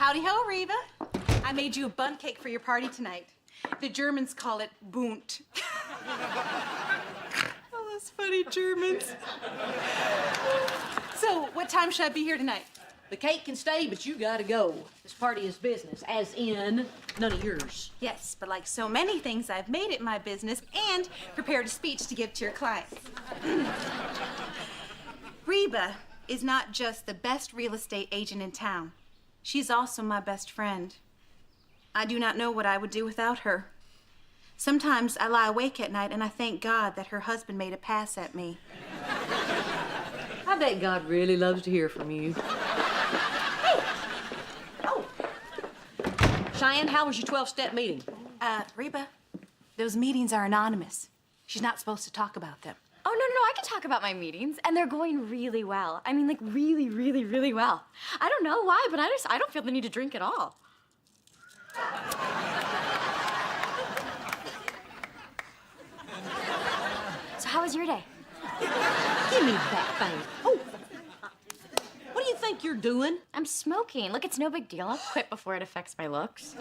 Howdy ho, Reba. I made you a bun cake for your party tonight. The Germans call it Bunt. Oh, those funny Germans. So, what time should I be here tonight? The cake can stay, but you gotta go. This party is business, as in none of yours. Yes, but like so many things, I've made it my business and prepared a speech to give to your clients. Reba is not just the best real estate agent in town. She's also my best friend. I do not know what I would do without her. Sometimes I lie awake at night and I thank God that her husband made a pass at me. I bet God really loves to hear from you. Hey! Oh! Cheyenne, how was your 12-step meeting? Reba, those meetings are anonymous. She's not supposed to talk about them. Oh, no, I can talk about my meetings, and they're going really well. I mean, like, really, really, really well. I don't know why, but I don't feel the need to drink at all. So how was your day? Give me that thing. Oh! What do you think you're doing? I'm smoking. Look, it's no big deal. I'll quit before it affects my looks.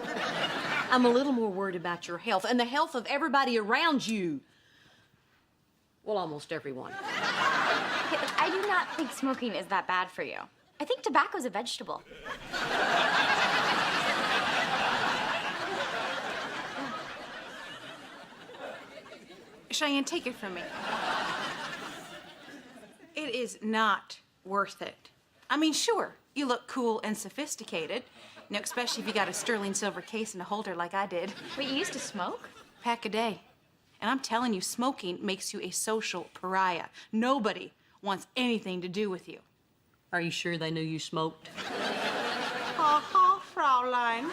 I'm a little more worried about your health and the health of everybody around you. Well, almost everyone. Okay, look, I do not think smoking is that bad for you. I think tobacco's a vegetable. Cheyenne, take it from me. It is not worth it. I mean, sure, you look cool and sophisticated, especially if you got a sterling silver case and a holder like I did. Wait, you used to smoke? Pack a day. And I'm telling you, smoking makes you a social pariah. Nobody wants anything to do with you. Are you sure they knew you smoked? Ha, Fraulein.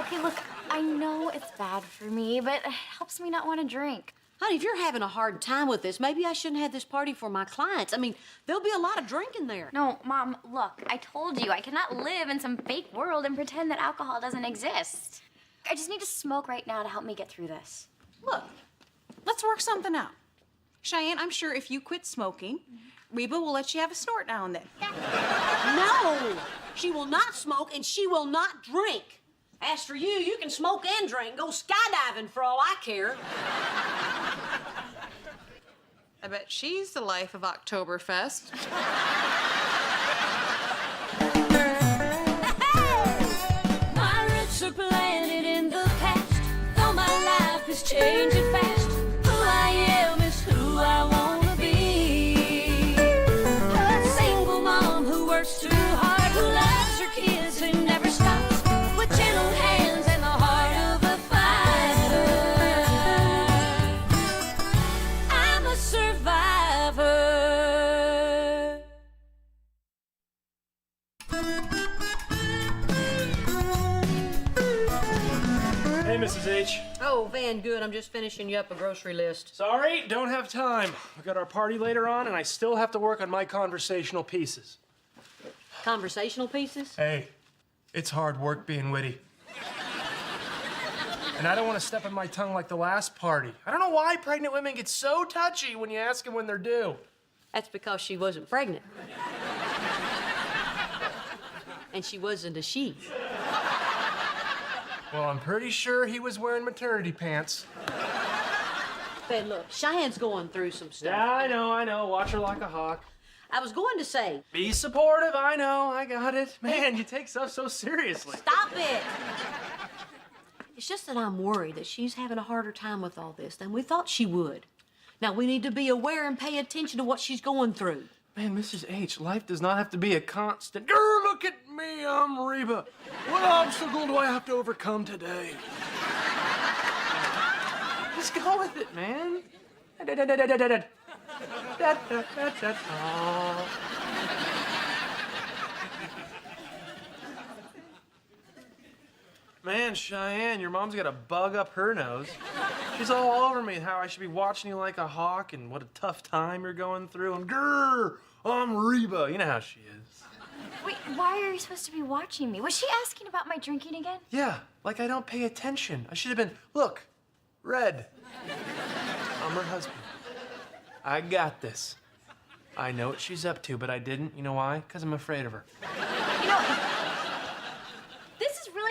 Okay, look, I know it's bad for me, but it helps me not want to drink. Honey, if you're having a hard time with this, maybe I shouldn't have this party for my clients. I mean, there'll be a lot of drinking there. No, Mom, look, I told you, I cannot live in some fake world and pretend that alcohol doesn't exist. I just need to smoke right now to help me get through this. Look, let's work something out. Cheyenne, I'm sure if you quit smoking, Reba will let you have a snort now and then. No! She will not smoke and she will not drink. As for you, you can smoke and drink. Go skydiving for all I care. I bet she's the life of Oktoberfest. My roots are planted in the past, though my life is changing fast. Who I am is who I wanna be. A single mom who works too hard, who loves her kids and never stops, with gentle hands and the heart of a fighter. I'm a survivor. Hey, Mrs. H. Oh, Van, good. I'm just finishing you up a grocery list. Sorry, don't have time. We got our party later on, and I still have to work on my conversational pieces. Conversational pieces? Hey, it's hard work being witty. And I don't want to step on my tongue like the last party. I don't know why pregnant women get so touchy when you ask them when they're due. That's because she wasn't pregnant. And she wasn't a she. Well, I'm pretty sure he was wearing maternity pants. Van, look, Cheyenne's going through some stuff. Yeah, I know. Watch her like a hawk. I was going to say, Be supportive, I know, I got it. Man, you take stuff so seriously. stop it! It's just that I'm worried that she's having a harder time with all this than we thought she would. Now, we need to be aware and pay attention to what she's going through. Man, Mrs. H, life does not have to be a constant. Grr, look at me, I'm Reba. What obstacle do I have to overcome today? Just go with it, man. Man, Cheyenne, your mom's got a bug up her nose. She's all over me how I should be watching you like a hawk and what a tough time you're going through. And grrr, I'm Reba. You know how she is. Wait, why are you supposed to be watching me? Was she asking about my drinking again? Yeah, like I don't pay attention. I should have been, look, red. I'm her husband. I got this. I know what she's up to, but I didn't. You know why? Because I'm afraid of her. You know,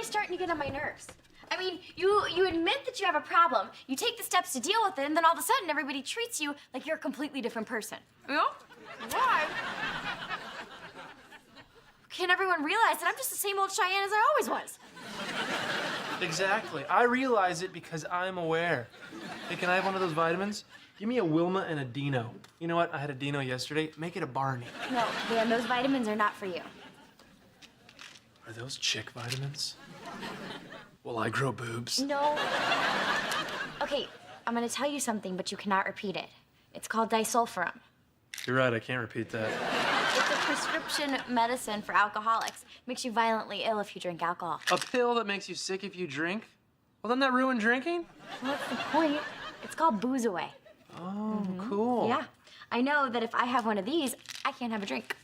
starting to get on my nerves. I mean, you admit that you have a problem, you take the steps to deal with it, and then all of a sudden everybody treats you like you're a completely different person. You know? Why? Can't everyone realize that I'm just the same old Cheyenne as I always was? Exactly. I realize it because I'm aware. Hey, can I have one of those vitamins? Give me a Wilma and a Dino. You know what? I had a Dino yesterday. Make it a Barney. No, Dan, those vitamins are not for you. Are those chick vitamins? Will I grow boobs? No. Okay, I'm gonna tell you something, but you cannot repeat it. It's called disulfiram. You're right, I can't repeat that. It's a prescription medicine for alcoholics. Makes you violently ill if you drink alcohol. A pill that makes you sick if you drink? Well, doesn't that ruin drinking? Well, that's the point. It's called Booze Away. Oh, cool. Yeah. I know that if I have one of these, I can't have a drink.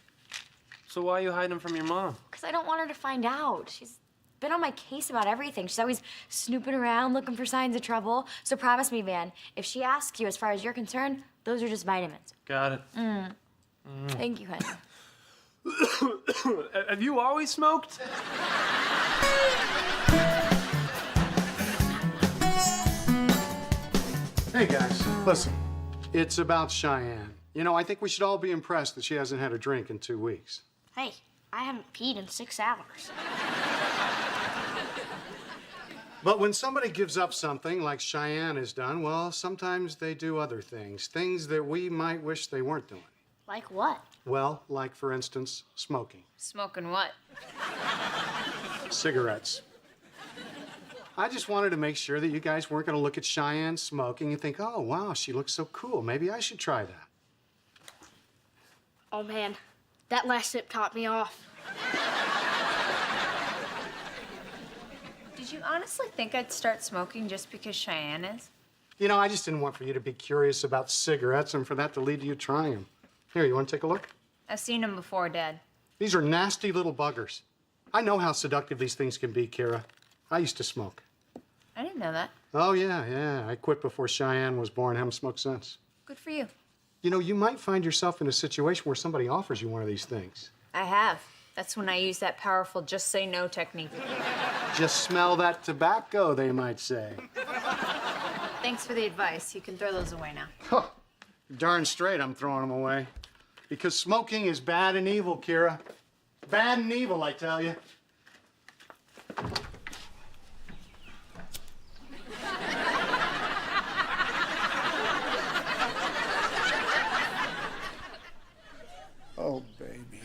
So why are you hiding them from your mom? Because I don't want her to find out. She's been on my case about everything. She's always snooping around looking for signs of trouble. So promise me, Van, if she asks you as far as you're concerned, those are just vitamins. Got it. Thank you, honey. Have you always smoked? Hey guys, listen. It's about Cheyenne. You know, I think we should all be impressed that she hasn't had a drink in 2 weeks. Hey, I haven't peed in 6 hours. But when somebody gives up something like Cheyenne has done, well, sometimes they do other things. Things that we might wish they weren't doing. Like what? Well, like, for instance, smoking. Smoking what? Cigarettes. I just wanted to make sure that you guys weren't going to look at Cheyenne smoking and think, oh, wow, she looks so cool. Maybe I should try that. Oh man, that last sip topped me off. Did you honestly think I'd start smoking just because Cheyenne is? You know, I just didn't want for you to be curious about cigarettes and for that to lead to you trying them. Here, you want to take a look? I've seen them before, Dad. These are nasty little buggers. I know how seductive these things can be, Kira. I used to smoke. I didn't know that. Oh, yeah. I quit before Cheyenne was born. Haven't smoked since. Good for you. You know, you might find yourself in a situation where somebody offers you one of these things. I have. That's when I use that powerful just say no technique. Just smell that tobacco, they might say. Thanks for the advice. You can throw those away now. Huh. Darn straight I'm throwing them away. Because smoking is bad and evil, Kira. Bad and evil, I tell you. Oh, baby.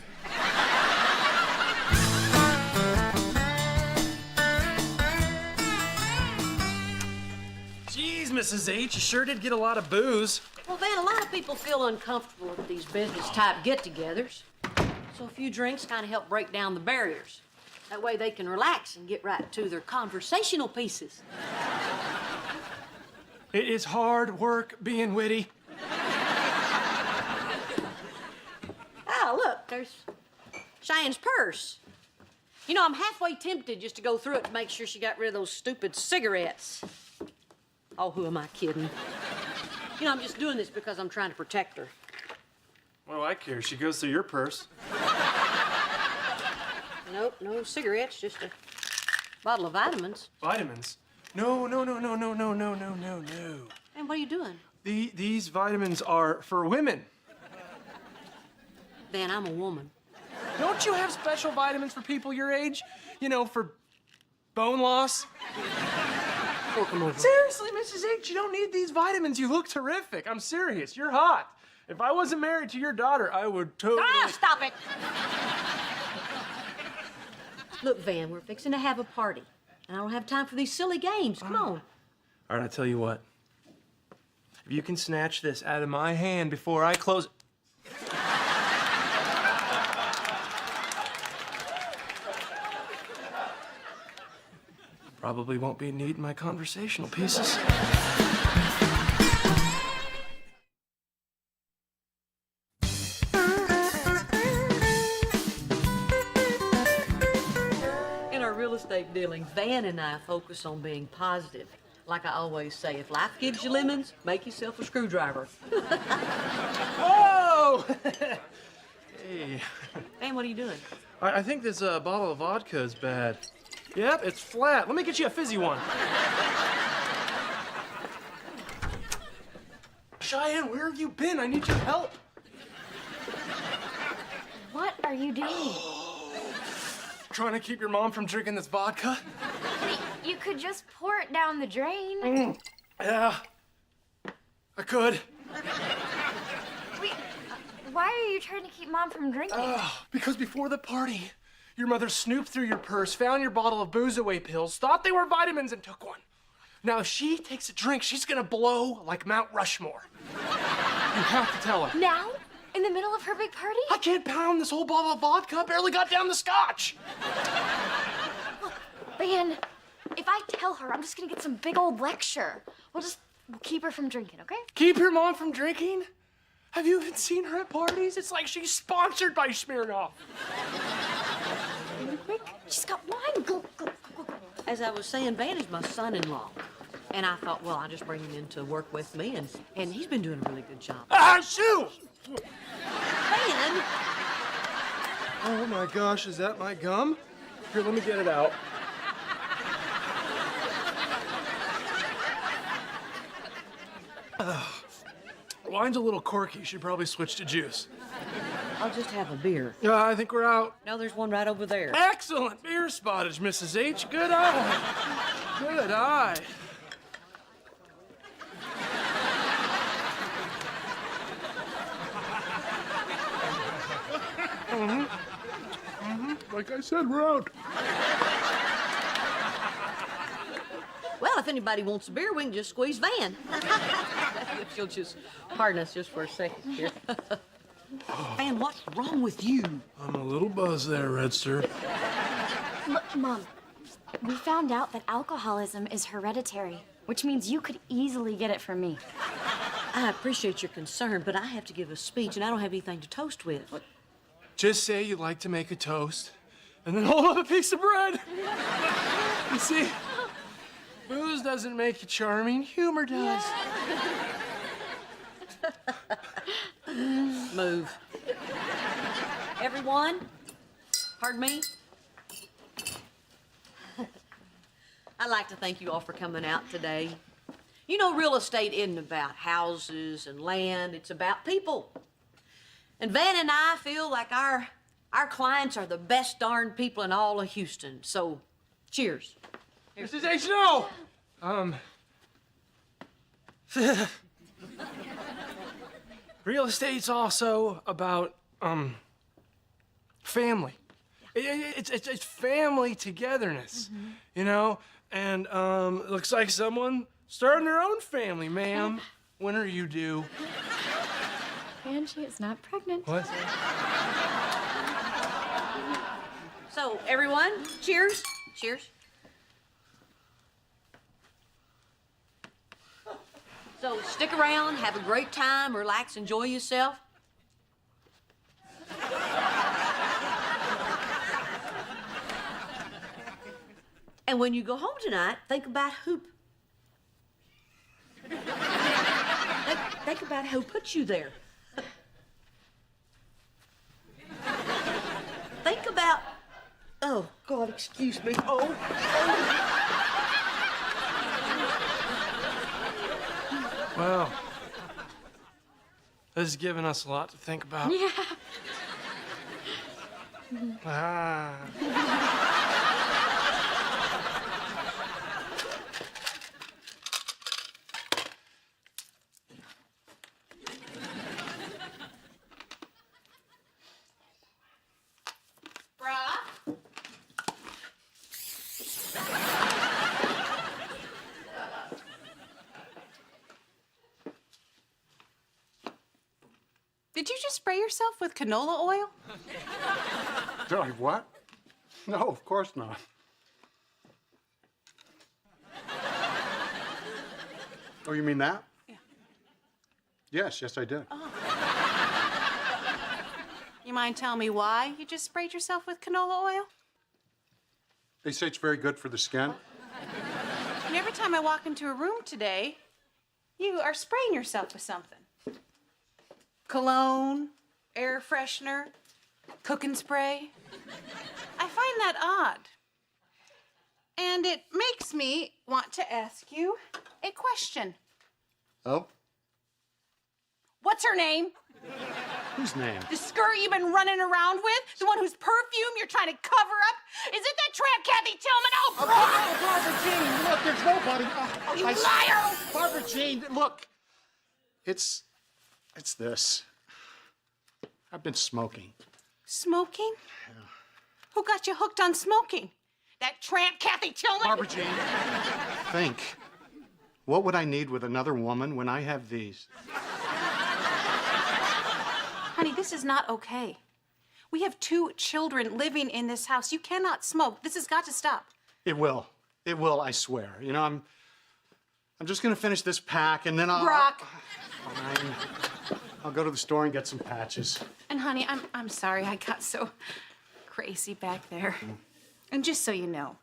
Jeez, Mrs. H, you sure did get a lot of booze. Well, Van, a lot of people feel uncomfortable with these business-type get-togethers. So a few drinks kind of help break down the barriers. That way they can relax and get right to their conversational pieces. It is hard work being witty. Oh, look, there's Cheyenne's purse. You know, I'm halfway tempted just to go through it to make sure she got rid of those stupid cigarettes. Oh, who am I kidding? You know, I'm just doing this because I'm trying to protect her. What do I care? She goes through your purse. Nope, no cigarettes, just a bottle of vitamins. Vitamins? No. And what are you doing? These vitamins are for women. Van, I'm a woman. Don't you have special vitamins for people your age? You know, for bone loss? Oh, come over. Seriously, Mrs. H, you don't need these vitamins. You look terrific. I'm serious. You're hot. If I wasn't married to your daughter, I would totally... Ah, stop it! Look, Van, we're fixing to have a party. And I don't have time for these silly games. Come on. All right, I'll tell you what. If you can snatch this out of my hand before I close... Probably won't be needing my conversational pieces. In our real estate dealing, Van and I focus on being positive. Like I always say, if life gives you lemons, make yourself a screwdriver. Whoa! Hey. Van, what are you doing? I think this bottle of vodka is bad. Yep, it's flat. Let me get you a fizzy one. Cheyenne, where have you been? I need your help. What are you doing? Trying to keep your mom from drinking this vodka? You could just pour it down the drain. Yeah, I could. Wait, why are you trying to keep Mom from drinking? Because before the party, your mother snooped through your purse, found your bottle of booze-away pills, thought they were vitamins, and took one. Now, if she takes a drink, she's gonna blow like Mount Rushmore. You have to tell her. Now? In the middle of her big party? I can't pound this whole bottle of vodka. I barely got down the scotch. Van, if I tell her, I'm just gonna get some big old lecture. We'll keep her from drinking, okay? Keep your mom from drinking? Have you even seen her at parties? It's like she's sponsored by Smirnoff. Quick, she's got wine. Go. As I was saying, Van is my son-in-law. And I thought, well, I'll just bring him in to work with me, and he's been doing a really good job. Ah, shoot! Van! Oh my gosh, is that my gum? Here, let me get it out. Wine's a little corky. Should probably switch to juice. I'll just have a beer. I think we're out. No, there's one right over there. Excellent beer spottage, Mrs. H. Good eye. Good eye. Like I said, we're out. Well, if anybody wants a beer, we can just squeeze Van. If you'll just pardon us just for a second here. Van, what's wrong with you? I'm a little buzzed there, Redster. Look, Mom, we found out that alcoholism is hereditary, which means you could easily get it from me. I appreciate your concern, but I have to give a speech, and I don't have anything to toast with. Just say you like to make a toast, and then hold up a piece of bread. You see, booze doesn't make you charming, humor does. Move. Everyone, pardon me. I'd like to thank you all for coming out today. You know, real estate isn't about houses and land, it's about people. And Van and I feel like our clients are the best darn people in all of Houston. So, cheers. Mrs. H, no! Real estate's also about, family. It's family togetherness, you know? And, it looks like someone starting their own family, ma'am. When are you due? And she is not pregnant. What? So, everyone, cheers. Cheers. So, stick around, have a great time, relax, enjoy yourself. And when you go home tonight, think about who... think about who put you there. Think about... Oh, God, excuse me. Oh. Well, this has given us a lot to think about. Yeah. Did you just spray yourself with canola oil? Dolly, what? No, of course not. Oh, you mean that? Yeah. Yes, I did. You mind telling me why you just sprayed yourself with canola oil? They say it's very good for the skin. And every time I walk into a room today, you are spraying yourself with something. Cologne, air freshener, cooking spray. I find that odd. And it makes me want to ask you a question. Oh? What's her name? Whose name? The skirt you've been running around with? The one whose perfume you're trying to cover up? Is it that tramp Kathy Tillman? Oh, Barbara Jean, look, there's nobody. oh, you liar! Barbara Jean, look. It's this. I've been smoking. Smoking? Yeah. Who got you hooked on smoking? That tramp Kathy Tillman? Barbara Jean, think. What would I need with another woman when I have these? Honey, this is not okay. We have 2 children living in this house. You cannot smoke. This has got to stop. It will. It will, I swear. You know, I'm just gonna finish this pack and then I'll... Brock. Fine. I'll go to the store and get some patches. And honey, I'm sorry I got so crazy back there. And just so you know,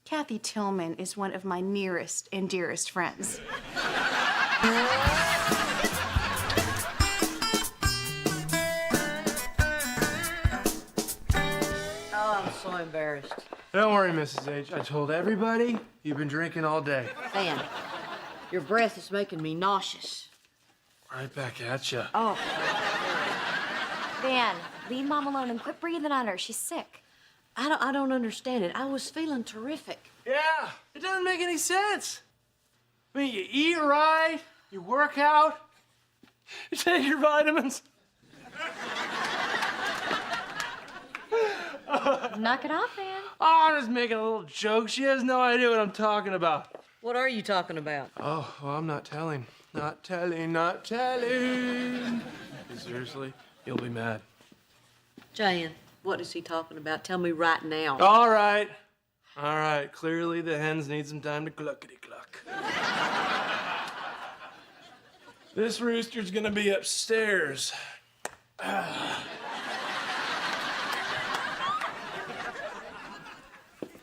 Kathy Tillman is one of my nearest and dearest friends. Oh, I'm so embarrassed. Don't worry, Mrs. H. I told everybody you've been drinking all day. Van, your breath is making me nauseous. Right back at you. Oh, Van, leave Mom alone and quit breathing on her. She's sick. I don't understand it. I was feeling terrific. Yeah, it doesn't make any sense. I mean, you eat right, you work out, you take your vitamins. Knock it off, Van. Oh, I'm just making a little joke. She has no idea what I'm talking about. What are you talking about? Oh, well, I'm not telling. Not telling, not telling. Seriously, you'll be mad. Jan, what is he talking about? Tell me right now. All right. All right. Clearly the hens need some time to cluckety-cluck. This rooster's gonna be upstairs.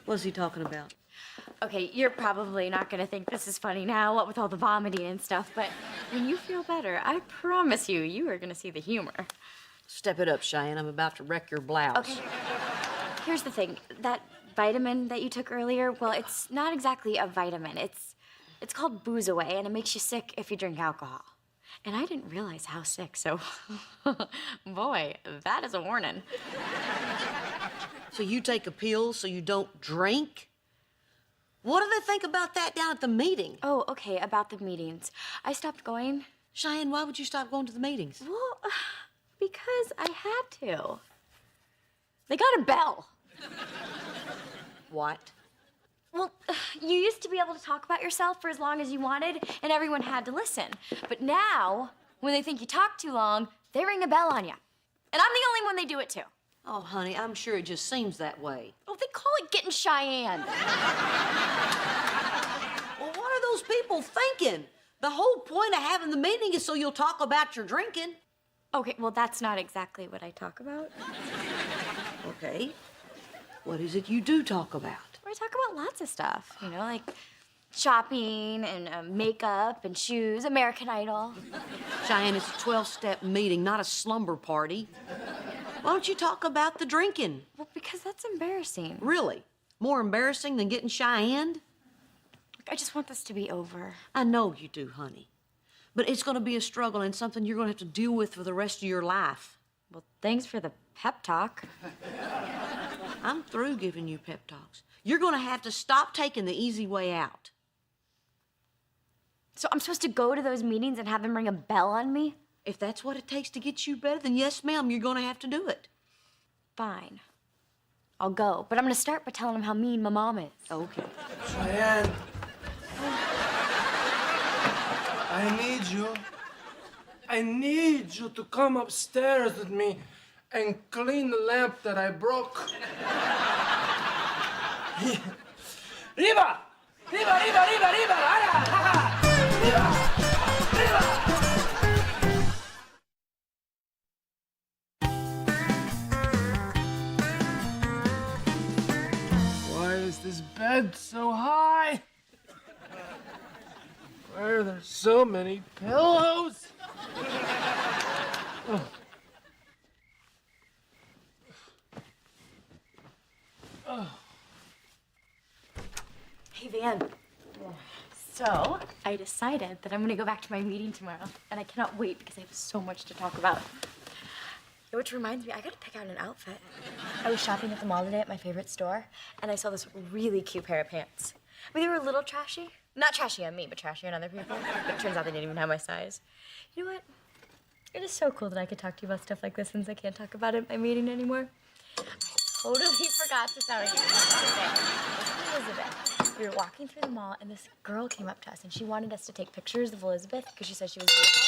What's he talking about? Okay, you're probably not gonna think this is funny now, what with all the vomiting and stuff, but when you feel better, I promise you are gonna see the humor. Step it up, Cheyenne. I'm about to wreck your blouse. Okay. Here's the thing. That vitamin that you took earlier, well, it's not exactly a vitamin. It's called Booze Away, and it makes you sick if you drink alcohol. And I didn't realize how sick, so boy, that is a warning. So you take a pill so you don't drink? What do they think about that down at the meeting? Oh, okay, about the meetings. I stopped going. Cheyenne, why would you stop going to the meetings? Well, because I had to. They got a bell. What? Well, you used to be able to talk about yourself for as long as you wanted, and everyone had to listen. But now, when they think you talk too long, they ring a bell on you. And I'm the only one they do it to. Oh, honey, I'm sure it just seems that way. Oh, they call it getting Cheyenne. Well, what are those people thinking? The whole point of having the meeting is so you'll talk about your drinking. Okay, well, that's not exactly what I talk about. Okay. What is it you do talk about? I talk about lots of stuff, you know, like shopping and makeup and shoes, American Idol. Cheyenne, it's a 12-step meeting, not a slumber party. Why don't you talk about the drinking? Well, because that's embarrassing. Really? More embarrassing than getting Cheyenne? I just want this to be over. I know you do, honey. But it's gonna be a struggle and something you're gonna have to deal with for the rest of your life. Well, thanks for the pep talk. I'm through giving you pep talks. You're gonna have to stop taking the easy way out. So I'm supposed to go to those meetings and have them ring a bell on me? If that's what it takes to get you better, then yes, ma'am, you're gonna have to do it. Fine. I'll go, but I'm gonna start by telling them how mean my mom is. Okay. Cheyenne. I need you. I need you to come upstairs with me and clean the lamp that I broke. Reba! Reba, Reba, Reba, Reba! Reba! Reba! Why is this bed so high? Why are there so many pillows? Oh. Oh. Van. So, I decided that I'm gonna go back to my meeting tomorrow, and I cannot wait because I have so much to talk about. Which reminds me, I gotta pick out an outfit. I was shopping at the mall today at my favorite store, and I saw this really cute pair of pants. I mean, they were a little trashy. Not trashy on me, but trashy on other people. But it turns out they didn't even have my size. You know what? It is so cool that I could talk to you about stuff like this since I can't talk about it at my meeting anymore. I totally forgot to tell you. Elizabeth, we were walking through the mall, and this girl came up to us, and she wanted us to take pictures of Elizabeth because she said she was beautiful.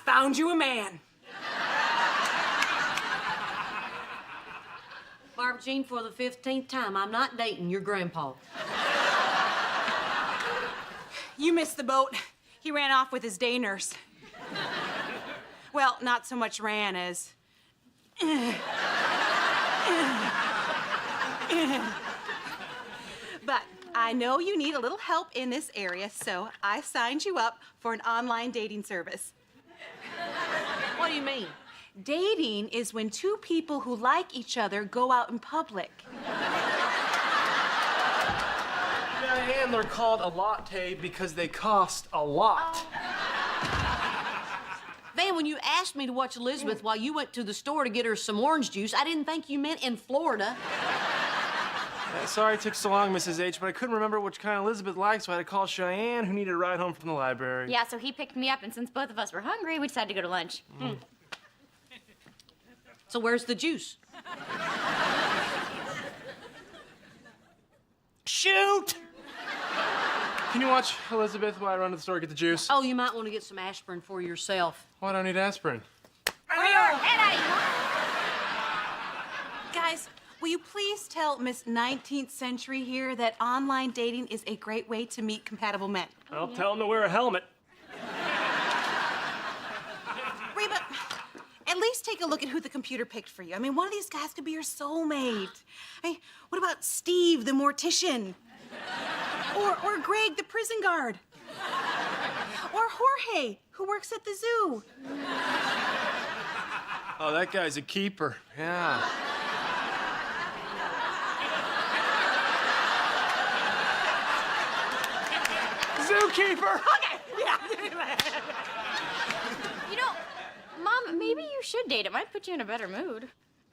Found you a man. Barb Jean, for the 15th time, I'm not dating your grandpa. You missed the boat. He ran off with his day nurse. Well, not so much ran as... But I know you need a little help in this area, so I signed you up for an online dating service. What do you mean? Dating is when two people who like each other go out in public. Yeah, and they're called a latte because they cost a lot. Van, when you asked me to watch Elizabeth while you went to the store to get her some orange juice, I didn't think you meant in Florida. Sorry it took so long, Mrs. H, but I couldn't remember which kind Elizabeth liked, so I had to call Cheyenne, who needed a ride home from the library. Yeah, so he picked me up, and since both of us were hungry, we decided to go to lunch. So where's the juice? Shoot! Can you watch Elizabeth while I run to the store to get the juice? Oh, you might want to get some aspirin for yourself. Why do I need aspirin? Guys, will you please tell Miss 19th Century here that online dating is a great way to meet compatible men? I'll tell him to wear a helmet. Reba, at least take a look at who the computer picked for you. I mean, one of these guys could be your soulmate. I mean, what about Steve, the mortician? Or Greg, the prison guard? Or Jorge, who works at the zoo? Oh, that guy's a keeper. Yeah. Zookeeper! Okay, yeah. You know, Mom, maybe you should date. It might put you in a better mood.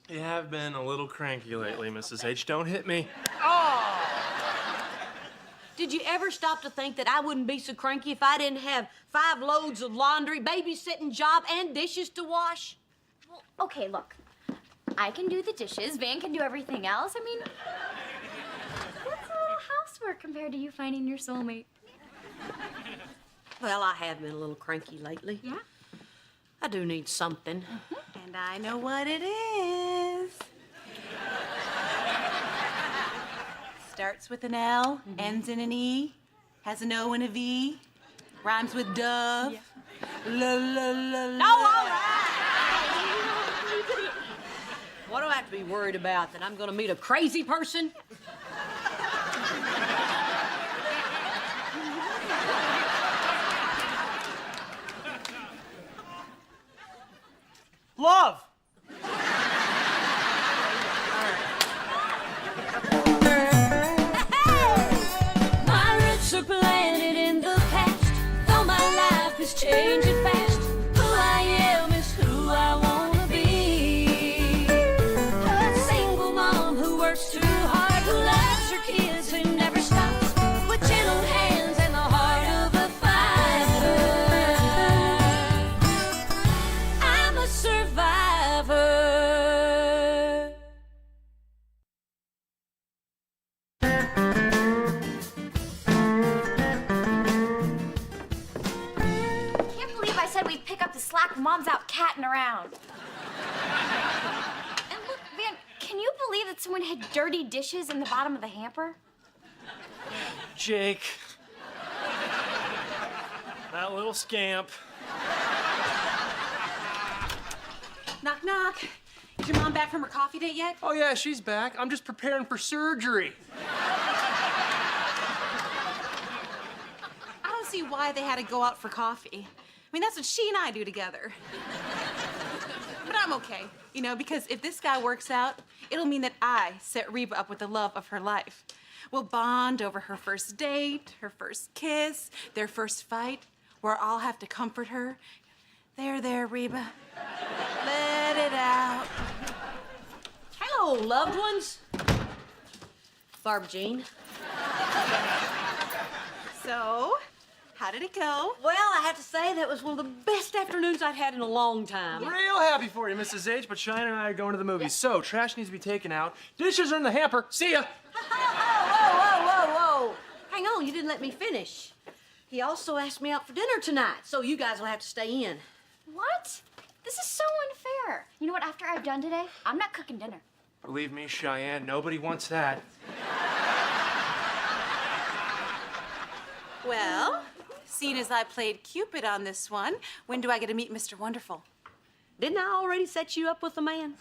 You have been a little cranky lately, Mrs. H. Don't hit me. Did you ever stop to think that I wouldn't be so cranky if I didn't have 5 loads of laundry, babysitting job, and dishes to wash? Well, okay, look. I can do the dishes. Van can do everything else. I mean, that's a little housework compared to you finding your soulmate. Well, I have been a little cranky lately. Yeah? I do need something. And I know what it is. Starts with an L, ends in an E, has an O and a V, rhymes with dove. La la la la. No, all right! What do I have to be worried about? That I'm gonna meet a crazy person? Love! My roots are planted in the past, though my life is changing fast. Who I am is who I wanna be. A single mom who works too hard, who knock, Mom's out catting around. And look, Van, can you believe that someone had dirty dishes in the bottom of the hamper? Jake. That little scamp. Knock, knock. Is your mom back from her coffee date yet? Oh, yeah, she's back. I'm just preparing for surgery. I don't see why they had to go out for coffee. I mean, that's what she and I do together. But I'm okay, you know, because if this guy works out, it'll mean that I set Reba up with the love of her life. We'll bond over her first date, her first kiss, their first fight, where I'll have to comfort her. There, Reba. Let it out. Hello, loved ones. Barb Jean. So, how did it go? Well, I have to say that was one of the best afternoons I've had in a long time. Real happy for you, Mrs. H, but Cheyenne and I are going to the movies. So, trash needs to be taken out. Dishes are in the hamper. See ya. Whoa. Hang on, you didn't let me finish. He also asked me out for dinner tonight, so you guys will have to stay in. What? This is so unfair. You know what, after I've done today, I'm not cooking dinner. Believe me, Cheyenne, nobody wants that. Well, seeing as I played Cupid on this one, when do I get to meet Mr. Wonderful? Didn't I already set you up with a man?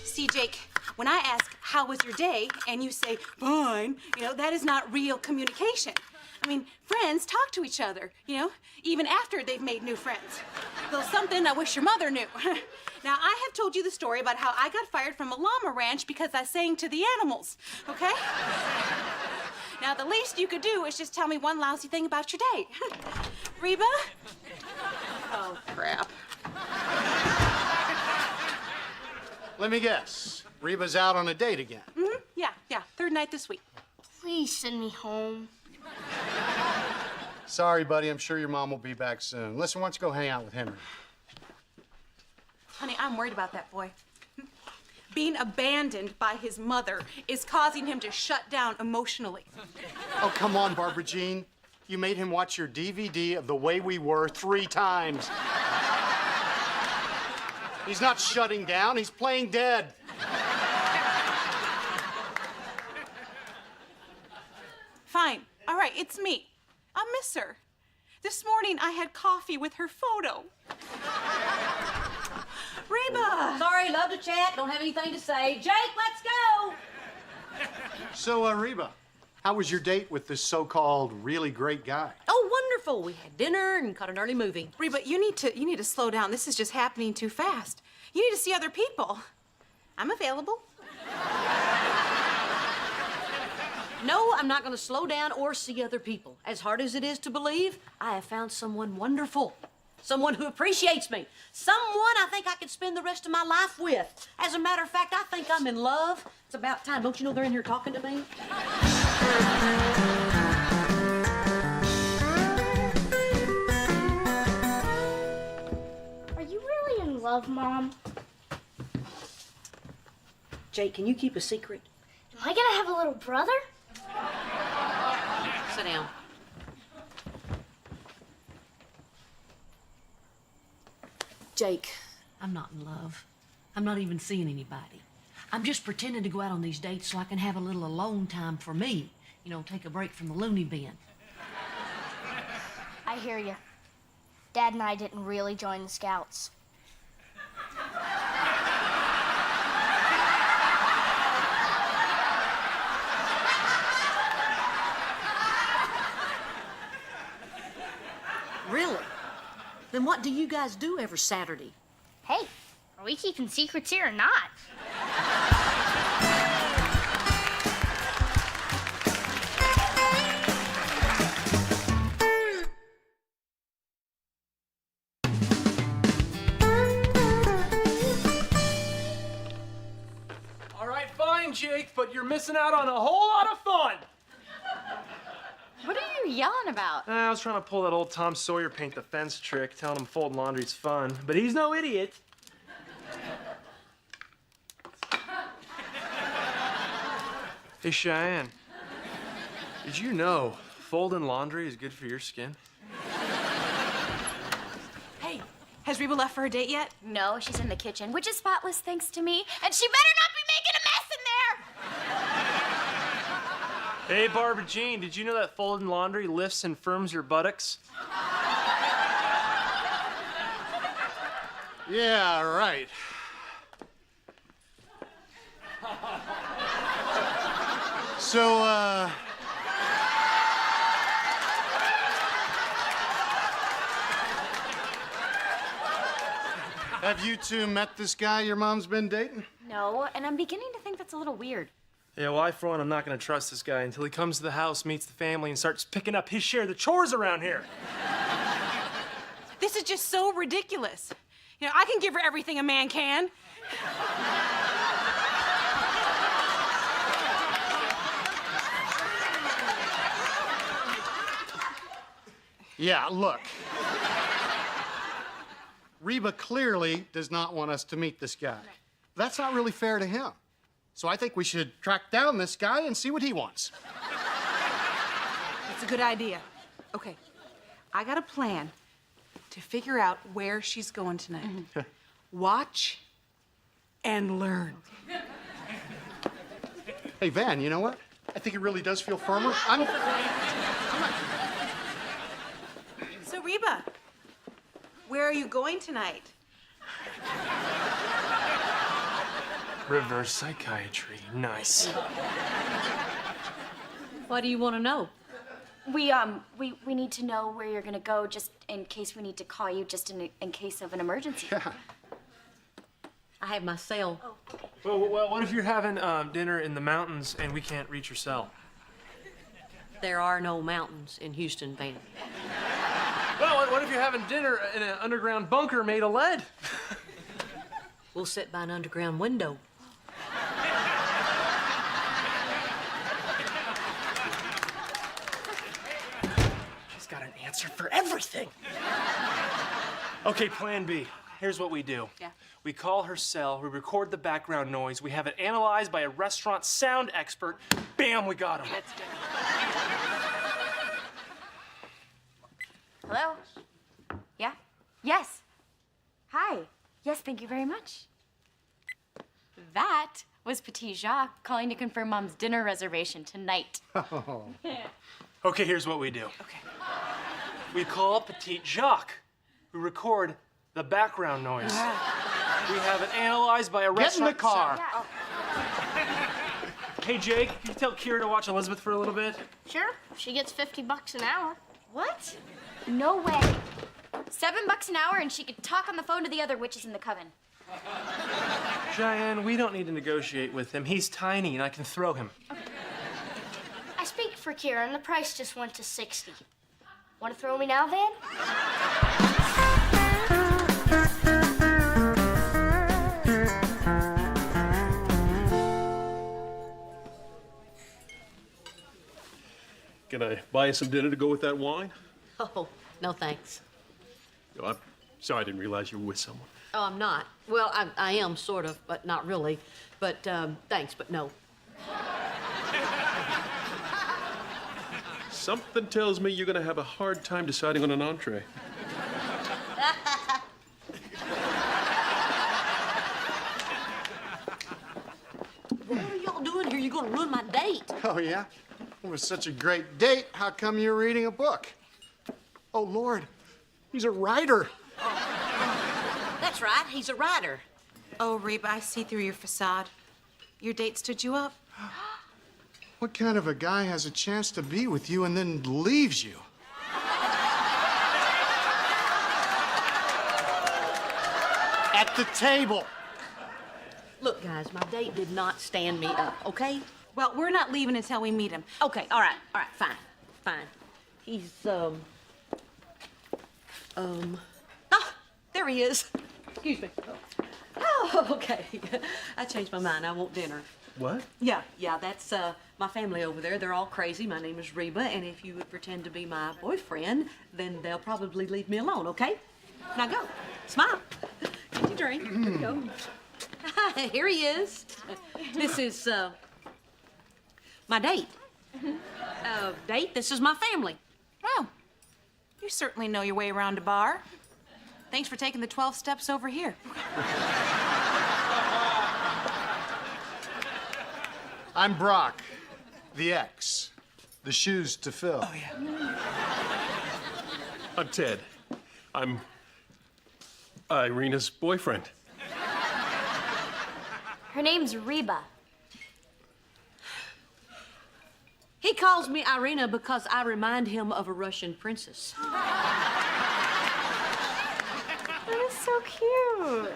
See, Jake, when I ask, how was your day, and you say, fine, you know, that is not real communication. I mean, friends talk to each other, you know, even after they've made new friends. Though something I wish your mother knew. Now, I have told you the story about how I got fired from a llama ranch because I sang to the animals, okay? Now, the least you could do is just tell me one lousy thing about your day. Reba? Oh, crap. Let me guess. Reba's out on a date again. Mm-hmm. Yeah. Third night this week. Please send me home. Sorry, buddy. I'm sure your mom will be back soon. Listen, why don't you go hang out with Henry? Honey, I'm worried about that boy. Being abandoned by his mother is causing him to shut down emotionally. Oh, come on, Barbara Jean. You made him watch your DVD of The Way We Were 3 times. He's not shutting down, he's playing dead. Fine. All right, it's me. I miss her. This morning I had coffee with her photo. Reba! Sorry, love to chat, don't have anything to say. Jake, let's go! So, Reba, how was your date with this so-called really great guy? Oh, wonderful. We had dinner and caught an early movie. Reba, you need to slow down. This is just happening too fast. You need to see other people. I'm available. No, I'm not going to slow down or see other people. As hard as it is to believe, I have found someone wonderful. Someone who appreciates me. Someone I think I could spend the rest of my life with. As a matter of fact, I think I'm in love. It's about time. Don't you know they're in here talking to me? Are you really in love, Mom? Jake, can you keep a secret? Am I gonna have a little brother? Sit down. Jake, I'm not in love. I'm not even seeing anybody. I'm just pretending to go out on these dates so I can have a little alone time for me. You know, take a break from the loony bin. I hear you. Dad and I didn't really join the Scouts. Really? Then what do you guys do every Saturday? Hey, are we keeping secrets here or not? All right, fine, Jake, but you're missing out on a whole lot of fun. What are you yelling about? I was trying to pull that old Tom Sawyer paint the fence trick, telling him folding laundry's fun, but he's no idiot. Hey, Cheyenne, Did you know folding laundry is good for your skin? Hey, has Reba left for her date yet? No, she's in the kitchen, which is spotless thanks to me, and she better not be making a mess in there! Hey, Barbara Jean, did you know that folding laundry lifts and firms your buttocks? Yeah, right. So, have you two met this guy your mom's been dating? No, and I'm beginning to think that's a little weird. Yeah, well, for one, I'm not gonna trust this guy until he comes to the house, meets the family, and starts picking up his share of the chores around here. This is just so ridiculous. You know, I can give her everything a man can. Yeah, look. Reba clearly does not want us to meet this guy. That's not really fair to him. So I think we should track down this guy and see what he wants. That's a good idea. Okay, I got a plan to figure out where she's going tonight. Watch and learn. Hey, Van, you know what? I think it really does feel firmer. So, Reba, where are you going tonight? Reverse psychiatry, nice. What do you want to know? We need to know where you're gonna go just in case we need to call you just in case of an emergency. I have my cell. Well, what if you're having dinner in the mountains and we can't reach your cell? There are no mountains in Houston, Van. Well, what if you're having dinner in an underground bunker made of lead? We'll sit by an underground window. She's got an answer for everything. Okay, plan B. Here's what we do. Yeah. We call her cell, we record the background noise, we have it analyzed by a restaurant sound expert. Bam, we got him. Let's do it. Hello? Yeah? Yes. Hi. Yes, thank you very much. That was Petit Jacques calling to confirm Mom's dinner reservation tonight. Oh. Okay, here's what we do. Okay. We call Petit Jacques, who record the background noise. We have it analyzed by a restaurant. Get in the car. sound- Hey, Jake, can you tell Kira to watch Elizabeth for a little bit? Sure, she gets $50 an hour. What? No way. $7 an hour and she could talk on the phone to the other witches in the coven. Cheyenne, we don't need to negotiate with him. He's tiny and I can throw him. I speak for Kira, and the price just went to $60. Want to throw me now, Van? Can I buy you some dinner to go with that wine? Oh, no thanks. No, I'm sorry, I didn't realize you were with someone. Oh, I'm not. Well, I am, sort of, but not really. But thanks, but no. Something tells me you're gonna have a hard time deciding on an entree. What are y'all doing here? You're gonna ruin my date. Oh, yeah? It was such a great date. How come you're reading a book? Oh, Lord, he's a writer. That's right, he's a writer. Oh, Reba, I see through your facade. Your date stood you up. What kind of a guy has a chance to be with you and then leaves you? At the table. Look, guys, my date did not stand me up, okay? Well, we're not leaving until we meet him. Okay, all right, fine. He's, there he is. Excuse me. Oh, okay. I changed my mind. I want dinner. What? Yeah, that's, my family over there. They're all crazy. My name is Reba, and if you would pretend to be my boyfriend, then they'll probably leave me alone, okay? Now go. Smile. Get your drink. Here we go. Here he is. This is, my date. Date, this is my family. Oh, you certainly know your way around a bar. Thanks for taking the 12 steps over here. I'm Brock, the ex, the shoes to fill. Oh, yeah. I'm Ted. I'm Irina's boyfriend. Her name's Reba. He calls me Irina because I remind him of a Russian princess. That is so cute.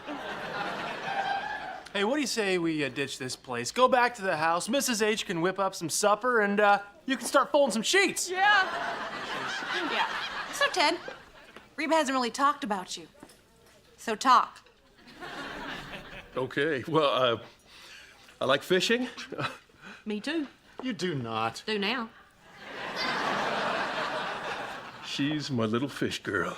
Hey, what do you say we ditch this place? Go back to the house. Mrs. H can whip up some supper, and you can start folding some sheets. Yeah. So, Ted, Reba hasn't really talked about you. So talk. Okay, well, I like fishing. Me too. You do not. Do now. She's my little fish girl.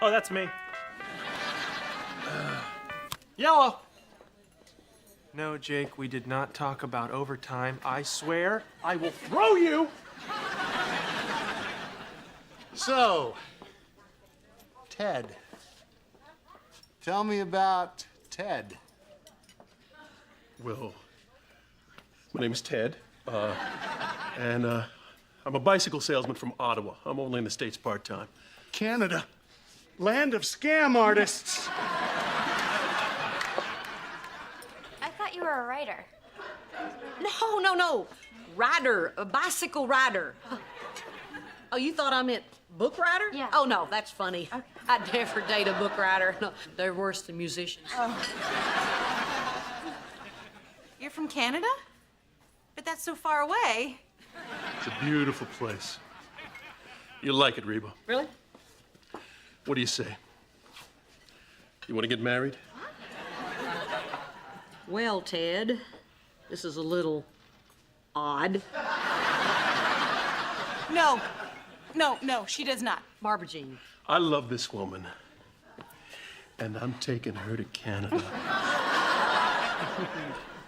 Oh, that's me. Yellow. No, Jake, we did not talk about overtime. I swear I will throw you. So, Ted. Tell me about Ted. Well, my name's Ted, and I'm a bicycle salesman from Ottawa. I'm only in the States part-time. Canada. Land of scam artists. I thought you were a writer. No. Rider, a bicycle rider. Oh, you thought I meant book writer? Yeah. Oh, no, that's funny. Okay. I'd never date a book writer. No, they're worse than musicians. You're from Canada? But that's so far away. It's a beautiful place. You'll like it, Reba. Really? What do you say? You want to get married? Well, Ted, this is a little odd. No, she does not. Barbara Jean. I love this woman, and I'm taking her to Canada.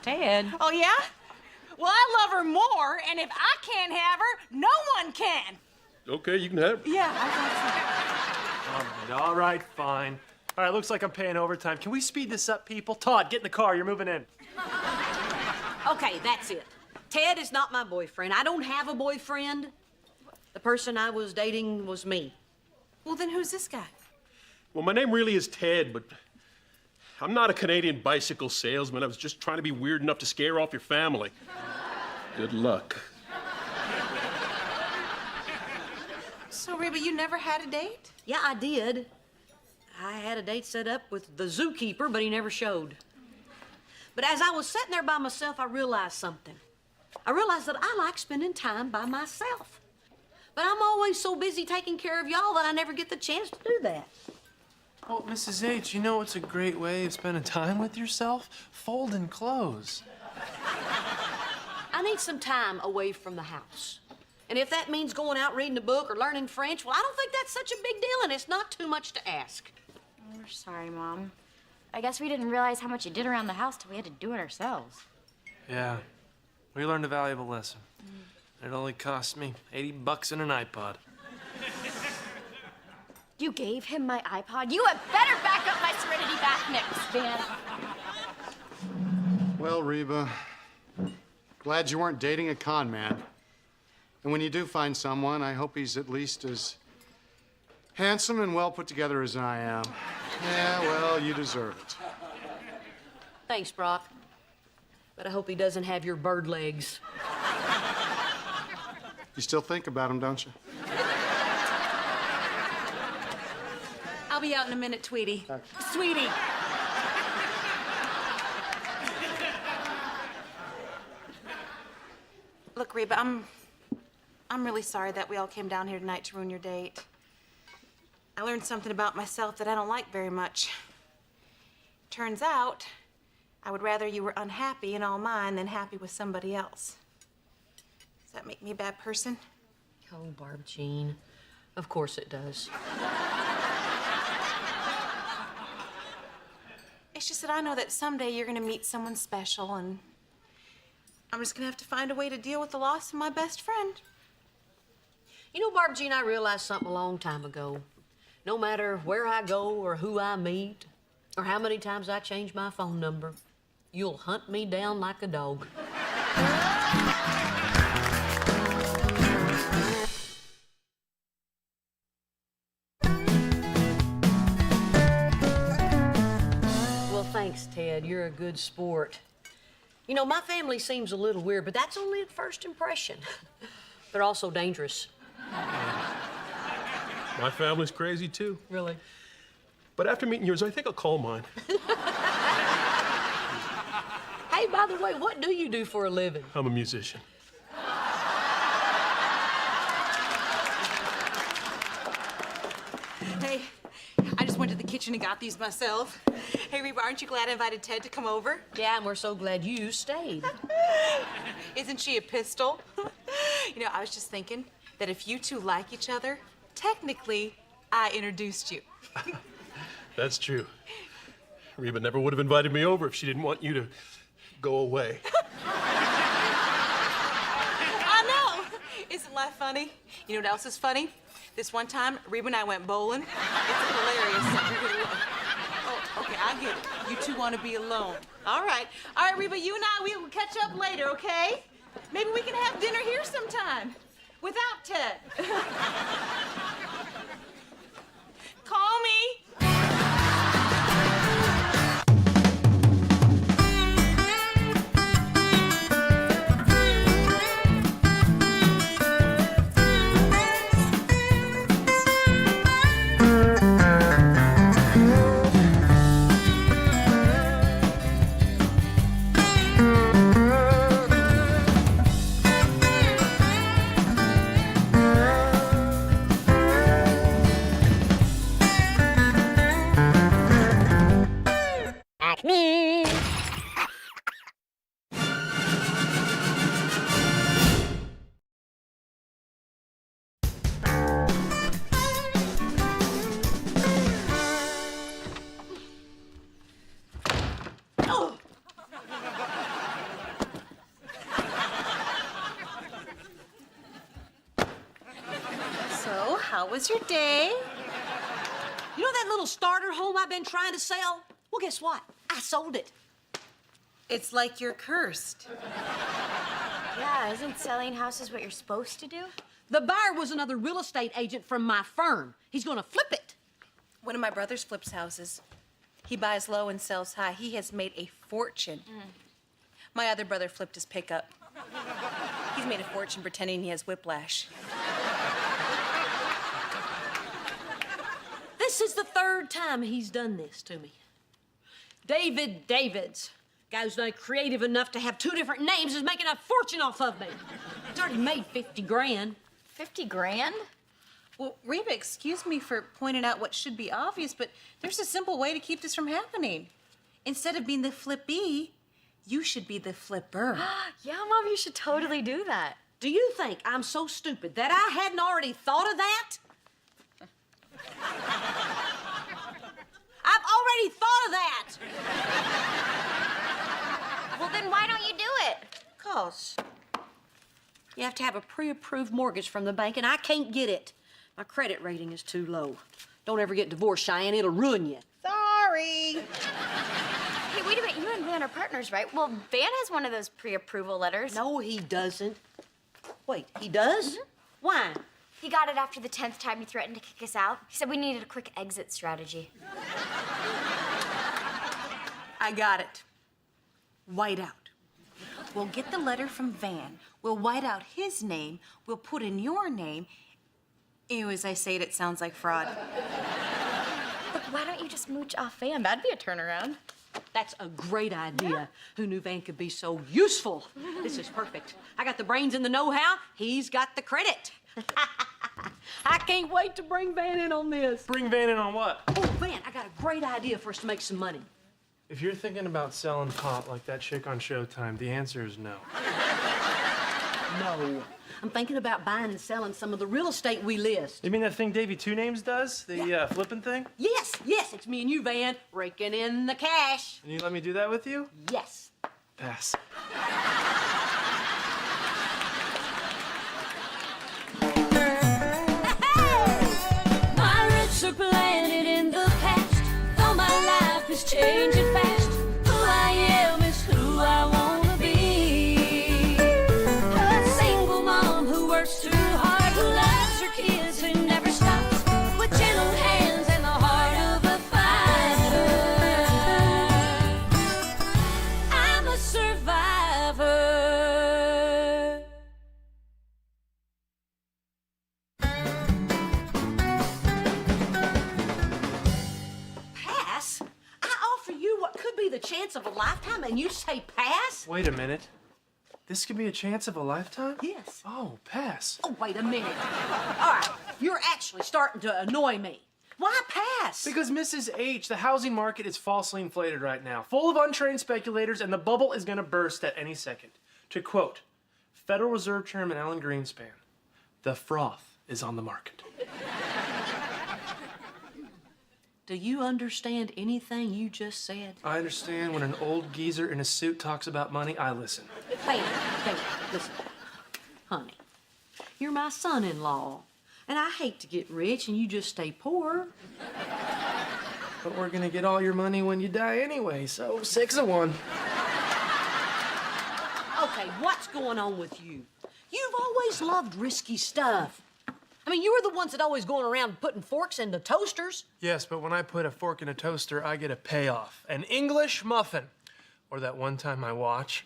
Ted. Oh, yeah? Well, I love her more, and if I can't have her, no one can. Okay, you can have her. Yeah, I thought All right, fine. All right, looks like I'm paying overtime. Can we speed this up, people? Todd, get in the car. You're moving in. Okay, that's it. Ted is not my boyfriend. I don't have a boyfriend. The person I was dating was me. Well, then who's this guy? Well, my name really is Ted, but I'm not a Canadian bicycle salesman. I was just trying to be weird enough to scare off your family. Good luck. So, Reba, you never had a date? Yeah, I did. I had a date set up with the zookeeper, but he never showed. But as I was sitting there by myself, I realized something. I realized that I like spending time by myself. But I'm always so busy taking care of y'all that I never get the chance to do that. Oh, Mrs. H, you know it's a great way of spending time with yourself? Folding clothes. I need some time away from the house. And if that means going out reading a book or learning French, well, I don't think that's such a big deal, and it's not too much to ask. We're sorry, Mom. I guess we didn't realize how much you did around the house till we had to do it ourselves. Yeah, we learned a valuable lesson. It only cost me $80 and an iPod. You gave him my iPod? You had better back up my Serenity bath mix, man. Well, Reba, glad you weren't dating a con man. And when you do find someone, I hope he's at least as handsome and well put together as I am. Yeah, well, you deserve it. Thanks, Brock. But I hope he doesn't have your bird legs. You still think about him, don't you? I'll be out in a minute, Tweety. Okay. Sweetie. Look, Reba, I'm really sorry that we all came down here tonight to ruin your date. I learned something about myself that I don't like very much. Turns out, I would rather you were unhappy and all mine than happy with somebody else. Does that make me a bad person? Oh, Barb Jean. Of course it does. It's just that I know that someday you're gonna meet someone special, and I'm just gonna have to find a way to deal with the loss of my best friend. You know, Barb Jean, I realized something a long time ago. No matter where I go or who I meet, or how many times I change my phone number, you'll hunt me down like a dog. Well, thanks, Ted. You're a good sport. You know, my family seems a little weird, but that's only at first impression. They're also dangerous. My family's crazy too. Really? But after meeting yours, I think I'll call mine. Hey, by the way, what do you do for a living? I'm a musician. Hey, I just went to the kitchen and got these myself. Hey, Reba, aren't you glad I invited Ted to come over? Yeah, and we're so glad you stayed. Isn't she a pistol? You know, I was just thinking that if you two like each other, technically, I introduced you. That's true. Reba never would have invited me over if she didn't want you to go away. I know! Isn't life funny? You know what else is funny? This one time, Reba and I went bowling. It's hilarious. Oh, okay, I get it. You two want to be alone. All right, Reba, you and I, we will catch up later, okay? Maybe we can have dinner here sometime. Without Ted. Call me. So, how was your day? You know that little starter home I've been trying to sell? Well, guess what? I sold it. It's like you're cursed. Yeah, isn't selling houses what you're supposed to do? The buyer was another real estate agent from my firm. He's gonna flip it. One of my brothers flips houses. He buys low and sells high. He has made a fortune. My other brother flipped his pickup. He's made a fortune pretending he has whiplash. This is the third time he's done this to me. David Davids. Guy who's not creative enough to have two different names is making a fortune off of me. He's already made 50 grand. 50 grand? Well, Reba, excuse me for pointing out what should be obvious, but there's a simple way to keep this from happening. Instead of being the flippee, you should be the flipper. Yeah, Mom, you should totally do that. Do you think I'm so stupid that I hadn't already thought of that? I've already thought of that. Well, then why don't you do it? 'Cause you have to have a pre-approved mortgage from the bank, and I can't get it. My credit rating is too low. Don't ever get divorced, Cheyenne. It'll ruin you. Sorry. Hey, wait a minute. You and Van are partners, right? Well, Van has one of those pre-approval letters. No, he doesn't. Wait, he does? Why? He got it after the 10th time he threatened to kick us out. He said we needed a quick exit strategy. I got it. White out. We'll get the letter from Van. We'll white out his name. We'll put in your name. Ew, as I say it, it sounds like fraud. Look, why don't you just mooch off Van? That'd be a turnaround. That's a great idea. Who knew Van could be so useful? This is perfect. I got the brains and the know-how. He's got the credit. I can't wait to bring Van in on this. Bring Van in on what? Oh, Van, I got a great idea for us to make some money. If you're thinking about selling pot like that chick on Showtime, the answer is no. No. I'm thinking about buying and selling some of the real estate we list. You mean that thing Davy Two Names does? The flipping thing? Yes, it's me and you, Van, raking in the cash. And you let me do that with you? Yes. Pass. My roots are planted in the past, though my life is changing fast. Who I am is who I wanna be. A single mom who works too hard, who loves her kids and never stops, with gentle hands and the heart of a fighter. I'm a survivor. Pass? I offer you what could be the chance of a lifetime, and you say pass? Wait a minute. This could be a chance of a lifetime? Yes. Oh, pass. Oh, wait a minute. All right, you're actually starting to annoy me. Why pass? Because Mrs. H, the housing market is falsely inflated right now, full of untrained speculators, and the bubble is going to burst at any second. To quote Federal Reserve Chairman Alan Greenspan, the froth is on the market. Do you understand anything you just said? I understand when an old geezer in a suit talks about money, I listen. Hey, listen. Honey, you're my son-in-law, and I hate to get rich and you just stay poor. But we're going to get all your money when you die anyway, so 6 of 1. Okay, what's going on with you? You've always loved risky stuff. I mean, you were the ones that always going around putting forks in the toasters. Yes, but when I put a fork in a toaster, I get a payoff. An English muffin. Or that one time I watch.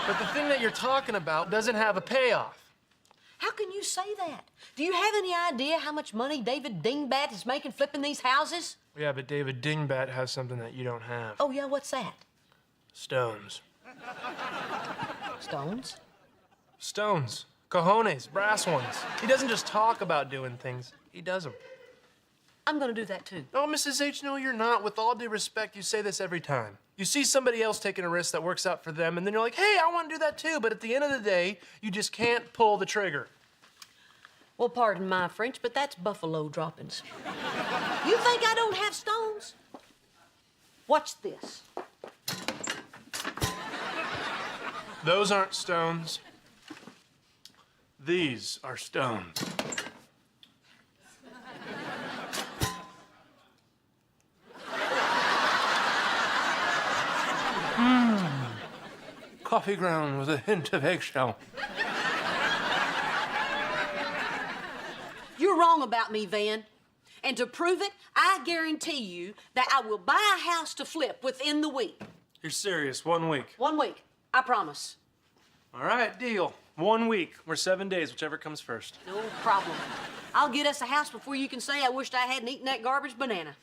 But the thing that you're talking about doesn't have a payoff. How can you say that? Do you have any idea how much money David Dingbat is making flipping these houses? Yeah, but David Dingbat has something that you don't have. Oh, yeah, what's that? Stones. Stones? Stones. Cojones. Brass ones. He doesn't just talk about doing things. He does them. I'm gonna do that too. No, Mrs. H, no, you're not. With all due respect, you say this every time. You see somebody else taking a risk that works out for them, and then you're like, hey, I want to do that too. But at the end of the day, you just can't pull the trigger. Well, pardon my French, but that's buffalo droppings. You think I don't have stones? Watch this. Those aren't stones. These are stones. Coffee ground with a hint of eggshell. You're wrong about me, Van. And to prove it, I guarantee you that I will buy a house to flip within the week. You're serious? 1 week? 1 week, I promise. All right, deal. 1 week or 7 days, whichever comes first. No problem. I'll get us a house before you can say I wished I hadn't eaten that garbage banana.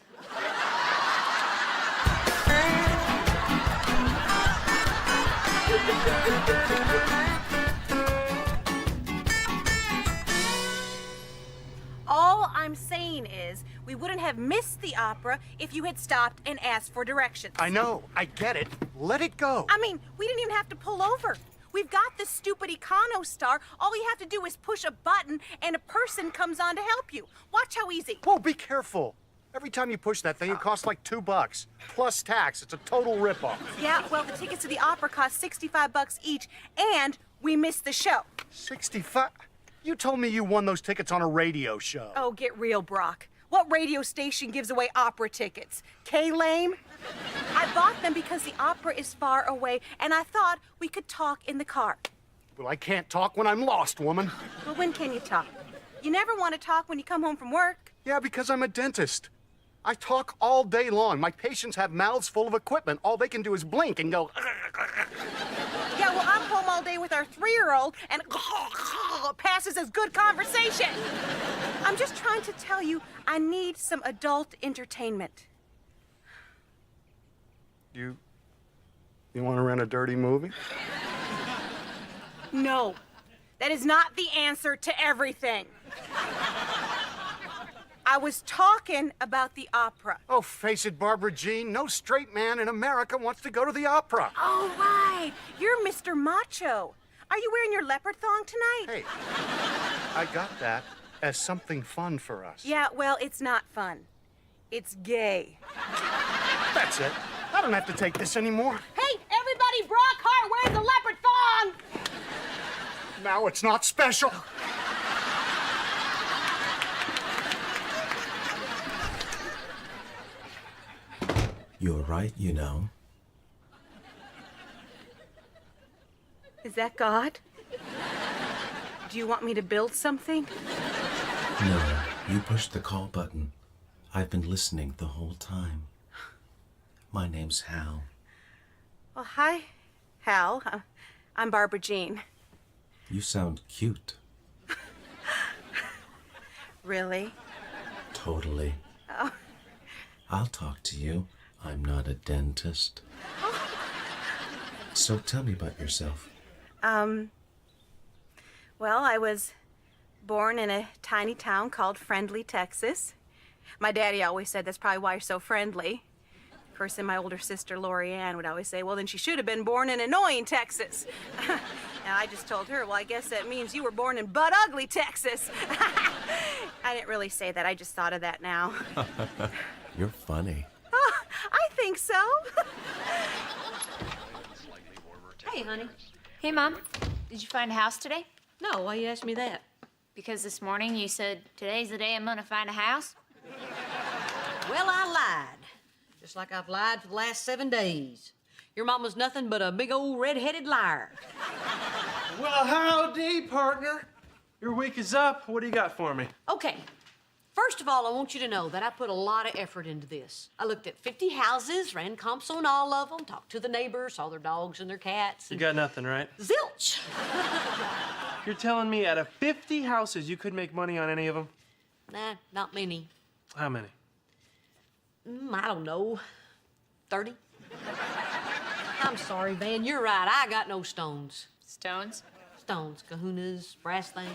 All I'm saying is we wouldn't have missed the opera if you had stopped and asked for directions. I know. I get it. Let it go. I mean, we didn't even have to pull over. We've got this stupid Econo Star. All we have to do is push a button and a person comes on to help you. Watch how easy. Whoa, be careful. Every time you push that thing, it costs like $2. Plus tax. It's a total ripoff. Yeah, well, the tickets to the opera cost $65 each, and we missed the show. 65? You told me you won those tickets on a radio show. Oh, get real, Brock. What radio station gives away opera tickets? K-Lame? I bought them because the opera is far away, and I thought we could talk in the car. Well, I can't talk when I'm lost, woman. Well, when can you talk? You never want to talk when you come home from work. Yeah, because I'm a dentist. I talk all day long. My patients have mouths full of equipment. All they can do is blink and go. Yeah, well, I'm home all day with our 3-year-old, and passes as good conversation. I'm just trying to tell you, I need some adult entertainment. You want to rent a dirty movie? No, that is not the answer to everything. I was talking about the opera. Oh, face it, Barbara Jean. No straight man in America wants to go to the opera. All right, you're Mr. Macho. Are you wearing your leopard thong tonight? Hey, I got that as something fun for us. Yeah, well, it's not fun. It's gay. That's it. I don't have to take this anymore. Hey, everybody, Brock Hart wears a leopard thong! Now it's not special. You're right, you know. Is that God? Do you want me to build something? No, you pushed the call button. I've been listening the whole time. My name's Hal. Well, hi, Hal. I'm Barbara Jean. You sound cute. Really? Totally. Oh. I'll talk to you. I'm not a dentist. So tell me about yourself. Well, I was born in a tiny town called Friendly, Texas. My daddy always said that's probably why you're so friendly. Of course, then my older sister, Lori Ann, would always say, well, then she should have been born in annoying Texas. And I just told her, well, I guess that means you were born in butt ugly Texas. I didn't really say that. I just thought of that now. You're funny. Oh, I think so. Hey, honey. Hey, Mom. Did you find a house today? No, why you ask me that? Because this morning you said, today's the day I'm gonna find a house. Well, I lied. Just like I've lied for the last 7 days. Your mama's nothing but a big old red-headed liar. Well, howdy, partner. Your week is up. What do you got for me? Okay. First of all, I want you to know that I put a lot of effort into this. I looked at 50 houses, ran comps on all of them, talked to the neighbors, saw their dogs and their cats. You got nothing, right? Zilch! You're telling me out of 50 houses, you could make money on any of them? Nah, not many. How many? I don't know. 30? I'm sorry, Van. You're right. I got no stones. Stones? Stones, kahunas, brass things.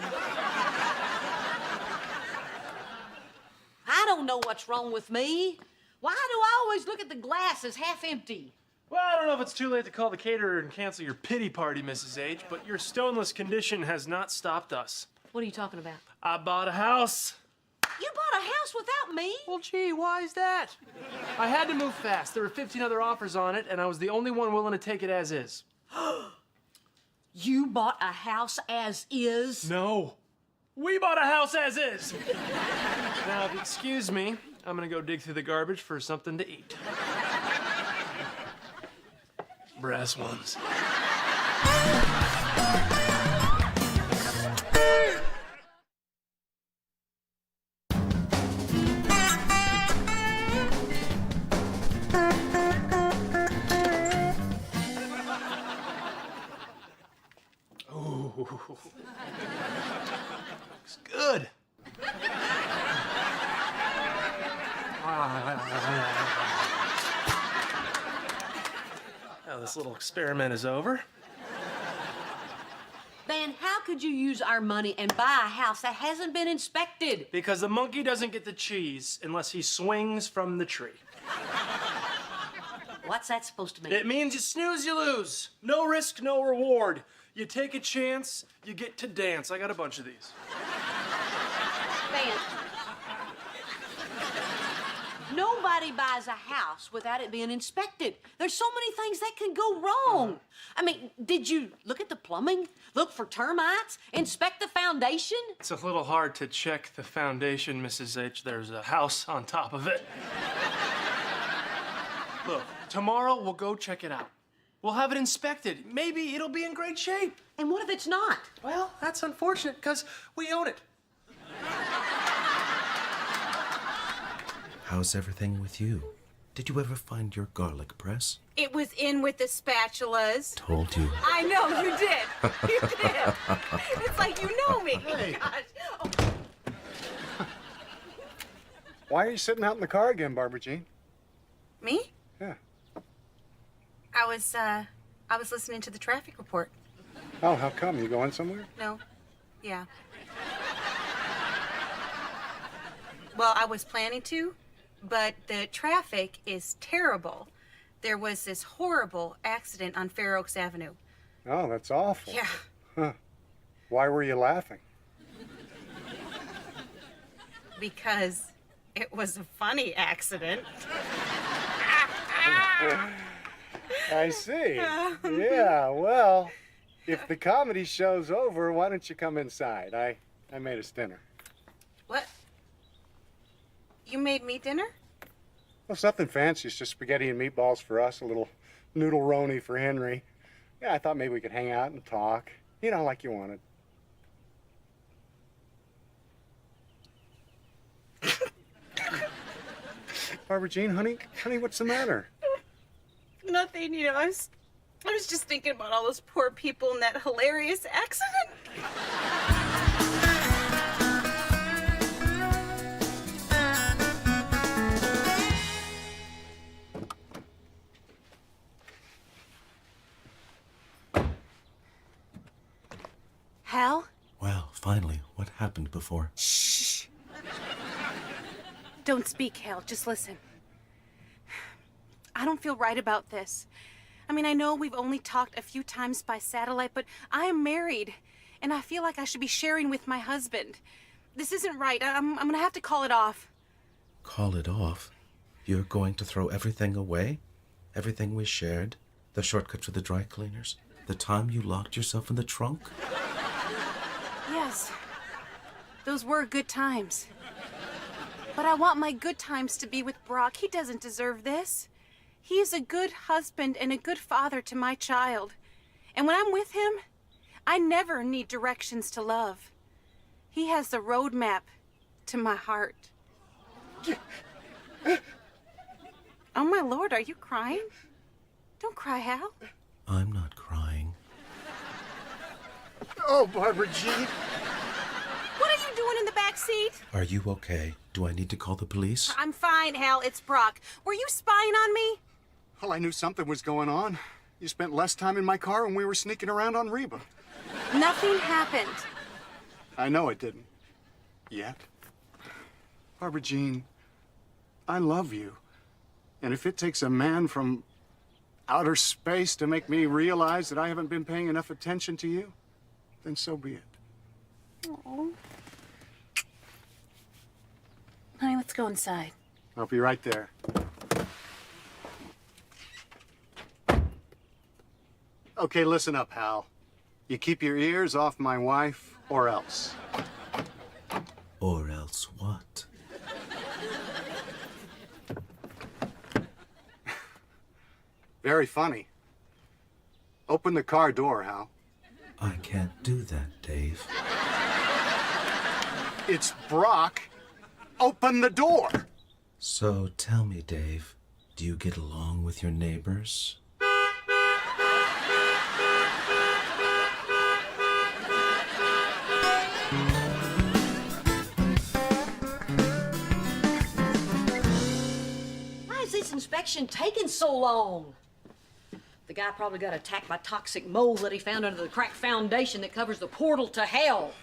I don't know what's wrong with me. Why do I always look at the glass as half empty? Well, I don't know if it's too late to call the caterer and cancel your pity party, Mrs. H, but your stoneless condition has not stopped us. What are you talking about? I bought a house. You bought a house without me? Well, gee, why is that? I had to move fast. There were 15 other offers on it, and I was the only one willing to take it as is. You bought a house as is? No. We bought a house as is. Now, if you excuse me, I'm gonna go dig through the garbage for something to eat. Brass ones. Ooh. Looks good. Now this little experiment is over. Van, how could you use our money and buy a house that hasn't been inspected? Because the monkey doesn't get the cheese unless he swings from the tree. What's that supposed to mean? It means you snooze, you lose. No risk, no reward. You take a chance, you get to dance. I got a bunch of these. Van, nobody buys a house without it being inspected. There's so many things that can go wrong. I mean, did you look at the plumbing? Look for termites? Inspect the foundation? It's a little hard to check the foundation, Mrs. H. There's a house on top of it. Look, tomorrow we'll go check it out. We'll have it inspected. Maybe it'll be in great shape. And what if it's not? Well, that's unfortunate because we own it. How's everything with you? Did you ever find your garlic press? It was in with the spatulas. Told you. I know, you did. You did. It's like you know me. Hey. Gosh. Oh. Why are you sitting out in the car again, Barbara Jean? Me? Yeah. I was listening to the traffic report. Oh, how come? You going somewhere? No. Yeah. Well, I was planning to, but the traffic is terrible. There was this horrible accident on Fair Oaks Avenue. Oh, that's awful. Yeah. Why were you laughing? Because it was a funny accident. I see. Yeah, well, if the comedy show's over, why don't you come inside? I made us dinner. What? You made me dinner? Well, it's nothing fancy. It's just spaghetti and meatballs for us, a little noodle-roni for Henry. Yeah, I thought maybe we could hang out and talk. You know, like you wanted. Barbara Jean, honey, what's the matter? Nothing, you know, I was just thinking about all those poor people in that hilarious accident. Hal? Well, finally, what happened before? Shh. Don't speak, Hal. Just listen. I don't feel right about this. I mean, I know we've only talked a few times by satellite, but I am married, and I feel like I should be sharing with my husband. This isn't right. I'm gonna have to call it off. Call it off? You're going to throw everything away? Everything we shared? The shortcut to the dry cleaners? The time you locked yourself in the trunk? Yes. Those were good times. But I want my good times to be with Brock. He doesn't deserve this. He is a good husband and a good father to my child. And when I'm with him, I never need directions to love. He has the roadmap to my heart. Oh, my Lord, are you crying? Don't cry, Hal. I'm not crying. Oh, Barbara Jean. What are you doing in the back seat? Are you okay? Do I need to call the police? I'm fine, Hal. It's Brock. Were you spying on me? Well, I knew something was going on. You spent less time in my car when we were sneaking around on Reba. Nothing happened. I know it didn't. Yet. Barbara Jean, I love you. And if it takes a man from outer space to make me realize that I haven't been paying enough attention to you, then so be it. Oh. Honey, let's go inside. I'll be right there. Okay, listen up, Hal. You keep your ears off my wife, or else. Or else what? Very funny. Open the car door, Hal. I can't do that, Dave. It's Brock. Open the door. So tell me, Dave, do you get along with your neighbors? Why is this inspection taking so long? The guy probably got attacked by toxic mold that he found under the cracked foundation that covers the portal to hell.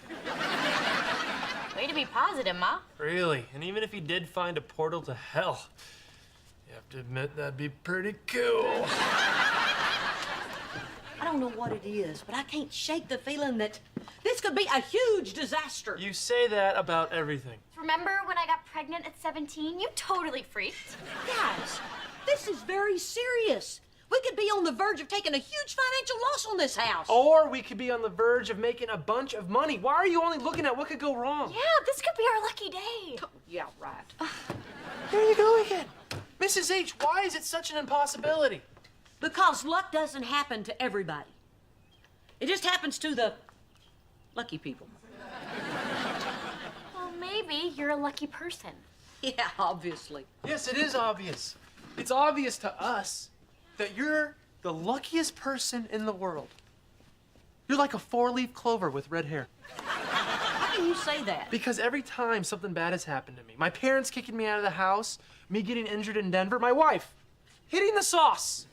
Way to be positive, Ma. Really? And even if he did find a portal to hell, you have to admit that'd be pretty cool. I don't know what it is, but I can't shake the feeling that this could be a huge disaster. You say that about everything. Remember when I got pregnant at 17? You totally freaked. Guys, this is very serious. We could be on the verge of taking a huge financial loss on this house. Or we could be on the verge of making a bunch of money. Why are you only looking at what could go wrong? Yeah, this could be our lucky day. Yeah, right. There you go again. Mrs. H, why is it such an impossibility? Because luck doesn't happen to everybody. It just happens to the lucky people. Well, maybe you're a lucky person. Yeah, obviously. Yes, it is obvious. It's obvious to us that you're the luckiest person in the world. You're like a four-leaf clover with red hair. How can you say that? Because every time something bad has happened to me, my parents kicking me out of the house, me getting injured in Denver, my wife hitting the sauce.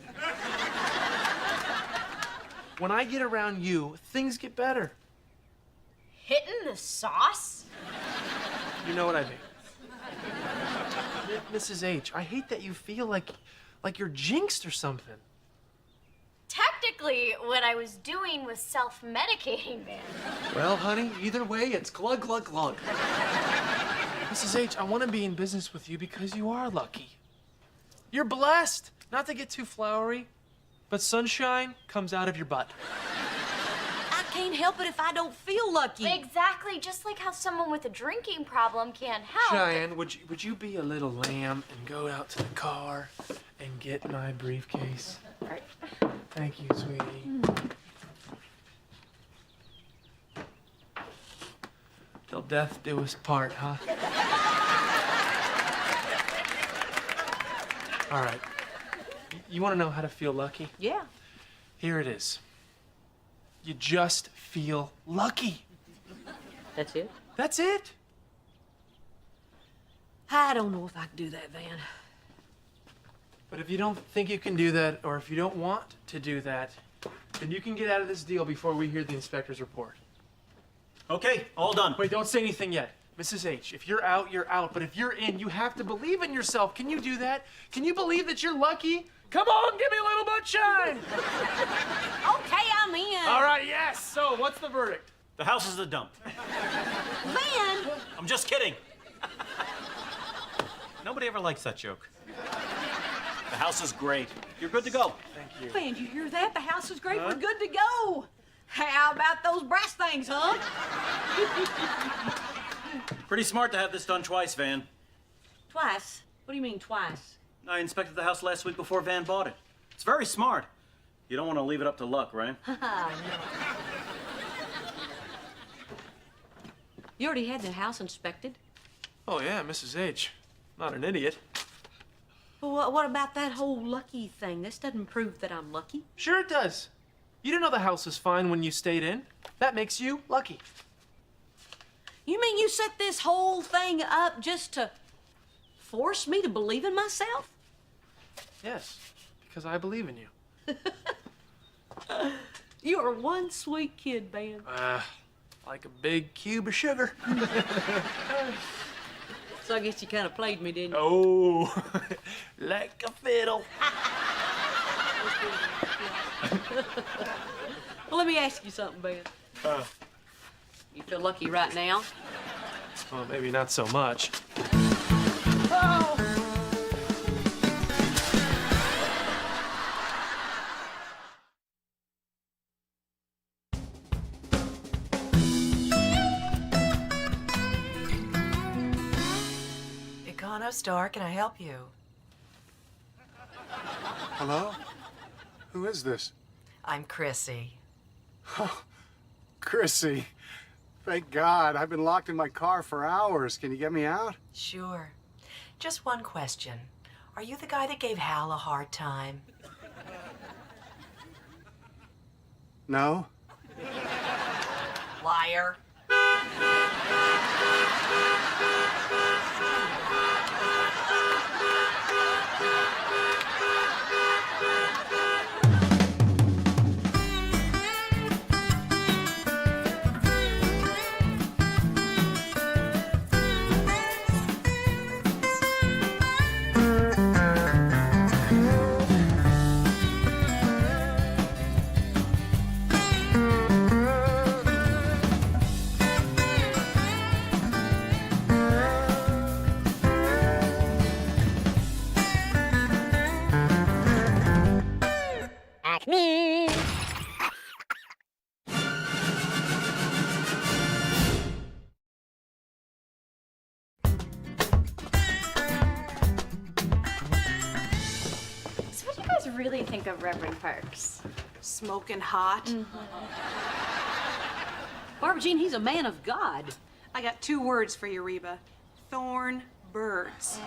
When I get around you, things get better. Hitting the sauce? You know what I mean. Mrs. H, I hate that you feel like you're jinxed or something. Technically, technically, what I was doing was self-medicating, man. Well, honey, either way, it's glug, glug, glug. Mrs. H, I want to be in business with you because you are lucky. You're blessed. Not to get too flowery, but sunshine comes out of your butt. I can't help it if I don't feel lucky. Exactly, just like how someone with a drinking problem can't help. Cheyenne, would you be a little lamb and go out to the car and get my briefcase? All right. Thank you, sweetie. Till death do us part, huh? All right. You want to know how to feel lucky? Yeah. Here it is. You just feel lucky. That's it? That's it. I don't know if I can do that, Van. But if you don't think you can do that, or if you don't want to do that, then you can get out of this deal before we hear the inspector's report. Okay, all done. Wait, don't say anything yet. Mrs. H, if you're out, you're out. But if you're in, you have to believe in yourself. Can you do that? Can you believe that you're lucky? Come on, give me a little moonshine. Okay, I'm in. All right, yes. So, what's the verdict? The house is a dump. Van! I'm just kidding. Nobody ever likes that joke. The house is great. You're good to go. Thank you. Van, you hear that? The house is great. Huh? We're good to go. How about those brass things, huh? Pretty smart to have this done twice, Van. Twice? What do you mean twice? I inspected the house last week before Van bought it. It's very smart. You don't want to leave it up to luck, right? You already had the house inspected. Oh, yeah, Mrs. H. Not an idiot. Well, what about that whole lucky thing? This doesn't prove that I'm lucky. Sure it does. You didn't know the house was fine when you stayed in. That makes you lucky. You mean you set this whole thing up just to force me to believe in myself? Yes, because I believe in you. You are one sweet kid, Van. Like a big cube of sugar. So I guess you kind of played me, didn't you? Oh, like a fiddle. Well, let me ask you something, Ben. You feel lucky right now? Well, maybe not so much. Oh! Store, can I help you? Hello? Who is this? I'm Chrissy. Oh, Chrissy. Thank God. I've been locked in my car for hours. Can you get me out? Sure. Just one question. Are you the guy that gave Hal a hard time? No? Liar. Really think of Reverend Parks? Smoking hot. Barbara Jean, he's a man of God. I got 2 words for you, Reba. Thorn birds.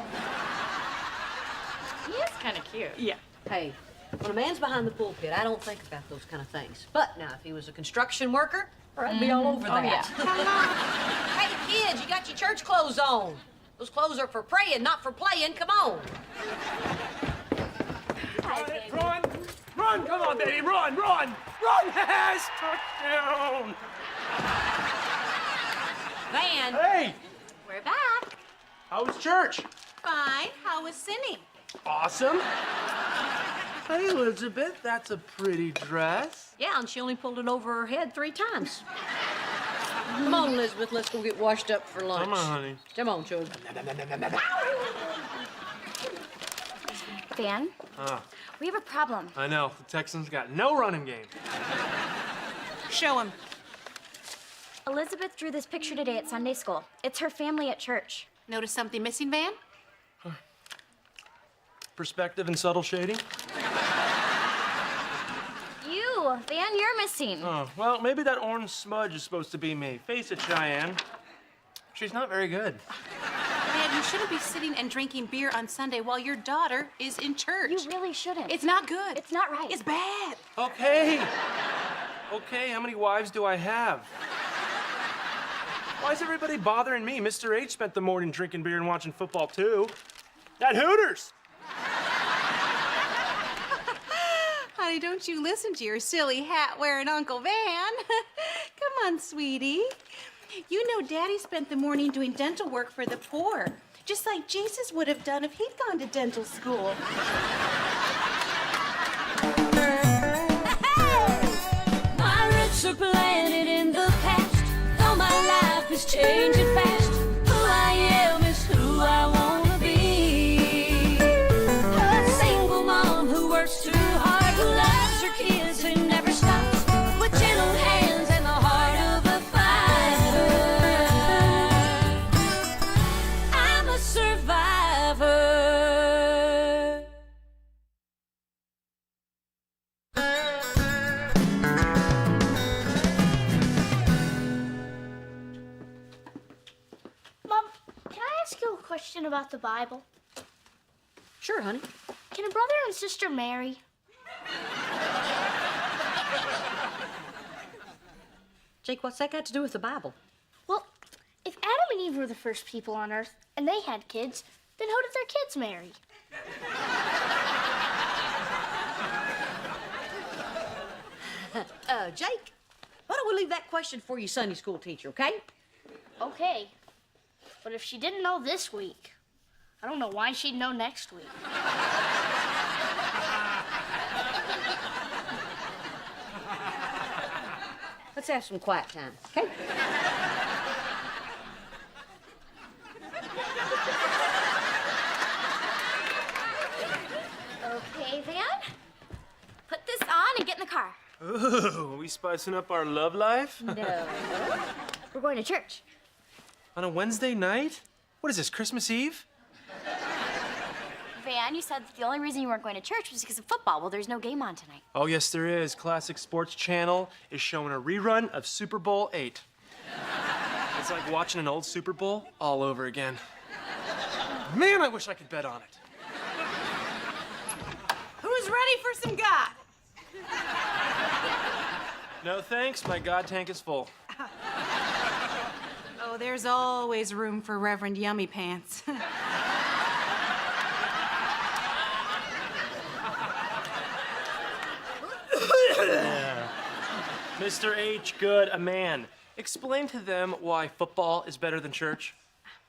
He is kind of cute. Yeah. Hey, when a man's behind the pulpit, I don't think about those kind of things. But now, if he was a construction worker, I'd be all over that. Yeah. Hey, kids, you got your church clothes on. Those clothes are for praying, not for playing. Come on. Run! Run! Come on, baby! Run! Run! Run! Yes! Touchdown! Van. Hey! We're back. How was church? Fine. How was Cindy? Awesome. Hey, Elizabeth, that's a pretty dress. Yeah, and she only pulled it over her head 3 times. Come on, Elizabeth, let's go get washed up for lunch. Come on, honey. Come on, children. Van, we have a problem. I know. The Texans got no running game. Show him. Elizabeth drew this picture today at Sunday school. It's her family at church. Notice something missing, Van? Perspective and subtle shading. You, Van, you're missing. Oh, well, maybe that orange smudge is supposed to be me. Face it, Cheyenne. She's not very good. Van, you shouldn't be sitting and drinking beer on Sunday while your daughter is in church. You really shouldn't. It's not good. It's not right. It's bad. Okay. Okay, how many wives do I have? Why is everybody bothering me? Mr. H spent the morning drinking beer and watching football, too. At Hooters. Honey, don't you listen to your silly hat-wearing Uncle Van. Come on, sweetie. You know Daddy spent the morning doing dental work for the poor, just like Jesus would have done if he'd gone to dental school. My roots are planted in the past, though my life is changing fast. Who I am is who I wanna be. A single mom who works too hard, who loves her kids and never stops, with gentle hands and the heart of a fighter. I'm a survivor. Mom, can I ask you a question about the Bible? Sure, honey. Can a brother and sister marry? Jake, what's that got to do with the Bible? Well, if Adam and Eve were the first people on Earth and they had kids, then who did their kids marry? Jake, why don't we leave that question for your Sunday school teacher, okay? Okay. But if she didn't know this week, I don't know why she'd know next week. Let's have some quiet time, okay? Okay, Van, put this on and get in the car. Ooh, are we spicing up our love life? No. We're going to church. On a Wednesday night? What is this, Christmas Eve? Van, you said that the only reason you weren't going to church was because of football. Well, there's no game on tonight. Oh, yes, there is. Classic Sports Channel is showing a rerun of Super Bowl VIII. It's like watching an old Super Bowl all over again. Man, I wish I could bet on it. Who's ready for some God? No thanks, my God tank is full. Oh, there's always room for Reverend Yummy Pants. Mr. H, good, a man. Explain to them why football is better than church.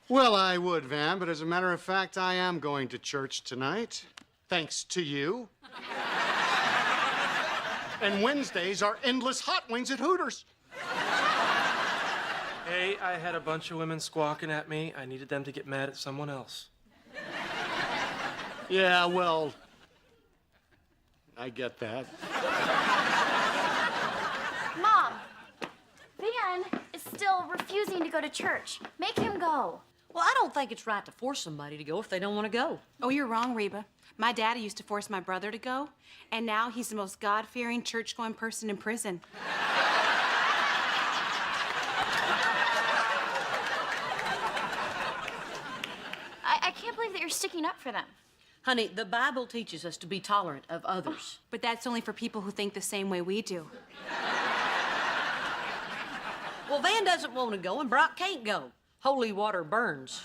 Well, I would, Van, but as a matter of fact, I am going to church tonight. Thanks to you. And Wednesdays are endless hot wings at Hooters. Hey, I had a bunch of women squawking at me. I needed them to get mad at someone else. Yeah, well, I get that. Mom, Van is still refusing to go to church. Make him go. Well, I don't think it's right to force somebody to go if they don't want to go. Oh, you're wrong, Reba. My daddy used to force my brother to go, and now he's the most God-fearing, church-going person in prison. I can't believe that you're sticking up for them. Honey, the Bible teaches us to be tolerant of others. But that's only for people who think the same way we do. Well, Van doesn't want to go and Brock can't go. Holy water burns.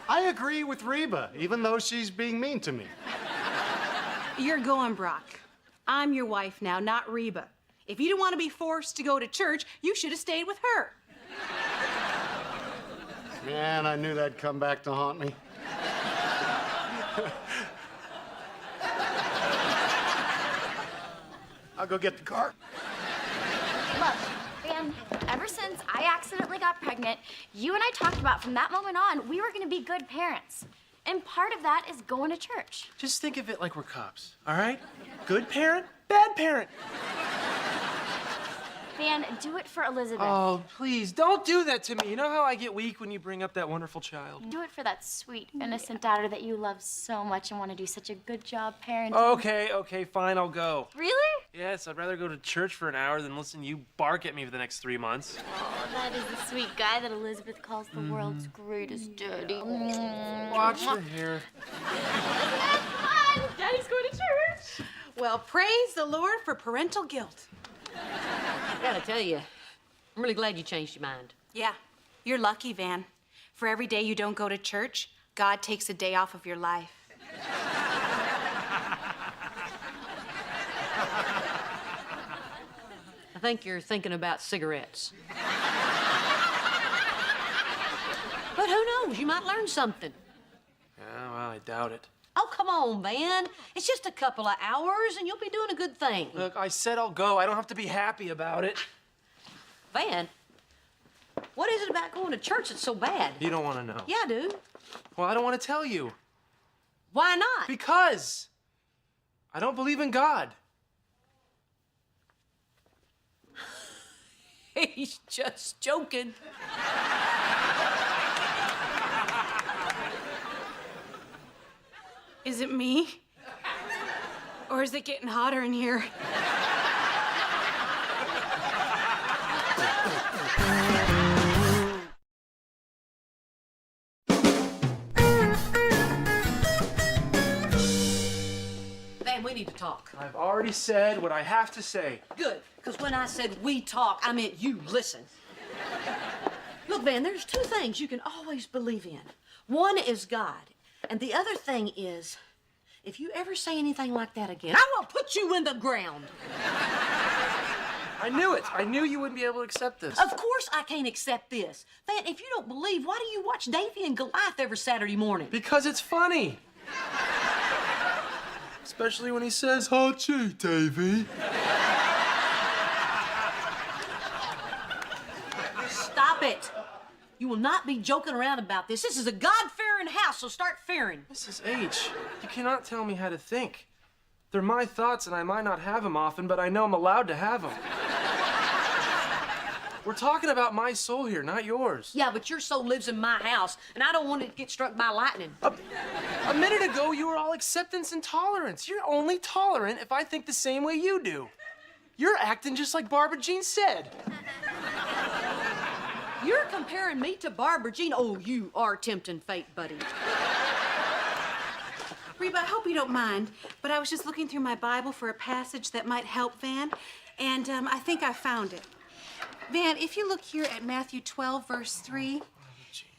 I agree with Reba, even though she's being mean to me. You're going, Brock. I'm your wife now, not Reba. If you didn't want to be forced to go to church, you should have stayed with her. Man, I knew that'd come back to haunt me. I'll go get the car. Look, Van, ever since I accidentally got pregnant, you and I talked about from that moment on, we were gonna be good parents. And part of that is going to church. Just think of it like we're cops, all right? Good parent, bad parent. Van, do it for Elizabeth. Oh, please, don't do that to me. You know how I get weak when you bring up that wonderful child? Do it for that sweet, innocent daughter that you love so much and want to do such a good job parenting. Okay, fine, I'll go. Really? Yes, I'd rather go to church for an hour than listen to you bark at me for the next 3 months. Oh, that is the sweet guy that Elizabeth calls the world's greatest daddy. Watch your hair. Come on, Daddy's going to church. Well, praise the Lord for parental guilt. I gotta tell you, I'm really glad you changed your mind. Yeah, you're lucky, Van. For every day you don't go to church, God takes a day off of your life. I think you're thinking about cigarettes. But who knows? You might learn something. Yeah, well, I doubt it. Oh, come on, Van. It's just a couple of hours and you'll be doing a good thing. Look, I said I'll go. I don't have to be happy about it. Van, what is it about going to church that's so bad? You don't want to know. Yeah, I do. Well, I don't want to tell you. Why not? Because I don't believe in God. He's just joking. Is it me? Or is it getting hotter in here? Van, we need to talk. I've already said what I have to say. Good, because when I said we talk, I meant you listen. Look, Van, there's two things you can always believe in. One is God, and the other thing is, if you ever say anything like that again, I will put you in the ground. I knew it. I knew you wouldn't be able to accept this. Of course I can't accept this. Van, if you don't believe, why do you watch Davy and Goliath every Saturday morning? Because it's funny. Especially when he says, "Hachi, Davy." Stop it. You will not be joking around about this. This is a God-fearing house, so start fearing. Mrs. H, you cannot tell me how to think. They're my thoughts, and I might not have them often, but I know I'm allowed to have them. We're talking about my soul here, not yours. Yeah, but your soul lives in my house, and I don't want it to get struck by lightning. A minute ago, you were all acceptance and tolerance. You're only tolerant if I think the same way you do. You're acting just like Barbara Jean said. You're comparing me to Barbara Jean? Oh, you are tempting fate, buddy. Reba, I hope you don't mind, but I was just looking through my Bible for a passage that might help Van, and I think I found it. Van, if you look here at Matthew 12, verse 3,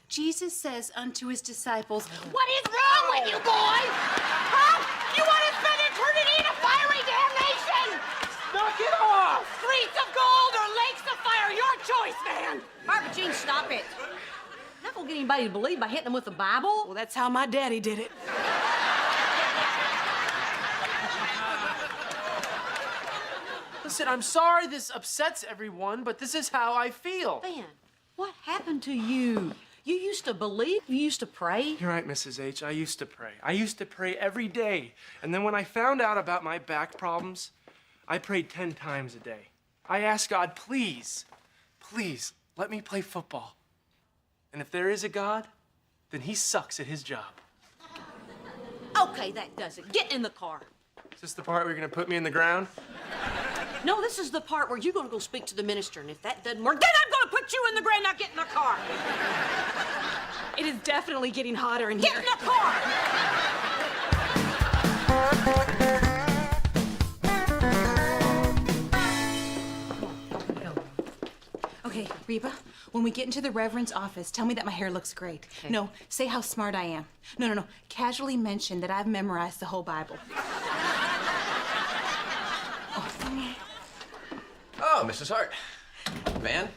Jesus says unto his disciples, What is wrong with you boys? Huh? You want to spend eternity in a fiery damnation? Knock it off! Streets of gold or lakes of fire, your choice, man. Barbara Jean, stop it. Not gonna get anybody to believe by hitting them with the Bible. well, that's how my daddy did it. Listen, I'm sorry this upsets everyone, but this is how I feel. Van, what happened to you? You used to believe? You used to pray? You're right, Mrs. H. I used to pray. I used to pray every day. And then when I found out about my back problems, I prayed 10 times a day. I asked God, please, please, let me play football. And if there is a God, then he sucks at his job. Okay, that does it. Get in the car. Is this the part where you're gonna put me in the ground? No, this is the part where you're gonna go speak to the minister, and if that doesn't work, then I'm gonna put you in the ground. Now get in the car. It is definitely getting hotter in Get here. in the car! Okay, Reba, when we get into the Reverend's office, tell me that my hair looks great. Okay. No, say how smart I am. No. Casually mention that I've memorized the whole Bible. Oh, Mrs. Hart. Van,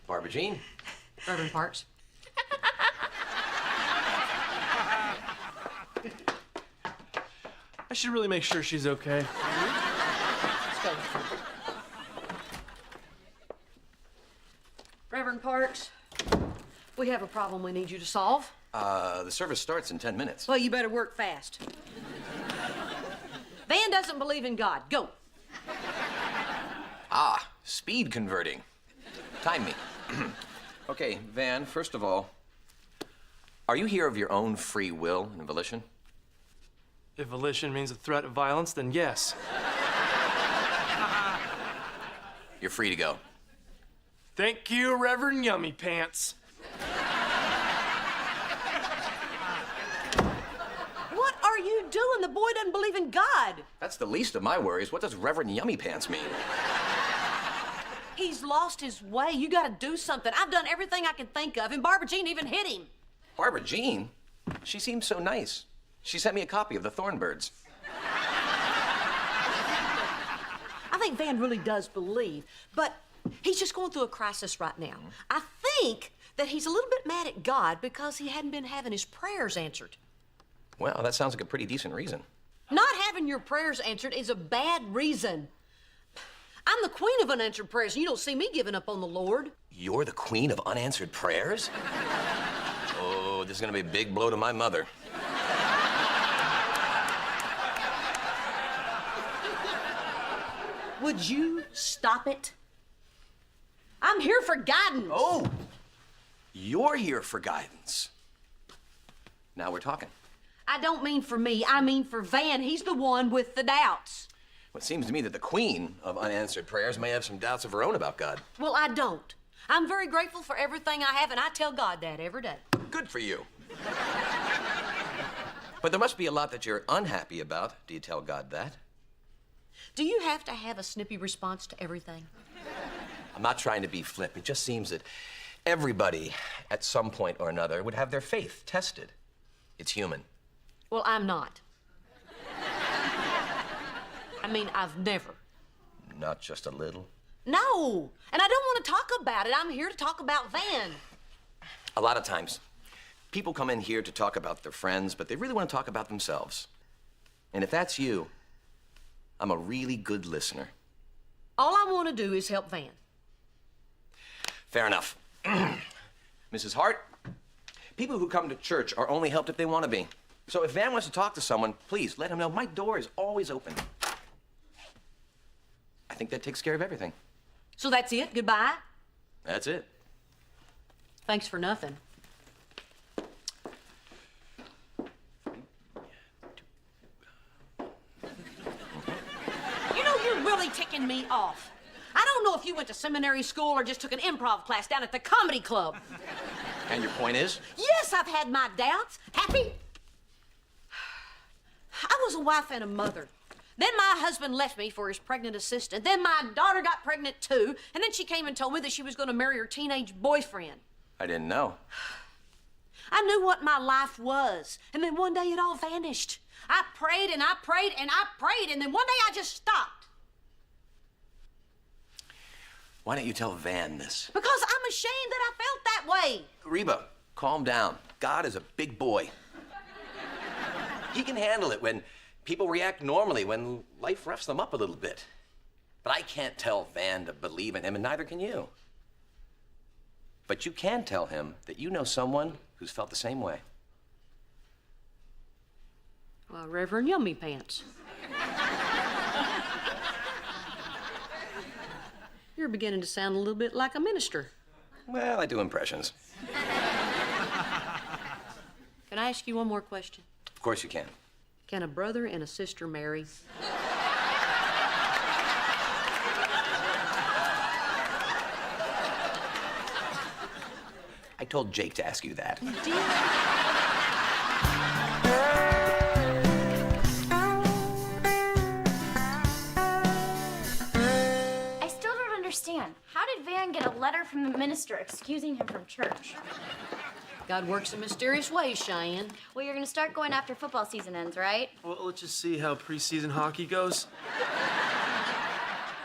Barbara Jean. Reverend Parks. I should really make sure she's okay. Let's go. have a problem we need you to solve? The service starts in 10 minutes. Well, you better work fast. Van doesn't believe in God. Go. Ah, speed converting. Time me. Okay, Van, first of all, are you here of your own free will and volition? If volition means a threat of violence, then yes. You're free to go. Thank you, Reverend Yummy Pants. What are you doing? The boy doesn't believe in God. That's the least of my worries. What does Reverend Yummy Pants mean? He's lost his way. You gotta do something. I've done everything I can think of, and Barbara Jean even hit him. Barbara Jean? She seems so nice. She sent me a copy of The Thornbirds. I think Van really does believe, but he's just going through a crisis right now. I think that he's a little bit mad at God because he hadn't been having his prayers answered. Well, that sounds like a pretty decent reason. Not having your prayers answered is a bad reason. I'm the queen of unanswered prayers, and you don't see me giving up on the Lord. You're the queen of unanswered prayers? Oh, this is gonna be a big blow to my mother. Would you stop it? I'm here for guidance. Oh, you're here for guidance. Now we're talking. I don't mean for me, I mean for Van. He's the one with the doubts. Well, it seems to me that the queen of unanswered prayers may have some doubts of her own about God. Well, I don't. I'm very grateful for everything I have, and I tell God that every day. Good for you. But there must be a lot that you're unhappy about. Do you tell God that? Do you have to have a snippy response to everything? I'm not trying to be flip. It just seems that everybody, at some point or another, would have their faith tested. It's human. Well, I'm not. I mean, I've never. Not just a little. No, and I don't want to talk about it. I'm here to talk about Van. A lot of times, people come in here to talk about their friends, but they really want to talk about themselves. And if that's you, I'm a really good listener. All I want to do is help Van. Fair enough. Mrs. Hart, people who come to church are only helped if they want to be. So if Van wants to talk to someone, please let him know my door is always open. I think that takes care of everything. So that's it? Goodbye? That's it. Thanks for nothing. You know, you're really ticking me off. I don't know if you went to seminary school or just took an improv class down at the comedy club. And your point is? Yes, I've had my doubts. Happy? I was a wife and a mother. Then my husband left me for his pregnant assistant. Then my daughter got pregnant too. And then she came and told me that she was going to marry her teenage boyfriend. I didn't know. I knew what my life was. And then one day it all vanished. I prayed and I prayed and I prayed. And then one day I just stopped. Why don't you tell Van this? Because I'm ashamed that I felt that way. Reba, calm down. God is a big boy. He can handle it when people react normally, when life roughs them up a little bit. But I can't tell Van to believe in him, and neither can you. But you can tell him that you know someone who's felt the same way. Well, Reverend Yummy Pants. You're beginning to sound a little bit like a minister. Well, I do impressions. Can I ask you one more question? Of course you can. Can a brother and a sister marry? I told Jake to ask you that. I still don't understand. How did Van get a letter from the minister excusing him from church? God works in mysterious ways, Cheyenne. Well, you're gonna start going after football season ends, right? Well, let's just see how preseason hockey goes.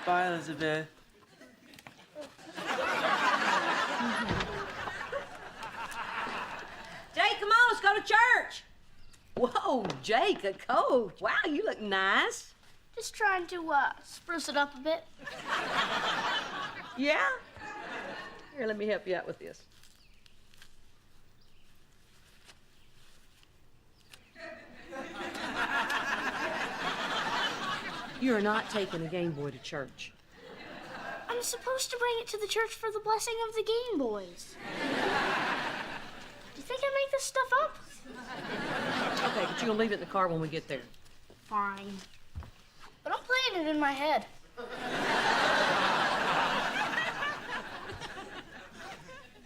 Bye, Elizabeth. Jake, come on, let's go to church. Whoa, Jake, a coat. Wow, you look nice. Just trying to spruce it up a bit. Yeah? Here, let me help you out with this. You are not taking a Game Boy to church. I'm supposed to bring it to the church for the blessing of the Game Boys. Do you think I make this stuff up? Okay, but you're gonna leave it in the car when we get there. Fine. But I'm playing it in my head.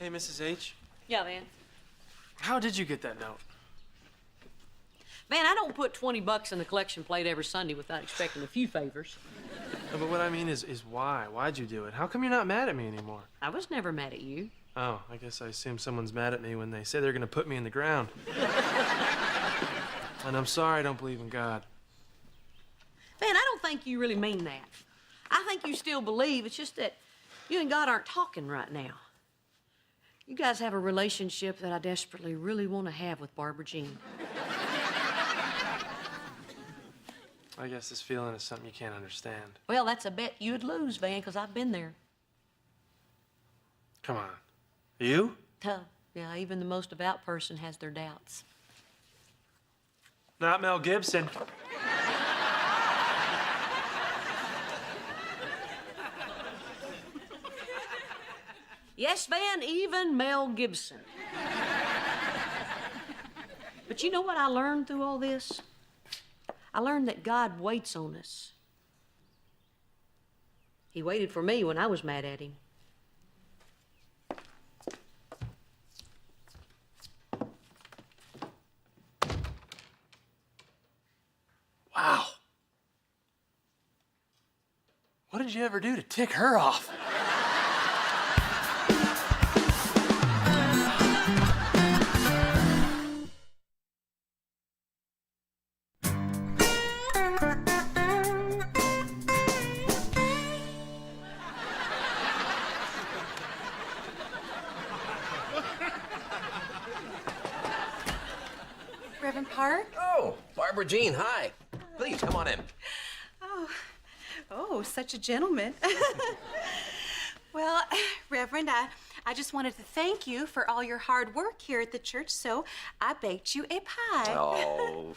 Hey, Mrs. H. Yeah, man. How did you get that note? Man, I don't put 20 bucks in the collection plate every Sunday without expecting a few favors. No, but what I mean is why? Why'd you do it? How come you're not mad at me anymore? I was never mad at you. Oh, I guess I assume someone's mad at me when they say they're gonna put me in the ground. And I'm sorry I don't believe in God. Man, I don't think you really mean that. I think you still believe. It's just that you and God aren't talking right now. You guys have a relationship that I desperately really want to have with Barbara Jean. I guess this feeling is something you can't understand. Well, that's a bet you'd lose, Van, because I've been there. Come on. You? Yeah, even the most devout person has their doubts. Not Mel Gibson. Yes, Van, even Mel Gibson. But you know what I learned through all this? I learned that God waits on us. He waited for me when I was mad at him. Wow. What did you ever do to tick her off? Reverend Park? Oh, Barbara Jean, hi. Please, come on in. Oh, such a gentleman. Well, Reverend, I just wanted to thank you for all your hard work here at the church, so I baked you a pie. Oh.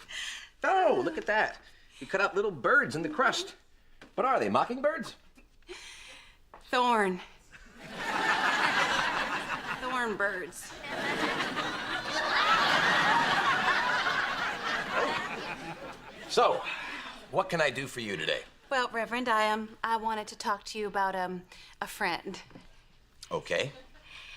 Oh, look at that. You cut out little birds in the crust. What are they, mockingbirds? Thorn. Thorn birds. So, what can I do for you today? Well, Reverend, I wanted to talk to you about a friend. Okay.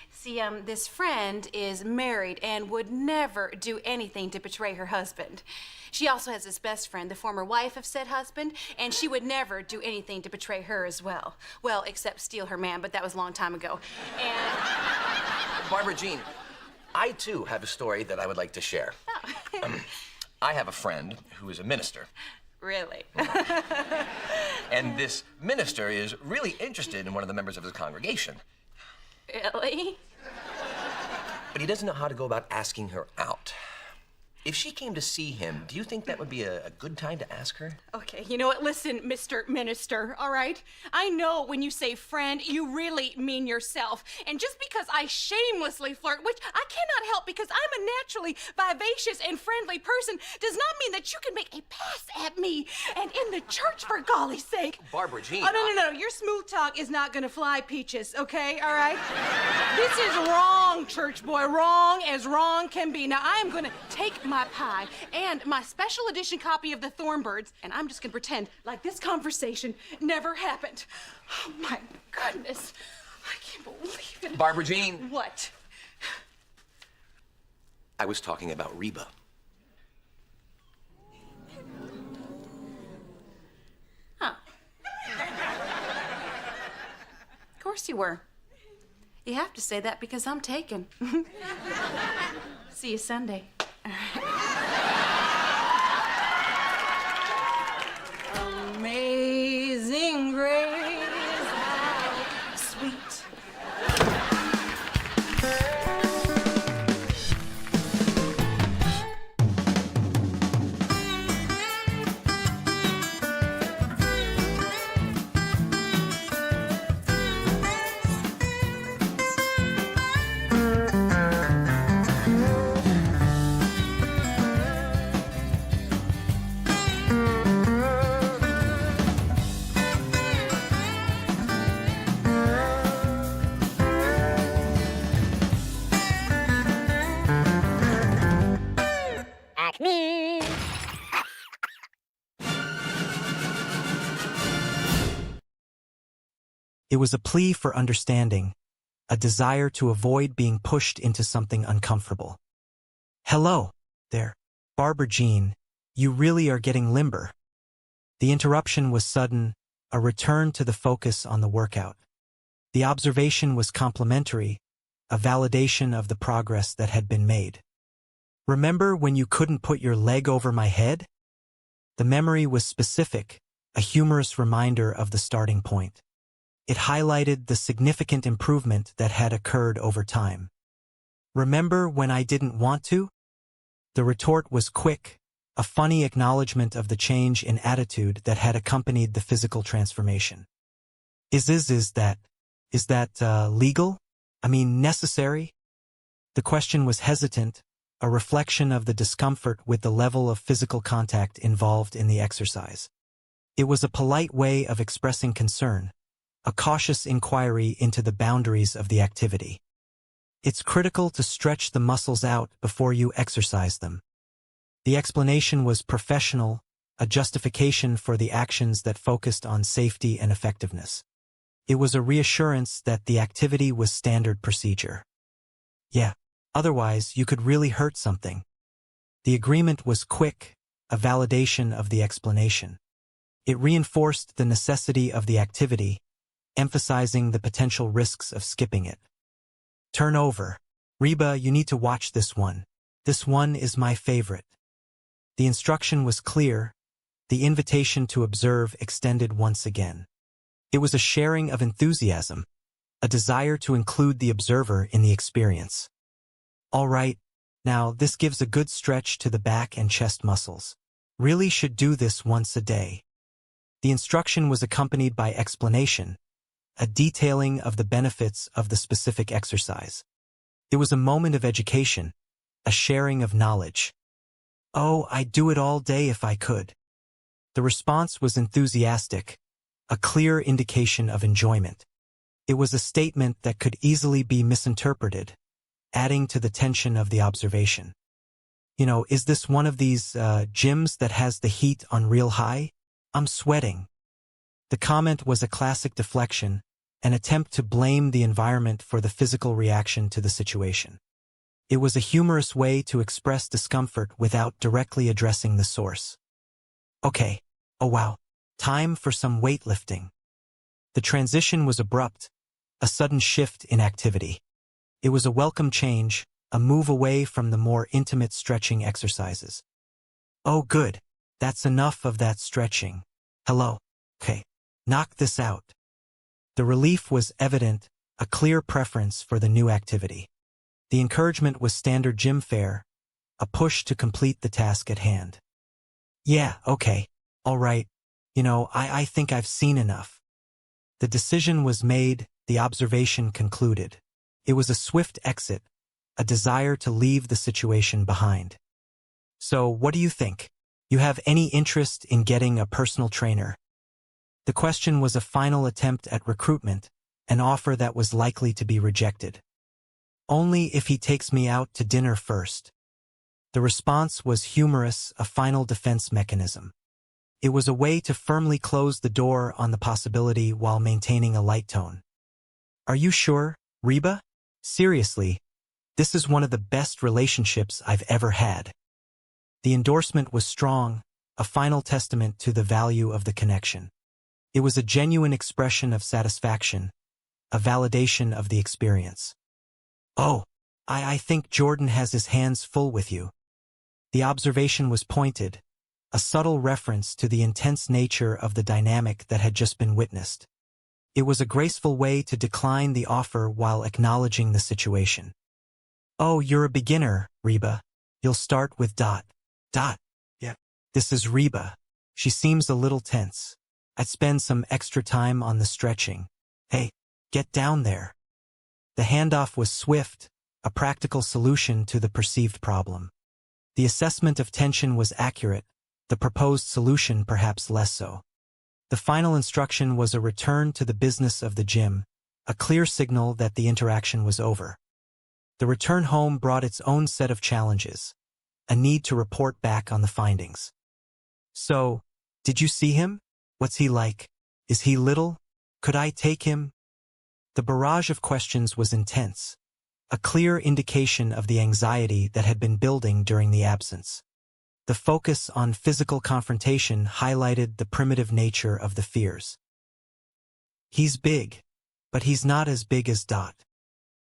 See, this friend is married and would never do anything to betray her husband. She also has this best friend, the former wife of said husband, and she would never do anything to betray her as well. Well, except steal her man, but that was a long time ago. And Barbara Jean, I too have a story that I would like to share. I have a friend who is a minister. really. And this minister is really interested in one of the members of his congregation. Really? But he doesn't know how to go about asking her out. If she came to see him, do you think that would be a good time to ask her? Okay, you know what? Listen, Mr. Minister, all right? I know when you say friend, you really mean yourself. And just because I shamelessly flirt, which I cannot help because I'm a naturally vivacious and friendly person, does not mean that you can make a pass at me and in the church, for golly's sake. Barbara Jean. Oh, no. Your smooth talk is not gonna fly, Peaches, okay? All right? This is wrong, church boy. Wrong as wrong can be. Now, I'm gonna take my pie and my special edition copy of the Thornbirds, and I'm just gonna pretend like this conversation never happened. Oh my goodness. I can't believe it. Barbara Jean. What? I was talking about Reba. Huh. Of course you were. You have to say that because I'm taken. See you Sunday. Amazing grace, how sweet. It was a plea for understanding, a desire to avoid being pushed into something uncomfortable. Hello, there, Barber Jean, you really are getting limber. The interruption was sudden, a return to the focus on the workout. The observation was complimentary, a validation of the progress that had been made. Remember when you couldn't put your leg over my head? The memory was specific, a humorous reminder of the starting point. It highlighted the significant improvement that had occurred over time. Remember when I didn't want to? The retort was quick, a funny acknowledgement of the change in attitude that had accompanied the physical transformation. Is that legal? I mean, necessary? The question was hesitant, a reflection of the discomfort with the level of physical contact involved in the exercise. It was a polite way of expressing concern, a cautious inquiry into the boundaries of the activity. It's critical to stretch the muscles out before you exercise them. The explanation was professional, a justification for the actions that focused on safety and effectiveness. It was a reassurance that the activity was standard procedure. Yeah, otherwise you could really hurt something. The agreement was quick, a validation of the explanation. It reinforced the necessity of the activity, emphasizing the potential risks of skipping it. Turn over. Reba, you need to watch this one. This one is my favorite. The instruction was clear, the invitation to observe extended once again. It was a sharing of enthusiasm, a desire to include the observer in the experience. All right, now this gives a good stretch to the back and chest muscles. Really should do this once a day. The instruction was accompanied by explanation, a detailing of the benefits of the specific exercise. It was a moment of education, a sharing of knowledge. Oh, I'd do it all day if I could. The response was enthusiastic, a clear indication of enjoyment. It was a statement that could easily be misinterpreted, adding to the tension of the observation. You know, is this one of these gyms that has the heat on real high? I'm sweating. The comment was a classic deflection, an attempt to blame the environment for the physical reaction to the situation. It was a humorous way to express discomfort without directly addressing the source. Okay, oh wow, time for some weightlifting. The transition was abrupt, a sudden shift in activity. It was a welcome change, a move away from the more intimate stretching exercises. Oh good, that's enough of that stretching. Hello, okay, knock this out. The relief was evident, a clear preference for the new activity. The encouragement was standard gym fare, a push to complete the task at hand. Yeah, okay, all right, you know, I think I've seen enough. The decision was made, the observation concluded. It was a swift exit, a desire to leave the situation behind. So, what do you think? You have any interest in getting a personal trainer? The question was a final attempt at recruitment, an offer that was likely to be rejected. Only if he takes me out to dinner first. The response was humorous, a final defense mechanism. It was a way to firmly close the door on the possibility while maintaining a light tone. Are you sure, Reba? Seriously, this is one of the best relationships I've ever had. The endorsement was strong, a final testament to the value of the connection. It was a genuine expression of satisfaction, a validation of the experience. Oh, I think Jordan has his hands full with you. The observation was pointed, a subtle reference to the intense nature of the dynamic that had just been witnessed. It was a graceful way to decline the offer while acknowledging the situation. Oh, you're a beginner, Reba. You'll start with ... Yeah. This is Reba. She seems a little tense. I'd spend some extra time on the stretching. Hey, get down there. The handoff was swift, a practical solution to the perceived problem. The assessment of tension was accurate, the proposed solution perhaps less so. The final instruction was a return to the business of the gym, a clear signal that the interaction was over. The return home brought its own set of challenges. a need to report back on the findings. So, did you see him? What's he like? Is he little? Could I take him? The barrage of questions was intense, a clear indication of the anxiety that had been building during the absence. The focus on physical confrontation highlighted the primitive nature of the fears. He's big, but he's not as big as Dot.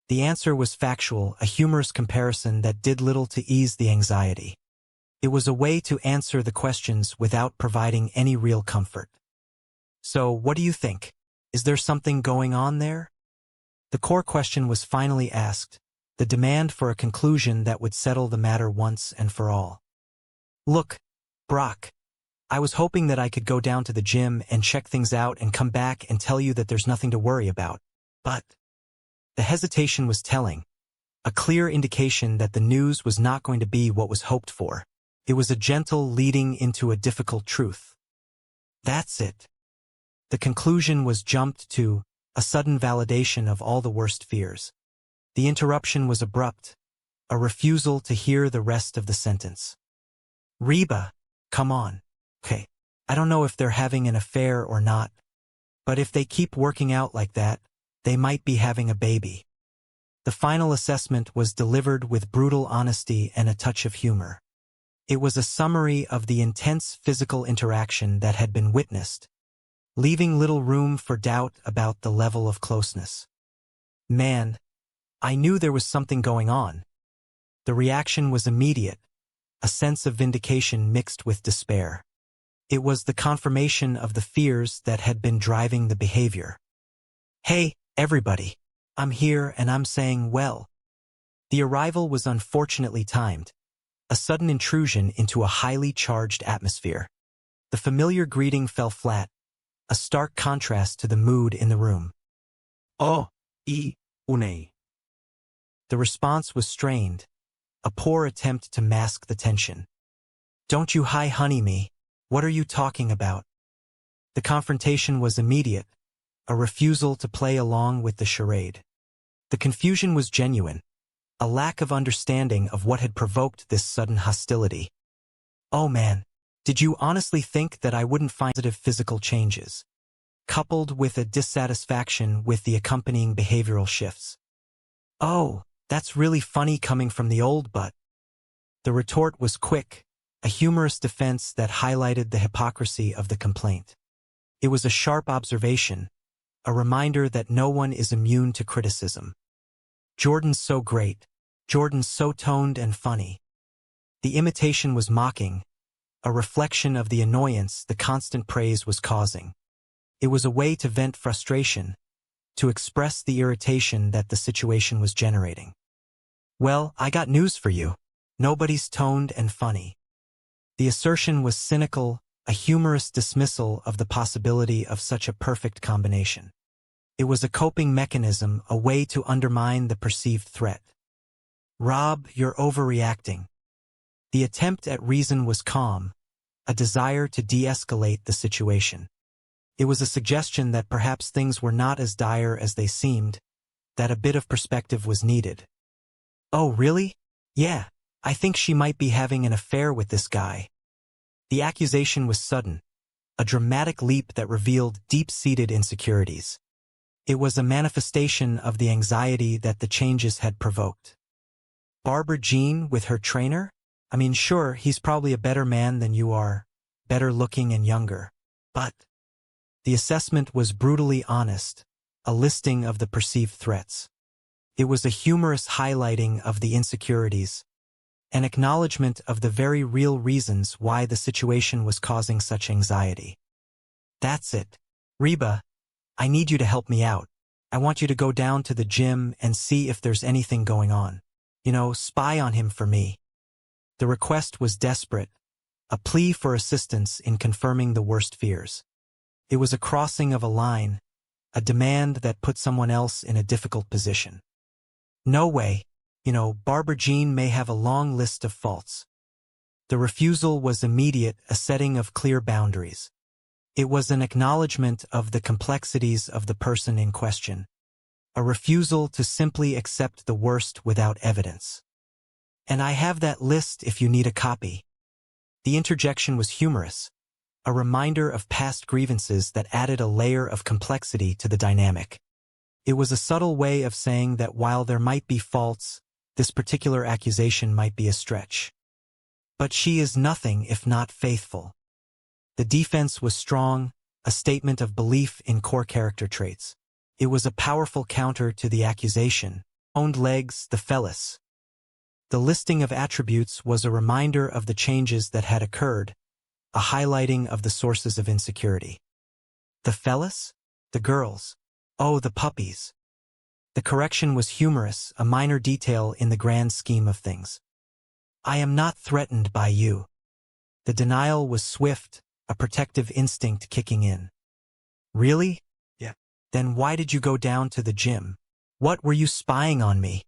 The answer was factual, a humorous comparison that did little to ease the anxiety. It was a way to answer the questions without providing any real comfort. So, what do you think? Is there something going on there? The core question was finally asked, the demand for a conclusion that would settle the matter once and for all. Look, Brock, I was hoping that I could go down to the gym and check things out and come back and tell you that there's nothing to worry about. But the hesitation was telling, a clear indication that the news was not going to be what was hoped for. It was a gentle leading into a difficult truth. That's it. The conclusion was jumped to, a sudden validation of all the worst fears. The interruption was abrupt, a refusal to hear the rest of the sentence. Reba, come on. Okay, I don't know if they're having an affair or not, but if they keep working out like that, they might be having a baby. The final assessment was delivered with brutal honesty and a touch of humor. It was a summary of the intense physical interaction that had been witnessed, leaving little room for doubt about the level of closeness. Man, I knew there was something going on. The reaction was immediate, a sense of vindication mixed with despair. It was the confirmation of the fears that had been driving the behavior. Hey, everybody, I'm here and I'm saying well. The arrival was unfortunately timed, a sudden intrusion into a highly charged atmosphere. The familiar greeting fell flat, a stark contrast to the mood in the room. Oh, une. The response was strained, a poor attempt to mask the tension. Don't you hi honey me, what are you talking about? The confrontation was immediate, a refusal to play along with the charade. The confusion was genuine, a lack of understanding of what had provoked this sudden hostility. Oh man, did you honestly think that I wouldn't find positive physical changes, coupled with a dissatisfaction with the accompanying behavioral shifts? Oh, that's really funny coming from the old butt. The retort was quick, a humorous defense that highlighted the hypocrisy of the complaint. It was a sharp observation, a reminder that no one is immune to criticism. Jordan's so great, Jordan's so toned and funny. The imitation was mocking, a reflection of the annoyance the constant praise was causing. It was a way to vent frustration, to express the irritation that the situation was generating. Well, I got news for you. Nobody's toned and funny. The assertion was cynical, a humorous dismissal of the possibility of such a perfect combination. It was a coping mechanism, a way to undermine the perceived threat. Rob, you're overreacting. The attempt at reason was calm, a desire to de-escalate the situation. It was a suggestion that perhaps things were not as dire as they seemed, that a bit of perspective was needed. Oh, really? Yeah, I think she might be having an affair with this guy. The accusation was sudden, a dramatic leap that revealed deep-seated insecurities. It was a manifestation of the anxiety that the changes had provoked. Barbara Jean with her trainer? I mean, sure, he's probably a better man than you are, better looking and younger. But the assessment was brutally honest, a listing of the perceived threats. It was a humorous highlighting of the insecurities, an acknowledgement of the very real reasons why the situation was causing such anxiety. That's it. Reba, I need you to help me out. I want you to go down to the gym and see if there's anything going on. You know, spy on him for me. The request was desperate, a plea for assistance in confirming the worst fears. It was a crossing of a line, a demand that put someone else in a difficult position. No way. You know, Barbara Jean may have a long list of faults. The refusal was immediate, a setting of clear boundaries. It was an acknowledgement of the complexities of the person in question, a refusal to simply accept the worst without evidence. And I have that list if you need a copy. The interjection was humorous, a reminder of past grievances that added a layer of complexity to the dynamic. It was a subtle way of saying that while there might be faults, this particular accusation might be a stretch. But she is nothing if not faithful. The defense was strong, a statement of belief in core character traits. It was a powerful counter to the accusation, owned legs, the fellas. The listing of attributes was a reminder of the changes that had occurred, a highlighting of the sources of insecurity. The fellas? The girls. Oh, the puppies. The correction was humorous, a minor detail in the grand scheme of things. I am not threatened by you. The denial was swift, a protective instinct kicking in. Really? Yeah. Then why did you go down to the gym? What were you spying on me?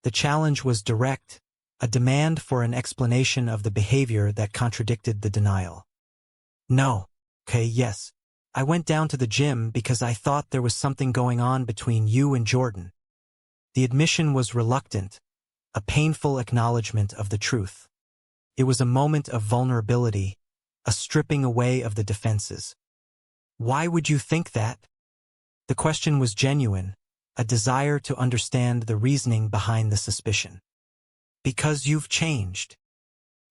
The challenge was direct, a demand for an explanation of the behavior that contradicted the denial. No. Okay, yes. I went down to the gym because I thought there was something going on between you and Jordan. The admission was reluctant, a painful acknowledgement of the truth. It was a moment of vulnerability, a stripping away of the defenses. Why would you think that? The question was genuine, a desire to understand the reasoning behind the suspicion. Because you've changed.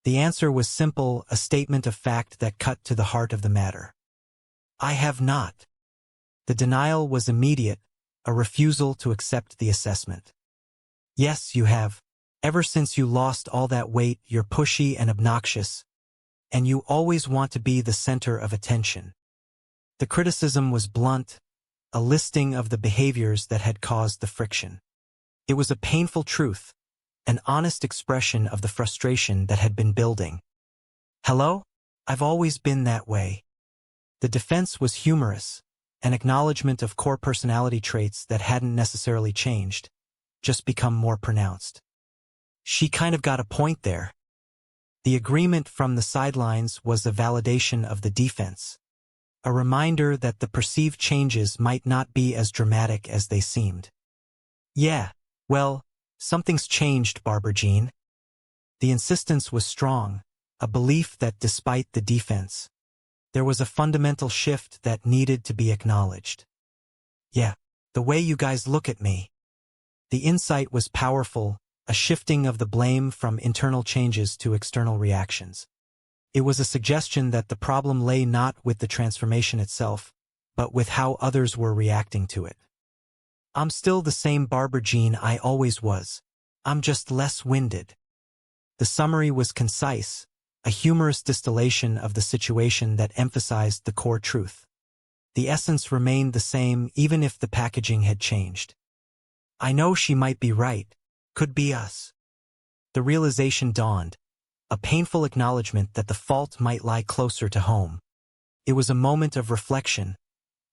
The answer was simple, a statement of fact that cut to the heart of the matter. I have not. The denial was immediate, a refusal to accept the assessment. Yes, you have. Ever since you lost all that weight, you're pushy and obnoxious, and you always want to be the center of attention. The criticism was blunt, a listing of the behaviors that had caused the friction. It was a painful truth, an honest expression of the frustration that had been building. Hello? I've always been that way. The defense was humorous, an acknowledgement of core personality traits that hadn't necessarily changed, just become more pronounced. She kind of got a point there. The agreement from the sidelines was a validation of the defense, a reminder that the perceived changes might not be as dramatic as they seemed. Yeah, well, something's changed, Barbara Jean. The insistence was strong, a belief that despite the defense, there was a fundamental shift that needed to be acknowledged. Yeah, the way you guys look at me. The insight was powerful, a shifting of the blame from internal changes to external reactions. It was a suggestion that the problem lay not with the transformation itself, but with how others were reacting to it. I'm still the same Barbara Jean I always was. I'm just less winded. The summary was concise, a humorous distillation of the situation that emphasized the core truth. The essence remained the same even if the packaging had changed. I know she might be right, could be us. The realization dawned, a painful acknowledgement that the fault might lie closer to home. It was a moment of reflection,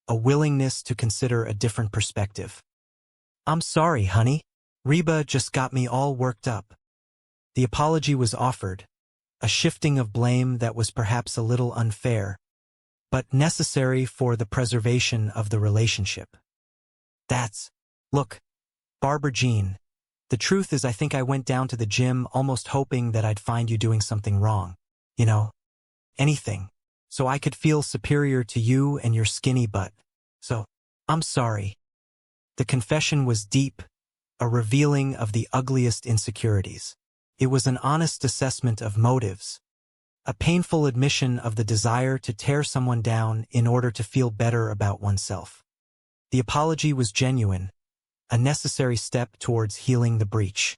a willingness to consider a different perspective. I'm sorry, honey. Reba just got me all worked up. The apology was offered, a shifting of blame that was perhaps a little unfair, but necessary for the preservation of the relationship. Look, Barbara Jean, the truth is I think I went down to the gym almost hoping that I'd find you doing something wrong. You know, anything, so I could feel superior to you and your skinny butt. So, I'm sorry. The confession was deep, a revealing of the ugliest insecurities. It was an honest assessment of motives, a painful admission of the desire to tear someone down in order to feel better about oneself. The apology was genuine, a necessary step towards healing the breach.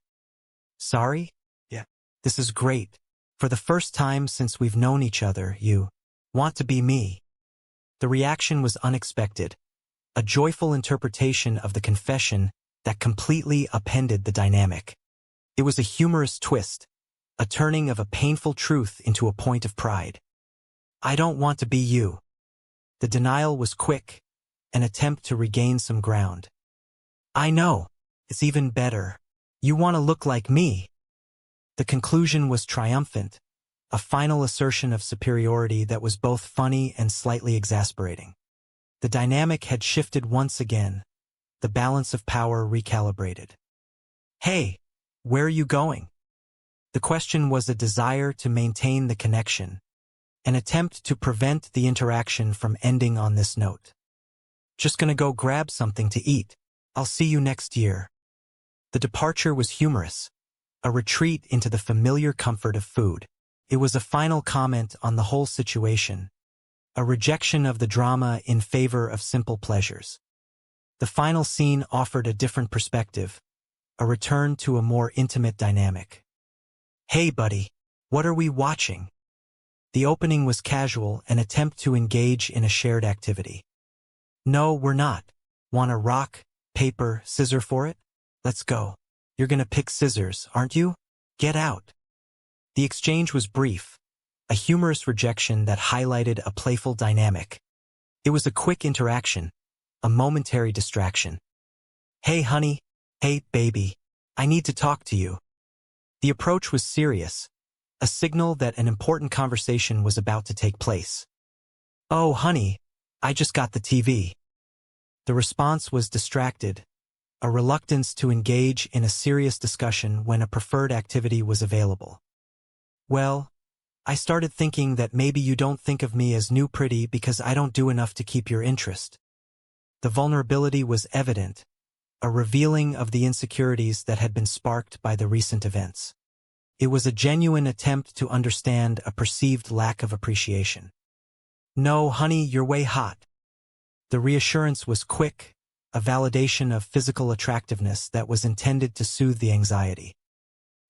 Sorry? Yeah. This is great. For the first time since we've known each other, you want to be me. The reaction was unexpected, a joyful interpretation of the confession that completely upended the dynamic. It was a humorous twist, a turning of a painful truth into a point of pride. I don't want to be you. The denial was quick, an attempt to regain some ground. I know. It's even better. You want to look like me. The conclusion was triumphant, a final assertion of superiority that was both funny and slightly exasperating. The dynamic had shifted once again, the balance of power recalibrated. Hey, where are you going? The question was a desire to maintain the connection, an attempt to prevent the interaction from ending on this note. Just gonna go grab something to eat. I'll see you next year. The departure was humorous, a retreat into the familiar comfort of food. It was a final comment on the whole situation, a rejection of the drama in favor of simple pleasures. The final scene offered a different perspective, a return to a more intimate dynamic. Hey buddy, what are we watching? The opening was casual, an attempt to engage in a shared activity. No, we're not. Want a rock, paper, scissor for it? Let's go. You're gonna pick scissors, aren't you? Get out. The exchange was brief, a humorous rejection that highlighted a playful dynamic. It was a quick interaction, a momentary distraction. Hey honey, hey baby, I need to talk to you. The approach was serious, a signal that an important conversation was about to take place. Oh honey, I just got the TV. The response was distracted, a reluctance to engage in a serious discussion when a preferred activity was available. Well, I started thinking that maybe you don't think of me as new pretty because I don't do enough to keep your interest. The vulnerability was evident, a revealing of the insecurities that had been sparked by the recent events. It was a genuine attempt to understand a perceived lack of appreciation. No, honey, you're way hot. The reassurance was quick, a validation of physical attractiveness that was intended to soothe the anxiety.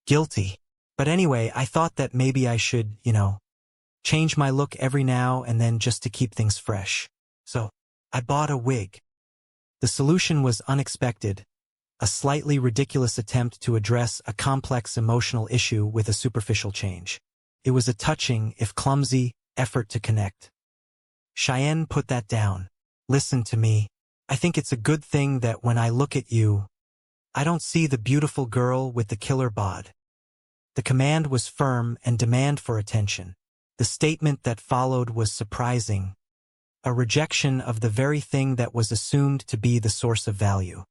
Guilty. But anyway, I thought that maybe I should, change my look every now and then just to keep things fresh. So, I bought a wig. The solution was unexpected, a slightly ridiculous attempt to address a complex emotional issue with a superficial change. It was a touching, if clumsy, effort to connect. Cheyenne put that down. Listen to me. I think it's a good thing that when I look at you, I don't see the beautiful girl with the killer bod. The command was firm and demand for attention. The statement that followed was surprising, a rejection of the very thing that was assumed to be the source of value.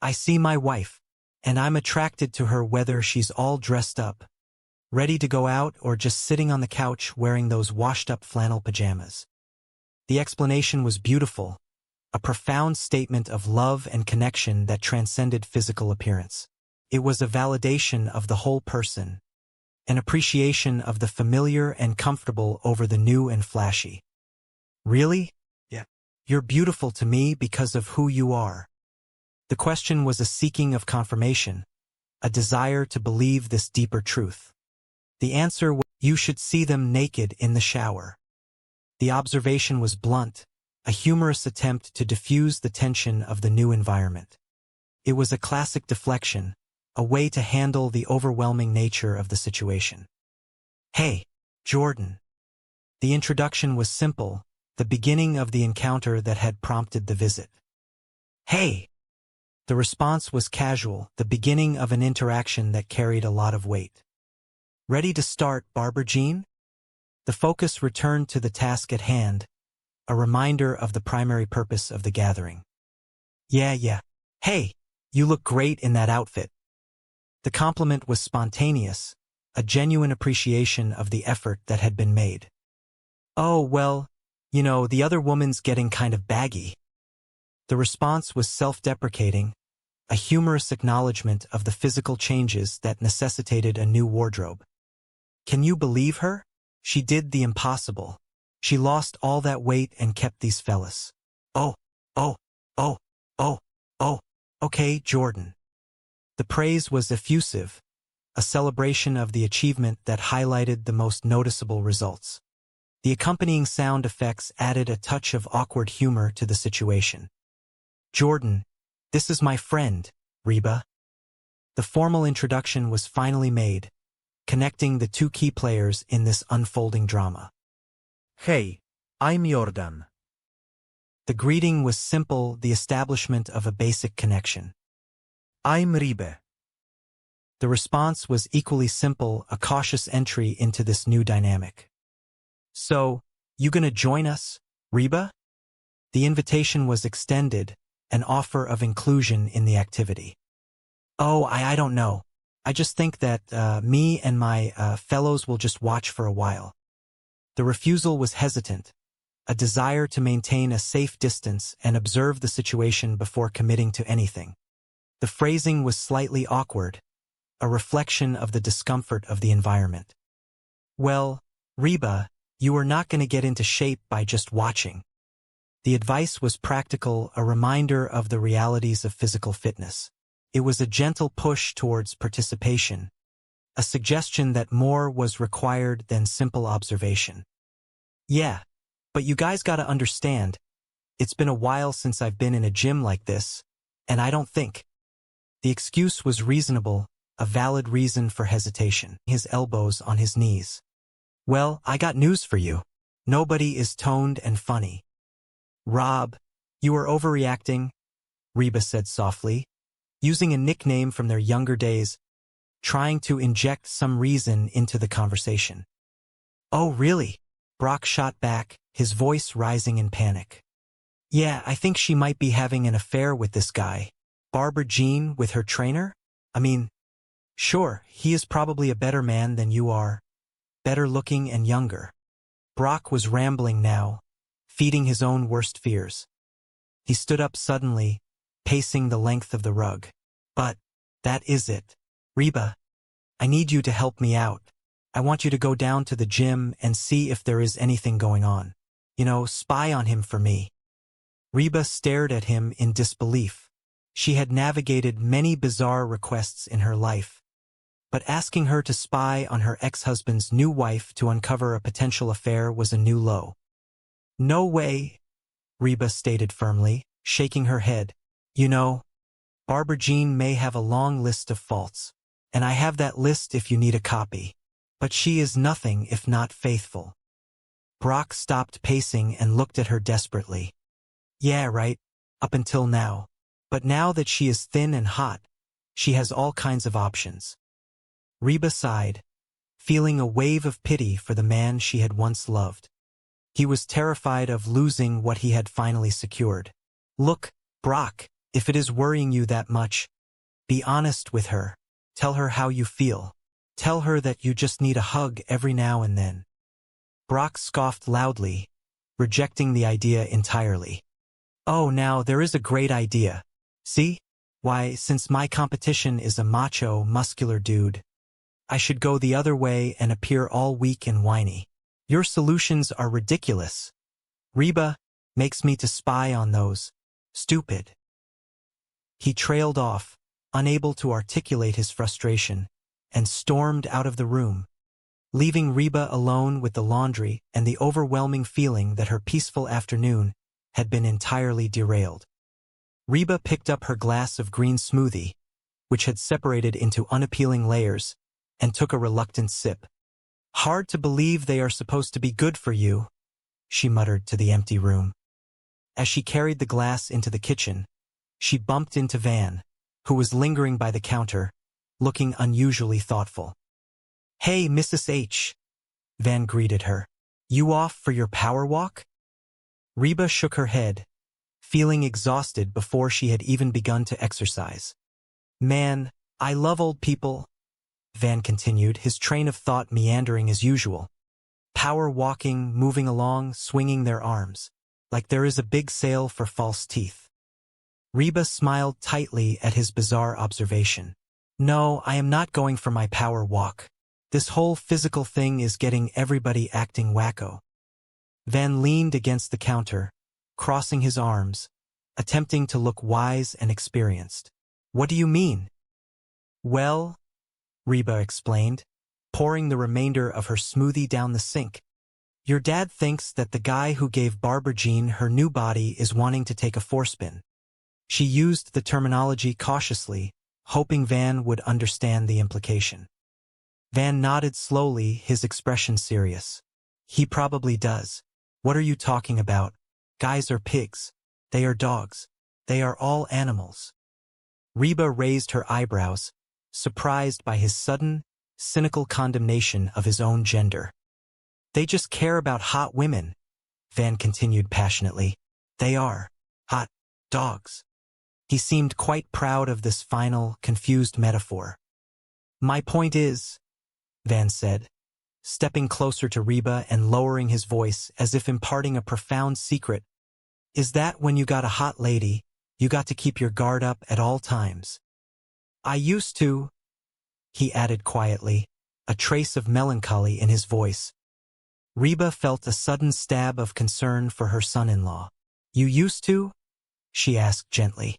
I see my wife, and I'm attracted to her whether she's all dressed up, ready to go out or just sitting on the couch wearing those washed-up flannel pajamas. The explanation was beautiful, a profound statement of love and connection that transcended physical appearance. It was a validation of the whole person, an appreciation of the familiar and comfortable over the new and flashy. Really? Yeah. You're beautiful to me because of who you are. The question was a seeking of confirmation, a desire to believe this deeper truth. The answer was, you should see them naked in the shower. The observation was blunt, a humorous attempt to diffuse the tension of the new environment. It was a classic deflection, a way to handle the overwhelming nature of the situation. Hey, Jordan. The introduction was simple, the beginning of the encounter that had prompted the visit. Hey. The response was casual, the beginning of an interaction that carried a lot of weight. Ready to start, Barber Jean? The focus returned to the task at hand, a reminder of the primary purpose of the gathering. Yeah. Hey, you look great in that outfit. The compliment was spontaneous, a genuine appreciation of the effort that had been made. Oh, well, the other woman's getting kind of baggy. The response was self-deprecating, a humorous acknowledgement of the physical changes that necessitated a new wardrobe. Can you believe her? She did the impossible. She lost all that weight and kept these fellas. Oh, okay, Jordan. The praise was effusive, a celebration of the achievement that highlighted the most noticeable results. The accompanying sound effects added a touch of awkward humor to the situation. Jordan, this is my friend, Reba. The formal introduction was finally made, connecting the two key players in this unfolding drama. Hey, I'm Jordan. The greeting was simple, the establishment of a basic connection. I'm Reba. The response was equally simple, a cautious entry into this new dynamic. So, you gonna join us, Reba? The invitation was extended, an offer of inclusion in the activity. Oh, I don't know. I just think that me and my fellows will just watch for a while. The refusal was hesitant, a desire to maintain a safe distance and observe the situation before committing to anything. The phrasing was slightly awkward, a reflection of the discomfort of the environment. Well, Reba, you are not going to get into shape by just watching. The advice was practical, a reminder of the realities of physical fitness. It was a gentle push towards participation, a suggestion that more was required than simple observation. Yeah, but you guys gotta understand, it's been a while since I've been in a gym like this, and I don't think. The excuse was reasonable, a valid reason for hesitation, his elbows on his knees. Well, I got news for you. Nobody is toned and funny. Rob, you are overreacting, Reba said softly, using a nickname from their younger days, trying to inject some reason into the conversation. Oh, really? Brock shot back, his voice rising in panic. Yeah, I think she might be having an affair with this guy. Barbara Jean with her trainer? I mean, sure, he is probably a better man than you are, better looking and younger. Brock was rambling now, feeding his own worst fears. He stood up suddenly, pacing the length of the rug. But, that is it. Reba, I need you to help me out. I want you to go down to the gym and see if there is anything going on. You know, spy on him for me. Reba stared at him in disbelief. She had navigated many bizarre requests in her life, but asking her to spy on her ex-husband's new wife to uncover a potential affair was a new low. No way, Reba stated firmly, shaking her head. You know, Barbara Jean may have a long list of faults, and I have that list if you need a copy. But she is nothing if not faithful. Brock stopped pacing and looked at her desperately. Yeah, right, up until now. But now that she is thin and hot, she has all kinds of options. Reba sighed, feeling a wave of pity for the man she had once loved. He was terrified of losing what he had finally secured. Look, Brock, if it is worrying you that much, be honest with her. Tell her how you feel. Tell her that you just need a hug every now and then. Brock scoffed loudly, rejecting the idea entirely. Oh, now there is a great idea. See? Why, since my competition is a macho, muscular dude, I should go the other way and appear all weak and whiny. Your solutions are ridiculous. Reba makes me to spy on those. Stupid. He trailed off, unable to articulate his frustration, and stormed out of the room, leaving Reba alone with the laundry and the overwhelming feeling that her peaceful afternoon had been entirely derailed. Reba picked up her glass of green smoothie, which had separated into unappealing layers, and took a reluctant sip. Hard to believe they are supposed to be good for you, she muttered to the empty room. As she carried the glass into the kitchen, she bumped into Van, who was lingering by the counter, looking unusually thoughtful. Hey, Mrs. H. Van greeted her. You off for your power walk? Reba shook her head, feeling exhausted before she had even begun to exercise. Man, I love old people, Van continued, his train of thought meandering as usual. Power walking, moving along, swinging their arms, like there is a big sale for false teeth. Reba smiled tightly at his bizarre observation. No, I am not going for my power walk. This whole physical thing is getting everybody acting wacko. Van leaned against the counter, crossing his arms, attempting to look wise and experienced. What do you mean? Well, Reba explained, pouring the remainder of her smoothie down the sink. Your dad thinks that the guy who gave Barbara Jean her new body is wanting to take a forespin. She used the terminology cautiously, hoping Van would understand the implication. Van nodded slowly, his expression serious. He probably does. What are you talking about? Guys are pigs. They are dogs. They are all animals. Reba raised her eyebrows, surprised by his sudden, cynical condemnation of his own gender. They just care about hot women, Van continued passionately. They are hot dogs. He seemed quite proud of this final, confused metaphor. My point is, Van said, stepping closer to Reba and lowering his voice as if imparting a profound secret, is that when you got a hot lady, you got to keep your guard up at all times. I used to, he added quietly, a trace of melancholy in his voice. Reba felt a sudden stab of concern for her son-in-law. You used to? She asked gently.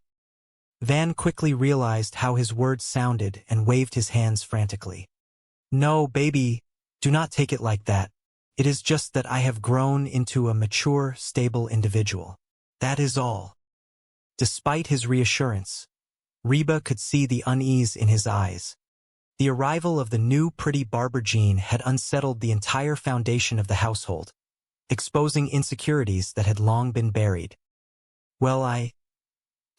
Van quickly realized how his words sounded and waved his hands frantically. No, baby, do not take it like that. It is just that I have grown into a mature, stable individual. That is all. Despite his reassurance, Reba could see the unease in his eyes. The arrival of the new pretty Barbara Jean had unsettled the entire foundation of the household, exposing insecurities that had long been buried. Well, I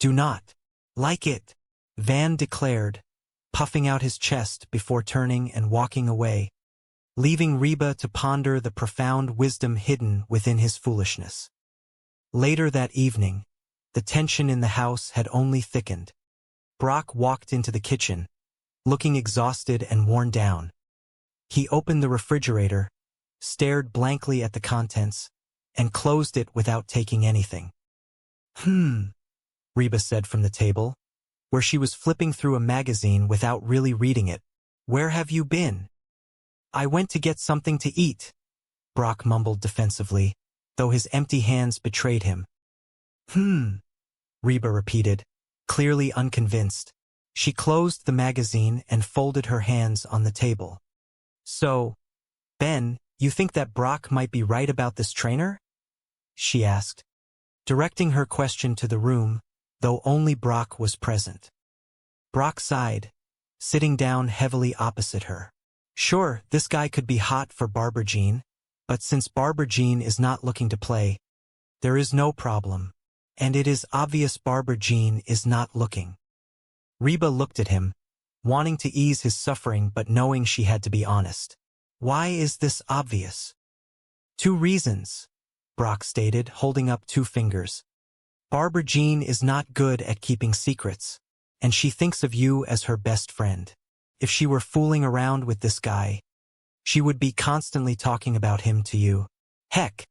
do not like it, Van declared, puffing out his chest before turning and walking away, leaving Reba to ponder the profound wisdom hidden within his foolishness. Later that evening, the tension in the house had only thickened. Brock walked into the kitchen, looking exhausted and worn down. He opened the refrigerator, stared blankly at the contents, and closed it without taking anything. Reba said from the table, where she was flipping through a magazine without really reading it. Where have you been? I went to get something to eat, Brock mumbled defensively, though his empty hands betrayed him. Reba repeated, clearly unconvinced. She closed the magazine and folded her hands on the table. So, Ben, you think that Brock might be right about this trainer? She asked, directing her question to the room, though only Brock was present. Brock sighed, sitting down heavily opposite her. Sure, this guy could be hot for Barbara Jean, but since Barbara Jean is not looking to play, there is no problem, and it is obvious Barbara Jean is not looking. Reba looked at him, wanting to ease his suffering but knowing she had to be honest. Why is this obvious? 2 reasons, Brock stated, holding up 2 fingers. Barbara Jean is not good at keeping secrets, and she thinks of you as her best friend. If she were fooling around with this guy, she would be constantly talking about him to you. Heck,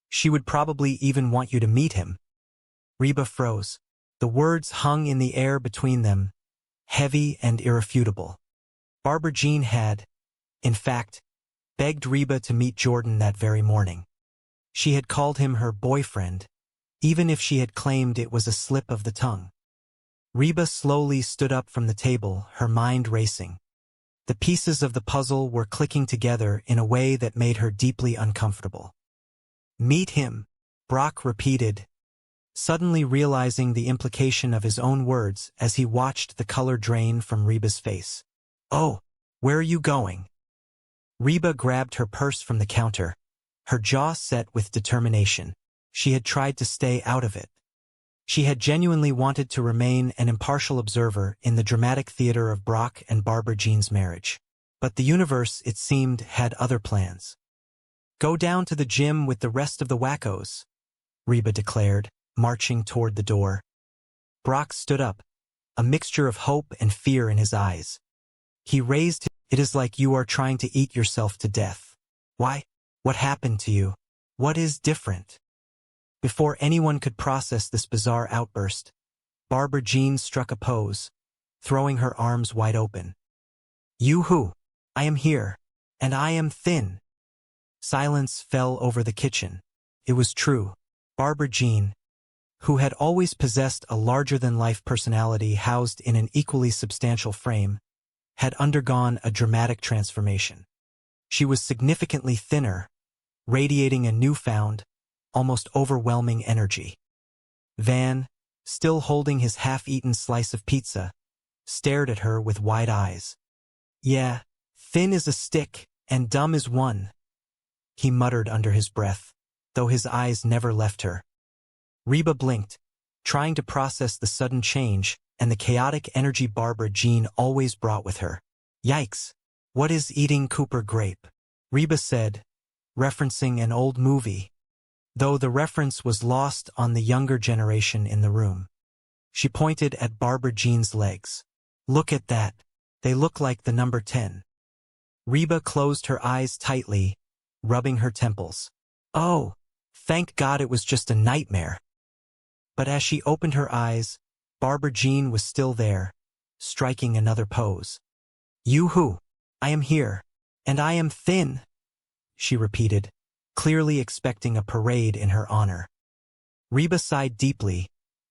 she would probably even want you to meet him. Reba froze. The words hung in the air between them, heavy and irrefutable. Barbara Jean had, in fact, begged Reba to meet Jordan that very morning. She had called him her boyfriend, even if she had claimed it was a slip of the tongue. Reba slowly stood up from the table, her mind racing. The pieces of the puzzle were clicking together in a way that made her deeply uncomfortable. Meet him, Brock repeated, suddenly realizing the implication of his own words as he watched the color drain from Reba's face. Oh, where are you going? Reba grabbed her purse from the counter, her jaw set with determination. She had tried to stay out of it. She had genuinely wanted to remain an impartial observer in the dramatic theater of Brock and Barbara Jean's marriage. But the universe, it seemed, had other plans. Go down to the gym with the rest of the wackos, Reba declared, marching toward the door. Brock stood up, a mixture of hope and fear in his eyes. He raised his, it is like you are trying to eat yourself to death. Why? What happened to you? What is different? Before anyone could process this bizarre outburst, Barbara Jean struck a pose, throwing her arms wide open. You who? I am here, and I am thin. Silence fell over the kitchen. It was true. Barbara Jean, who had always possessed a larger-than-life personality housed in an equally substantial frame, had undergone a dramatic transformation. She was significantly thinner, radiating a newfound, almost overwhelming energy. Van, still holding his half-eaten slice of pizza, stared at her with wide eyes. Yeah, thin is a stick, and dumb is one, he muttered under his breath, though his eyes never left her. Reba blinked, trying to process the sudden change and the chaotic energy Barbara Jean always brought with her. Yikes, what is eating Cooper grape? Reba said, referencing an old movie, though the reference was lost on the younger generation in the room. She pointed at Barbara Jean's legs. Look at that. They look like the number 10. Reba closed her eyes tightly, rubbing her temples. Oh, thank God it was just a nightmare. But as she opened her eyes, Barbara Jean was still there, striking another pose. Yoo-hoo, I am here, and I am thin, she repeated, clearly expecting a parade in her honor. Reba sighed deeply,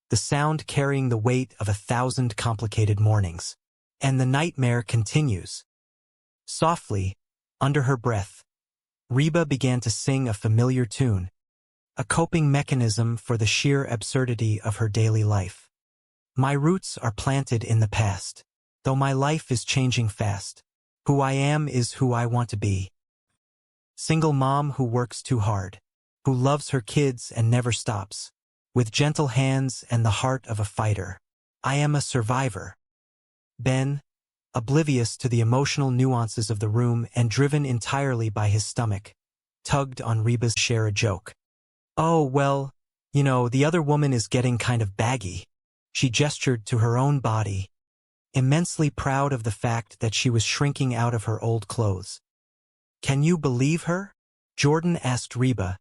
the sound carrying the weight of 1,000 complicated mornings. And the nightmare continues. Softly, under her breath, Reba began to sing a familiar tune, a coping mechanism for the sheer absurdity of her daily life. My roots are planted in the past, though my life is changing fast. Who I am is who I want to be. Single mom who works too hard, who loves her kids and never stops, with gentle hands and the heart of a fighter. I am a survivor. Ben, oblivious to the emotional nuances of the room and driven entirely by his stomach, tugged on Reba's share a joke. Oh, well, you know, the other woman is getting kind of baggy. She gestured to her own body, immensely proud of the fact that she was shrinking out of her old clothes. Can you believe her? Jordan asked Reba,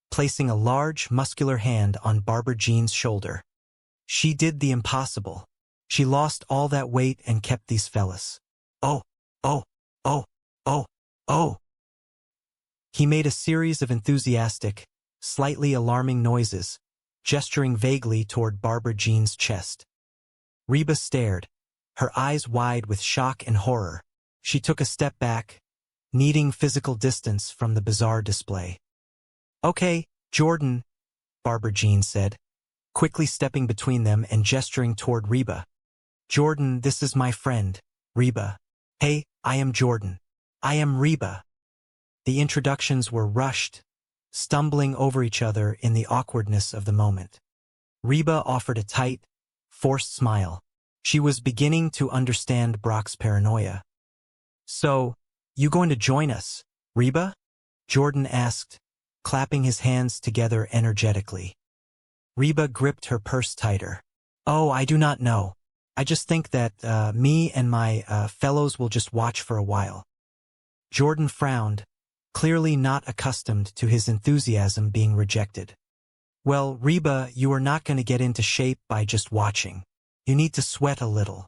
placing a large, muscular hand on Barbara Jean's shoulder. She did the impossible. She lost all that weight and kept these fellas. Oh, oh, oh, oh, oh. He made a series of enthusiastic, slightly alarming noises, gesturing vaguely toward Barbara Jean's chest. Reba stared, her eyes wide with shock and horror. She took a step back, needing physical distance from the bizarre display. Okay, Jordan, Barbara Jean said, quickly stepping between them and gesturing toward Reba. Jordan, this is my friend, Reba. Hey, I am Jordan. I am Reba. The introductions were rushed, stumbling over each other in the awkwardness of the moment. Reba offered a tight, forced smile. She was beginning to understand Brock's paranoia. So, you going to join us, Reba? Jordan asked, clapping his hands together energetically. Reba gripped her purse tighter. Oh, I do not know. I just think that me and my fellows will just watch for a while. Jordan frowned, clearly not accustomed to his enthusiasm being rejected. Well, Reba, you are not going to get into shape by just watching. You need to sweat a little.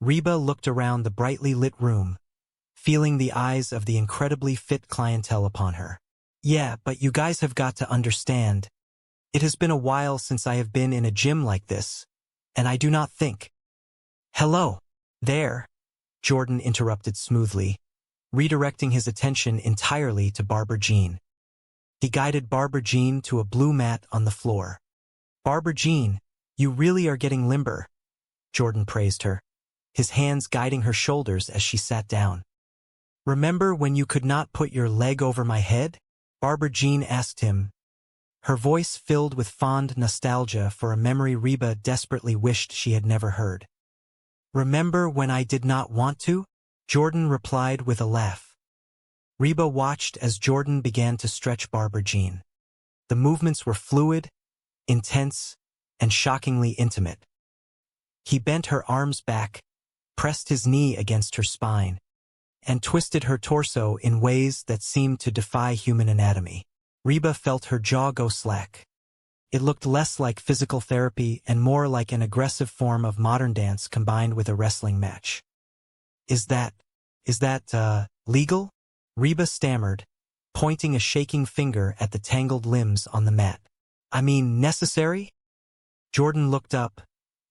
Reba looked around the brightly lit room, feeling the eyes of the incredibly fit clientele upon her. Yeah, but you guys have got to understand. It has been a while since I have been in a gym like this, and I do not think. Hello, there, Jordan interrupted smoothly, redirecting his attention entirely to Barbara Jean. He guided Barbara Jean to a blue mat on the floor. Barbara Jean, you really are getting limber, Jordan praised her, his hands guiding her shoulders as she sat down. Remember when you could not put your leg over my head? Barbara Jean asked him, her voice filled with fond nostalgia for a memory Reba desperately wished she had never heard. Remember when I did not want to? Jordan replied with a laugh. Reba watched as Jordan began to stretch Barbara Jean. The movements were fluid, intense, and shockingly intimate. He bent her arms back, pressed his knee against her spine, and twisted her torso in ways that seemed to defy human anatomy. Reba felt her jaw go slack. It looked less like physical therapy and more like an aggressive form of modern dance combined with a wrestling match. Is that legal? Reba stammered, pointing a shaking finger at the tangled limbs on the mat. I mean, necessary? Jordan looked up,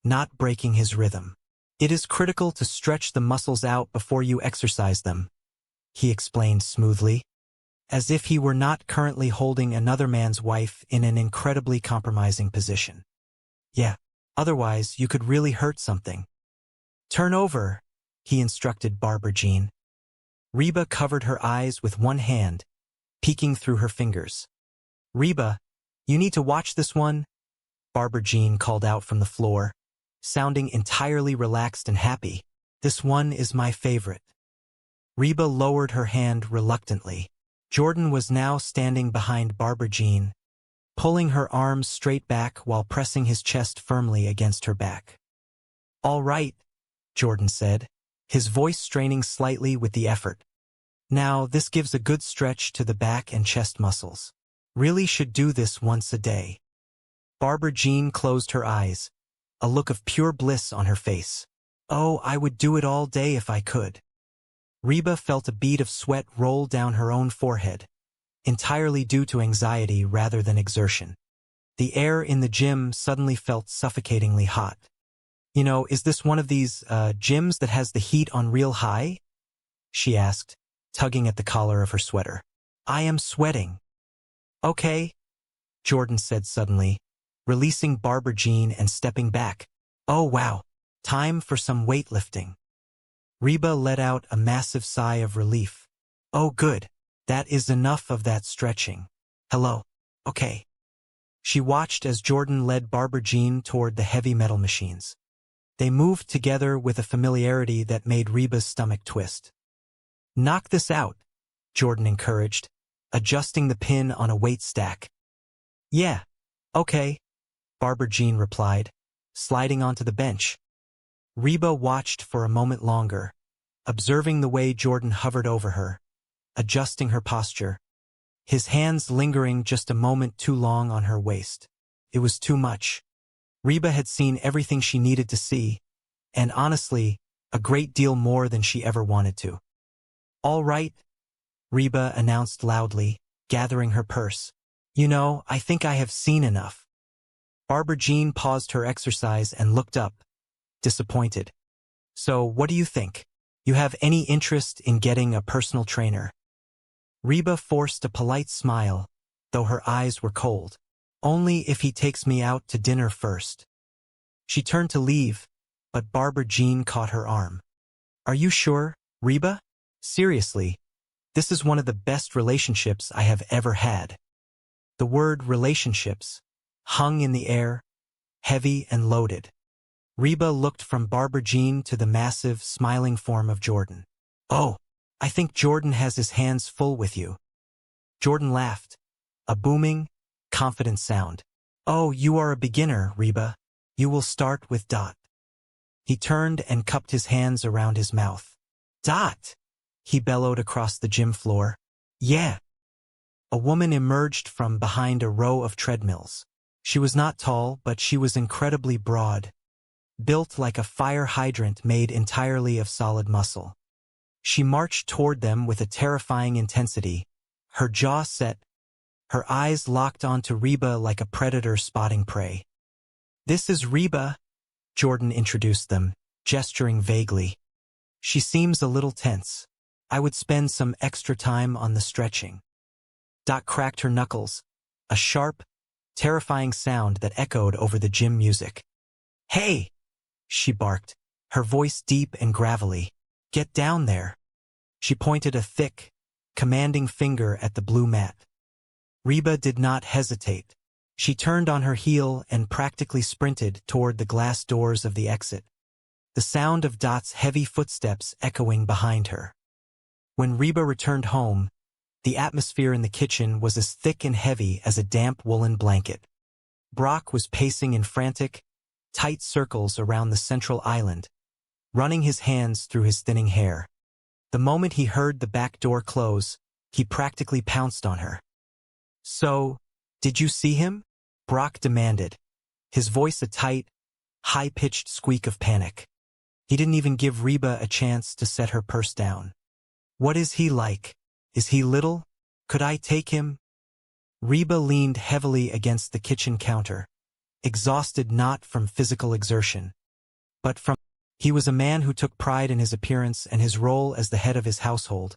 not breaking his rhythm. It is critical to stretch the muscles out before you exercise them, he explained smoothly, as if he were not currently holding another man's wife in an incredibly compromising position. Yeah, otherwise you could really hurt something. Turn over, he instructed Barbara Jean. Reba covered her eyes with one hand, peeking through her fingers. Reba, you need to watch this one, Barbara Jean called out from the floor, sounding entirely relaxed and happy. This one is my favorite. Reba lowered her hand reluctantly. Jordan was now standing behind Barbara Jean, pulling her arms straight back while pressing his chest firmly against her back. All right, Jordan said, his voice straining slightly with the effort. Now, this gives a good stretch to the back and chest muscles. Really should do this once a day. Barbara Jean closed her eyes, a look of pure bliss on her face. Oh, I would do it all day if I could. Reba felt a bead of sweat roll down her own forehead, entirely due to anxiety rather than exertion. The air in the gym suddenly felt suffocatingly hot. You know, is this one of these gyms that has the heat on real high? She asked, tugging at the collar of her sweater. I am sweating. Okay, Jordan said suddenly, releasing Barbara Jean and stepping back. Oh wow, time for some weightlifting. Reba let out a massive sigh of relief. Oh good, that is enough of that stretching. Hello, okay. She watched as Jordan led Barbara Jean toward the heavy metal machines. They moved together with a familiarity that made Reba's stomach twist. Knock this out, Jordan encouraged, adjusting the pin on a weight stack. Yeah, okay, Barbara Jean replied, sliding onto the bench. Reba watched for a moment longer, observing the way Jordan hovered over her, adjusting her posture, his hands lingering just a moment too long on her waist. It was too much. Reba had seen everything she needed to see, and honestly, a great deal more than she ever wanted to. All right, Reba announced loudly, gathering her purse. You know, I think I have seen enough. Barbara Jean paused her exercise and looked up, disappointed. So, what do you think? You have any interest in getting a personal trainer? Reba forced a polite smile, though her eyes were cold. Only if he takes me out to dinner first. She turned to leave, but Barbara Jean caught her arm. Are you sure, Reba? Seriously, this is one of the best relationships I have ever had. The word relationships hung in the air, heavy and loaded. Reba looked from Barbara Jean to the massive, smiling form of Jordan. Oh, I think Jordan has his hands full with you. Jordan laughed, a booming, confident sound. Oh, you are a beginner, Reba. You will start with Dot. He turned and cupped his hands around his mouth. Dot! He bellowed across the gym floor. Yeah. A woman emerged from behind a row of treadmills. She was not tall, but she was incredibly broad, built like a fire hydrant made entirely of solid muscle. She marched toward them with a terrifying intensity, her jaw set, her eyes locked onto Reba like a predator spotting prey. This is Reba, Jordan introduced them, gesturing vaguely. She seems a little tense. I would spend some extra time on the stretching. Dot cracked her knuckles, a sharp, terrifying sound that echoed over the gym music. Hey! She barked, her voice deep and gravelly. Get down there. She pointed a thick, commanding finger at the blue mat. Reba did not hesitate. She turned on her heel and practically sprinted toward the glass doors of the exit, the sound of Dot's heavy footsteps echoing behind her. When Reba returned home, the atmosphere in the kitchen was as thick and heavy as a damp woolen blanket. Brock was pacing in frantic, tight circles around the central island, running his hands through his thinning hair. The moment he heard the back door close, he practically pounced on her. So, did you see him? Brock demanded, his voice a tight, high-pitched squeak of panic. He didn't even give Reba a chance to set her purse down. What is he like? Is he little? Could I take him? Reba leaned heavily against the kitchen counter, exhausted not from physical exertion, but from... He was a man who took pride in his appearance and his role as the head of his household,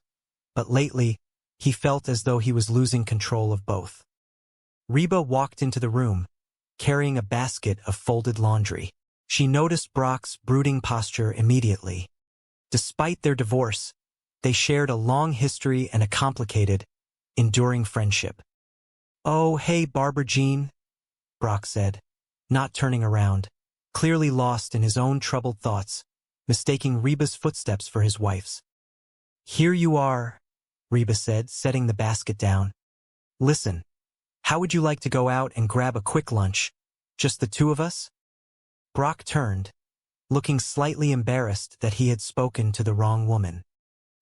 but lately, he felt as though he was losing control of both. Reba walked into the room, carrying a basket of folded laundry. She noticed Brock's brooding posture immediately. Despite their divorce, they shared a long history and a complicated, enduring friendship. Oh, hey, Barbara Jean, Brock said, not turning around, clearly lost in his own troubled thoughts, mistaking Reba's footsteps for his wife's. Here you are, Reba said, setting the basket down. Listen, how would you like to go out and grab a quick lunch? Just the two of us? Brock turned, looking slightly embarrassed that he had spoken to the wrong woman.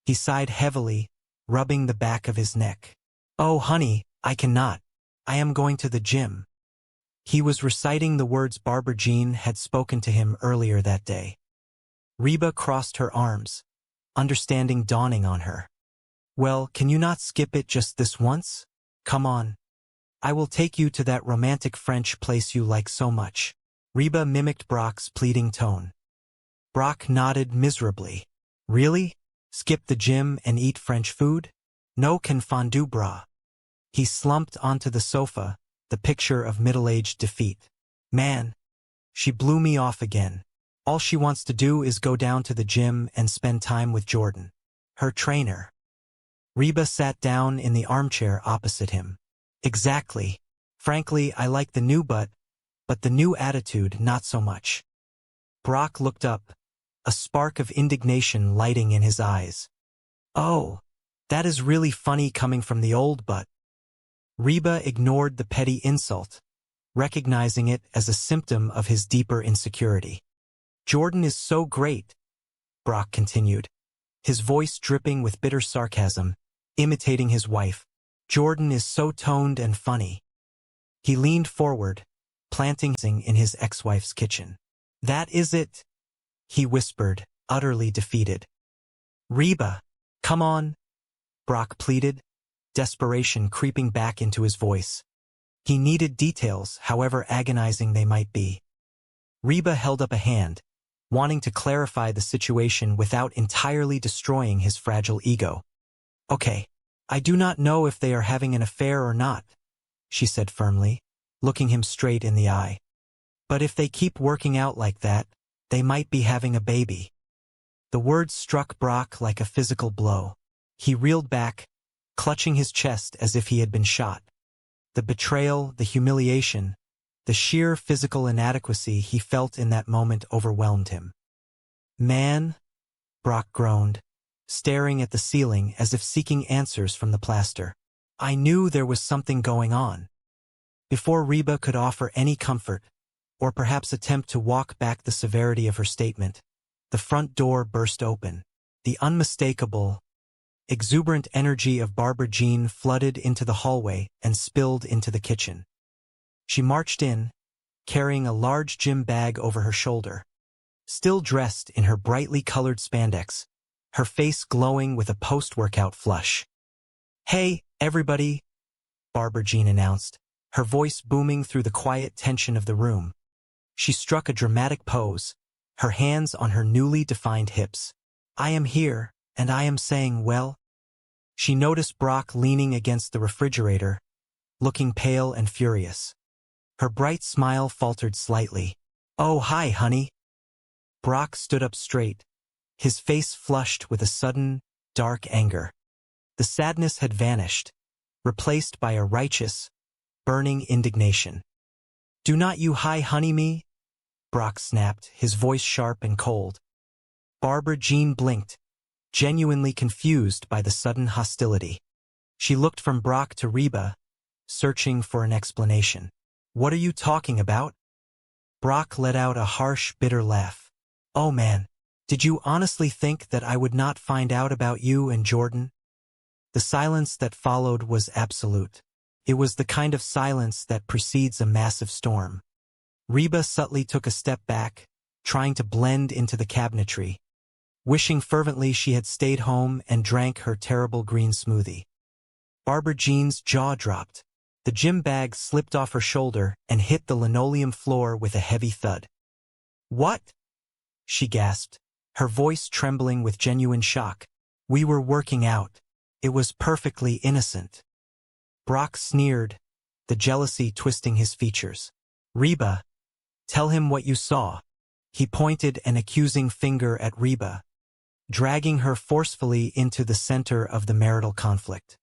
He sighed heavily, rubbing the back of his neck. "Oh, honey, I cannot. I am going to the gym." He was reciting the words Barbara Jean had spoken to him earlier that day. Reba crossed her arms, understanding dawning on her. "Well, can you not skip it just this once? Come on. I will take you to that romantic French place you like so much." Reba mimicked Brock's pleading tone. Brock nodded miserably. "Really? Skip the gym and eat French food? No can fondue, brah." He slumped onto the sofa, the picture of middle-aged defeat. "Man, she blew me off again. All she wants to do is go down to the gym and spend time with Jordan, her trainer." Reba sat down in the armchair opposite him. "Exactly. Frankly, I like the new but the new attitude not so much." Brock looked up, a spark of indignation lighting in his eyes. "Oh, that is really funny coming from the old but." Reba ignored the petty insult, recognizing it as a symptom of his deeper insecurity. "Jordan is so great," Brock continued, his voice dripping with bitter sarcasm, imitating his wife. "Jordan is so toned and funny." He leaned forward, planting in his ex-wife's kitchen. "That is it," he whispered, utterly defeated. "Reba, come on," Brock pleaded, desperation creeping back into his voice. He needed details, however agonizing they might be. Reba held up a hand, wanting to clarify the situation without entirely destroying his fragile ego. "Okay, I do not know if they are having an affair or not," she said firmly, looking him straight in the eye. "But if they keep working out like that, they might be having a baby." The words struck Brock like a physical blow. He reeled back, clutching his chest as if he had been shot. The betrayal, the humiliation, the sheer physical inadequacy he felt in that moment overwhelmed him. "Man," Brock groaned, staring at the ceiling as if seeking answers from the plaster. "I knew there was something going on." Before Reba could offer any comfort, or perhaps attempt to walk back the severity of her statement, the front door burst open. The unmistakable, exuberant energy of Barbara Jean flooded into the hallway and spilled into the kitchen. She marched in, carrying a large gym bag over her shoulder. Still dressed in her brightly colored spandex, her face glowing with a post-workout flush. "Hey, everybody," Barbara Jean announced, her voice booming through the quiet tension of the room. She struck a dramatic pose, her hands on her newly defined hips. "I am here, and I am saying well." She noticed Brock leaning against the refrigerator, looking pale and furious. Her bright smile faltered slightly. "Oh, hi, honey." Brock stood up straight, his face flushed with a sudden, dark anger. The sadness had vanished, replaced by a righteous, burning indignation. "Do not you hi honey me?" Brock snapped, his voice sharp and cold. Barbara Jean blinked, genuinely confused by the sudden hostility. She looked from Brock to Reba, searching for an explanation. "What are you talking about?" Brock let out a harsh, bitter laugh. "Oh man, did you honestly think that I would not find out about you and Jordan?" The silence that followed was absolute. It was the kind of silence that precedes a massive storm. Reba subtly took a step back, trying to blend into the cabinetry, wishing fervently she had stayed home and drank her terrible green smoothie. Barbara Jean's jaw dropped. The gym bag slipped off her shoulder and hit the linoleum floor with a heavy thud. "What?" she gasped, her voice trembling with genuine shock. "We were working out. It was perfectly innocent." Brock sneered, the jealousy twisting his features. "Reba, tell him what you saw." He pointed an accusing finger at Reba, dragging her forcefully into the center of the marital conflict.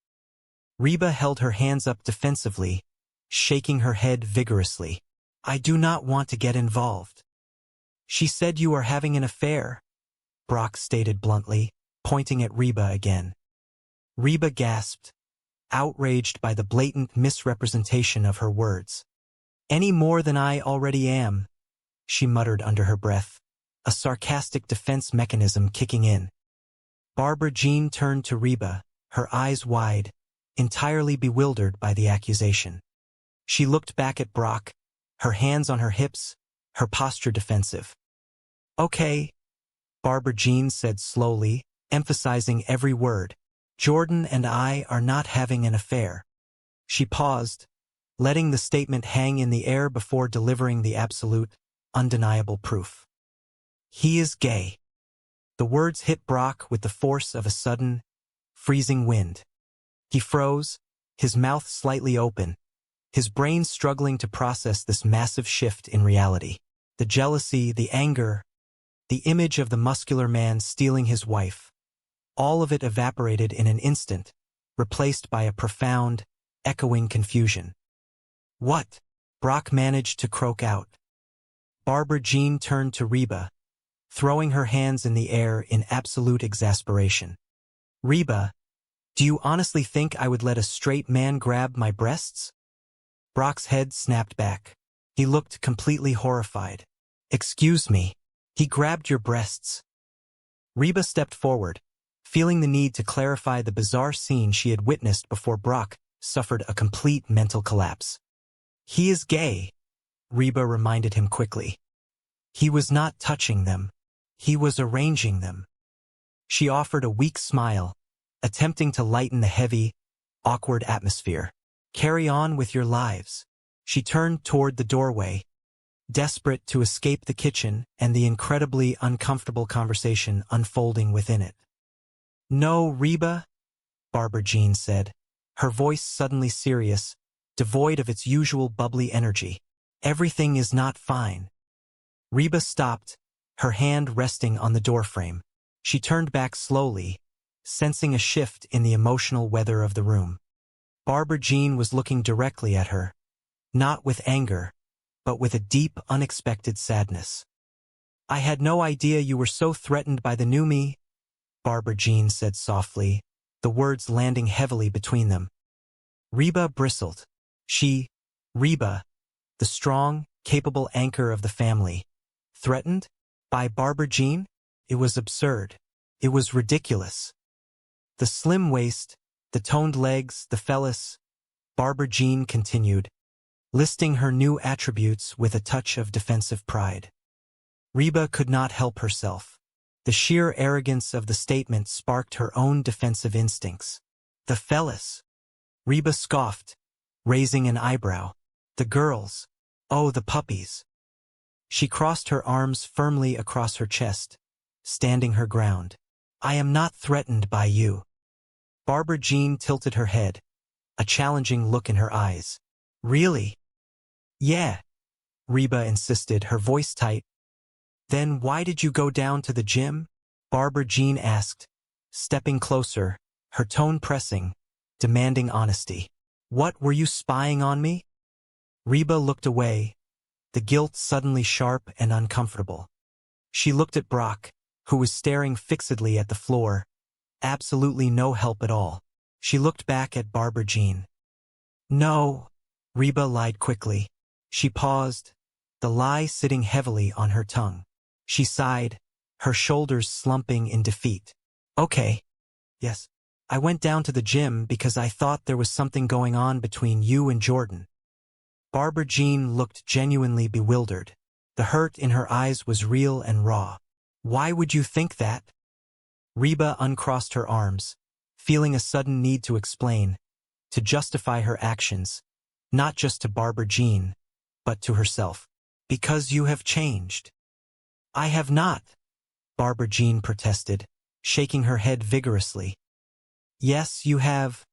Reba held her hands up defensively, shaking her head vigorously. "I do not want to get involved." "She said you are having an affair," Brock stated bluntly, pointing at Reba again. Reba gasped, outraged by the blatant misrepresentation of her words. "Any more than I already am," she muttered under her breath. a sarcastic defense mechanism kicking in. Barbara Jean turned to Reba, her eyes wide, entirely bewildered by the accusation. She looked back at Brock, her hands on her hips, her posture defensive. Okay, Barbara Jean said slowly, emphasizing every word. Jordan and I are not having an affair. She paused, letting the statement hang in the air before delivering the absolute, undeniable proof. He is gay. The words hit Brock with the force of a sudden, freezing wind. He froze, his mouth slightly open, his brain struggling to process this massive shift in reality. The jealousy, the anger, the image of the muscular man stealing his wife. All of it evaporated in an instant, replaced by a profound, echoing confusion. What? Brock managed to croak out. Barbara Jean turned to Reba, throwing her hands in the air in absolute exasperation. Reba, do you honestly think I would let a straight man grab my breasts? Brock's head snapped back. He looked completely horrified. Excuse me. He grabbed your breasts. Reba stepped forward, feeling the need to clarify the bizarre scene she had witnessed before Brock suffered a complete mental collapse. He is gay, Reba reminded him quickly. He was not touching them. He was arranging them. She offered a weak smile, attempting to lighten the heavy, awkward atmosphere. Carry on with your lives. She turned toward the doorway, desperate to escape the kitchen and the incredibly uncomfortable conversation unfolding within it. No, Reba, Barbara Jean said, her voice suddenly serious, devoid of its usual bubbly energy. Everything is not fine. Reba stopped, her hand resting on the doorframe. She turned back slowly, sensing a shift in the emotional weather of the room. Barbara Jean was looking directly at her, not with anger, but with a deep, unexpected sadness. I had no idea you were so threatened by the new me, Barbara Jean said softly, the words landing heavily between them. Reba bristled. Reba, the strong, capable anchor of the family. Threatened? By Barbara Jean? It was absurd. It was ridiculous. The slim waist, the toned legs, the phallus, Barbara Jean continued, listing her new attributes with a touch of defensive pride. Reba could not help herself. The sheer arrogance of the statement sparked her own defensive instincts. The phallus. Reba scoffed, raising an eyebrow. The girls. Oh, the puppies. She crossed her arms firmly across her chest, standing her ground. I am not threatened by you. Barbara Jean tilted her head, a challenging look in her eyes. Really? Yeah, Reba insisted, her voice tight. Then why did you go down to the gym? Barbara Jean asked, stepping closer, her tone pressing, demanding honesty. What, were you spying on me? Reba looked away, the guilt suddenly sharp and uncomfortable. She looked at Brock, who was staring fixedly at the floor, absolutely no help at all. She looked back at Barbara Jean. No, Reba lied quickly. She paused, the lie sitting heavily on her tongue. She sighed, her shoulders slumping in defeat. Okay. Yes. I went down to the gym because I thought there was something going on between you and Jordan. Barbara Jean looked genuinely bewildered. The hurt in her eyes was real and raw. Why would you think that? Reba uncrossed her arms, feeling a sudden need to explain, to justify her actions, not just to Barbara Jean, but to herself. Because you have changed. I have not, Barbara Jean protested, shaking her head vigorously. Yes, you have,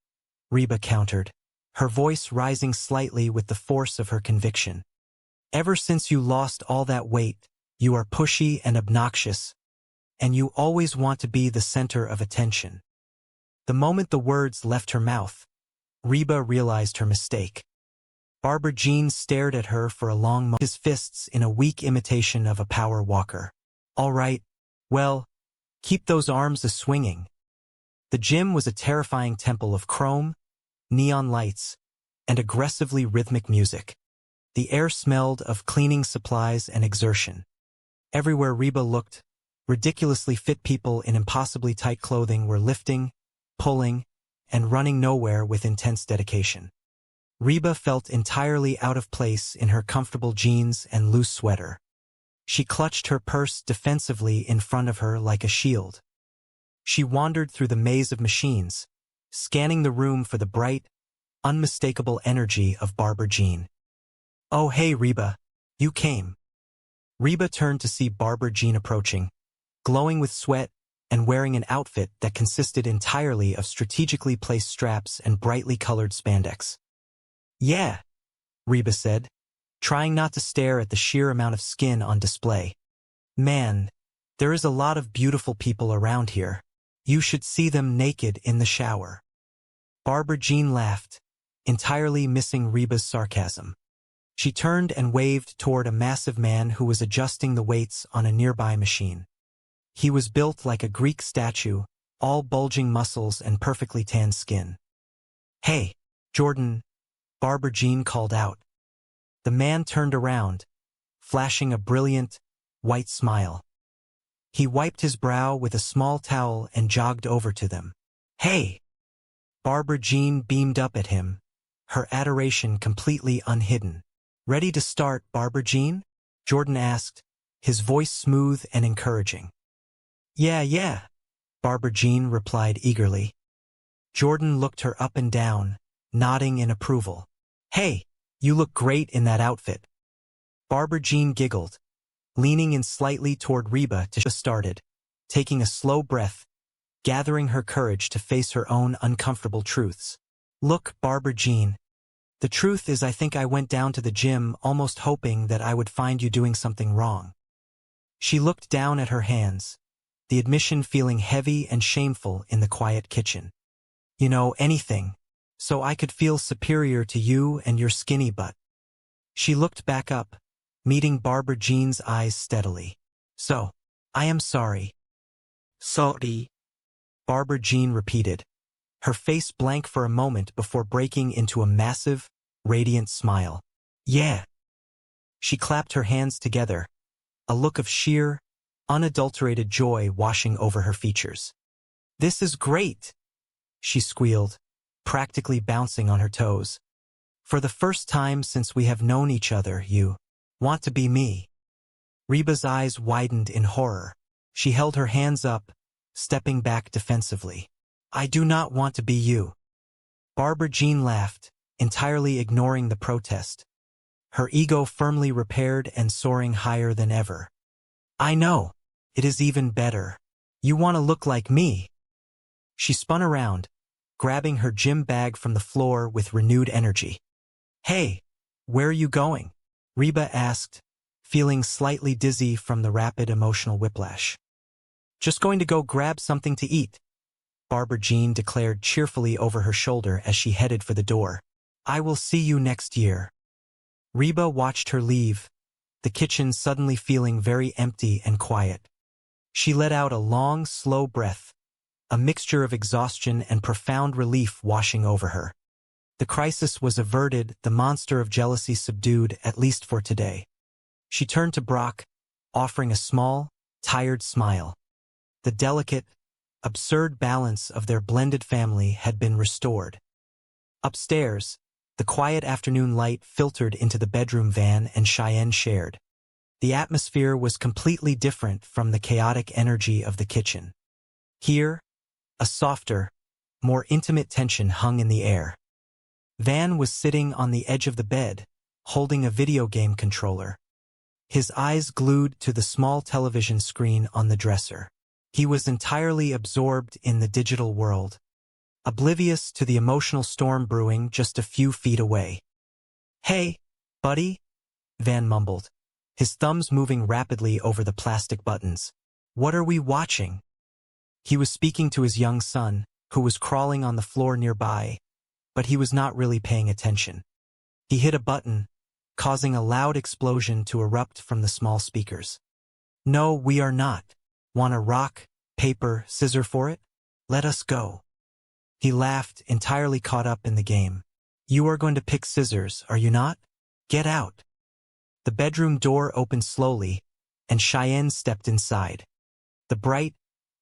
Reba countered, her voice rising slightly with the force of her conviction. Ever since you lost all that weight, you are pushy and obnoxious, and you always want to be the center of attention. The moment the words left her mouth, Reba realized her mistake. Barbara Jean stared at her for a long moment, his fists in a weak imitation of a power walker. All right, well, keep those arms a-swinging. The gym was a terrifying temple of chrome, neon lights, and aggressively rhythmic music. The air smelled of cleaning supplies and exertion. Everywhere Reba looked, ridiculously fit people in impossibly tight clothing were lifting, pulling, and running nowhere with intense dedication. Reba felt entirely out of place in her comfortable jeans and loose sweater. She clutched her purse defensively in front of her like a shield. She wandered through the maze of machines, scanning the room for the bright, unmistakable energy of Barber Jean. "Oh, hey, Reba, you came." Reba turned to see Barber Jean approaching, glowing with sweat and wearing an outfit that consisted entirely of strategically placed straps and brightly colored spandex. "Yeah," Reba said, trying not to stare at the sheer amount of skin on display. "Man, there is a lot of beautiful people around here. You should see them naked in the shower." Barber Jean laughed, entirely missing Reba's sarcasm. She turned and waved toward a massive man who was adjusting the weights on a nearby machine. He was built like a Greek statue, all bulging muscles and perfectly tanned skin. "Hey, Jordan," Barber Jean called out. The man turned around, flashing a brilliant, white smile. He wiped his brow with a small towel and jogged over to them. "Hey!" Barber Jean beamed up at him, her adoration completely unhidden. "Ready to start, Barber Jean?" Jordan asked, his voice smooth and encouraging. Yeah, Barber Jean replied eagerly. Jordan looked her up and down, nodding in approval. "Hey, you look great in that outfit." Barber Jean giggled, leaning in slightly toward Reba to get started, taking a slow breath, gathering her courage to face her own uncomfortable truths. "Look, Barber Jean, the truth is I think I went down to the gym almost hoping that I would find you doing something wrong." She looked down at her hands, the admission feeling heavy and shameful in the quiet kitchen. "You know, anything, so I could feel superior to you and your skinny butt." She looked back up, meeting Barber Jean's eyes steadily. "So, I am sorry." "Sorry," Barber Jean repeated, her face blank for a moment before breaking into a massive, radiant smile. "Yeah." She clapped her hands together, a look of sheer, unadulterated joy washing over her features. "This is great," she squealed, practically bouncing on her toes. "For the first time since we have known each other, you want to be me." Reba's eyes widened in horror. She held her hands up, stepping back defensively. "I do not want to be you." Barber Jean laughed, entirely ignoring the protest, her ego firmly repaired and soaring higher than ever. "I know. It is even better. You want to look like me." She spun around, grabbing her gym bag from the floor with renewed energy. "Hey, where are you going?" Reba asked, feeling slightly dizzy from the rapid emotional whiplash. "Just going to go grab something to eat," Barber Jean declared cheerfully over her shoulder as she headed for the door. "I will see you next year." Reba watched her leave, the kitchen suddenly feeling very empty and quiet. She let out a long, slow breath, a mixture of exhaustion and profound relief washing over her. The crisis was averted, the monster of jealousy subdued, at least for today. She turned to Brock, offering a small, tired smile. The delicate, absurd balance of their blended family had been restored. Upstairs, the quiet afternoon light filtered into the bedroom Van and Cheyenne shared. The atmosphere was completely different from the chaotic energy of the kitchen. Here, a softer, more intimate tension hung in the air. Van was sitting on the edge of the bed, holding a video game controller, his eyes glued to the small television screen on the dresser. He was entirely absorbed in the digital world, oblivious to the emotional storm brewing just a few feet away. "Hey, buddy," Van mumbled, his thumbs moving rapidly over the plastic buttons. "What are we watching?" He was speaking to his young son, who was crawling on the floor nearby, but he was not really paying attention. He hit a button, causing a loud explosion to erupt from the small speakers. "No, we are not. Want a rock, paper, scissor for it? Let us go." He laughed, entirely caught up in the game. "You are going to pick scissors, are you not? Get out." The bedroom door opened slowly, and Cheyenne stepped inside. The bright,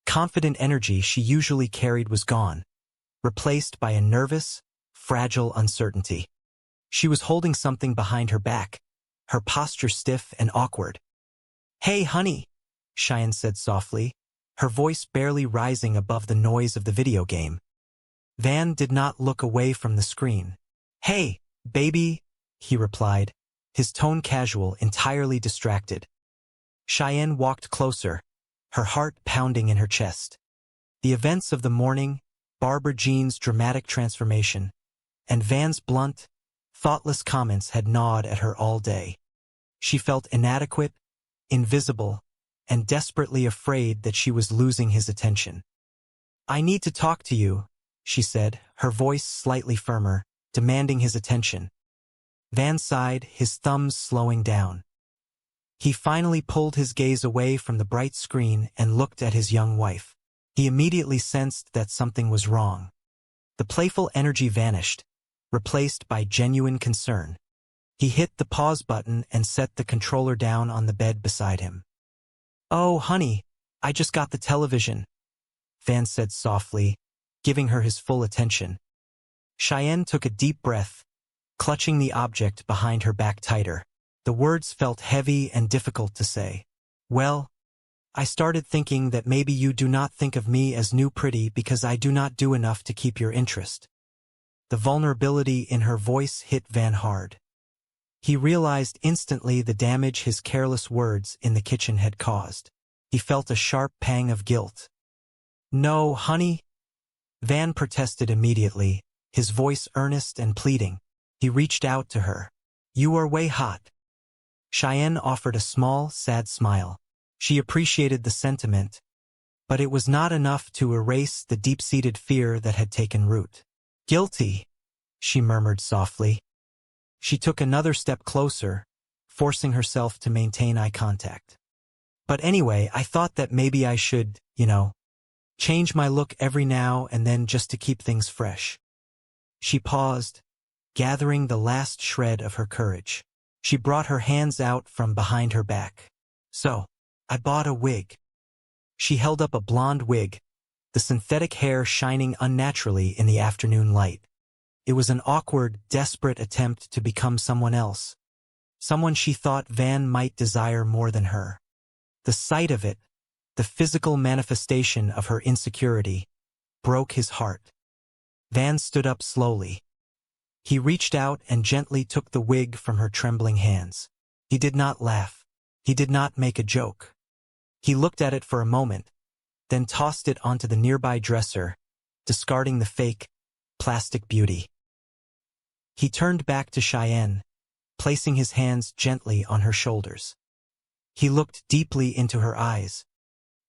confident energy she usually carried was gone, replaced by a nervous, fragile uncertainty. She was holding something behind her back, her posture stiff and awkward. "Hey, honey," Cheyenne said softly, her voice barely rising above the noise of the video game. Van did not look away from the screen. "Hey, baby," he replied, his tone casual, entirely distracted. Cheyenne walked closer, her heart pounding in her chest. The events of the morning, Barbara Jean's dramatic transformation, and Van's blunt, thoughtless comments had gnawed at her all day. She felt inadequate, invisible, and desperately afraid that she was losing his attention. "I need to talk to you," she said, her voice slightly firmer, demanding his attention. Van sighed, his thumbs slowing down. He finally pulled his gaze away from the bright screen and looked at his young wife. He immediately sensed that something was wrong. The playful energy vanished, replaced by genuine concern. He hit the pause button and set the controller down on the bed beside him. "Oh, honey, I just got the television," Van said softly, giving her his full attention. Cheyenne took a deep breath, clutching the object behind her back tighter. The words felt heavy and difficult to say. "Well, I started thinking that maybe you do not think of me as new pretty because I do not do enough to keep your interest." The vulnerability in her voice hit Van hard. He realized instantly the damage his careless words in the kitchen had caused. He felt a sharp pang of guilt. "No, honey," Van protested immediately, his voice earnest and pleading. He reached out to her. "You are way hot." Cheyenne offered a small, sad smile. She appreciated the sentiment, but it was not enough to erase the deep-seated fear that had taken root. "Guilty," she murmured softly. She took another step closer, forcing herself to maintain eye contact. "But anyway, I thought that maybe I should, change my look every now and then just to keep things fresh." She paused, gathering the last shred of her courage. She brought her hands out from behind her back. "So, I bought a wig." She held up a blonde wig, the synthetic hair shining unnaturally in the afternoon light. It was an awkward, desperate attempt to become someone else, someone she thought Van might desire more than her. The sight of it, the physical manifestation of her insecurity, broke his heart. Van stood up slowly. He reached out and gently took the wig from her trembling hands. He did not laugh. He did not make a joke. He looked at it for a moment, then tossed it onto the nearby dresser, discarding the fake, plastic beauty. He turned back to Cheyenne, placing his hands gently on her shoulders. He looked deeply into her eyes,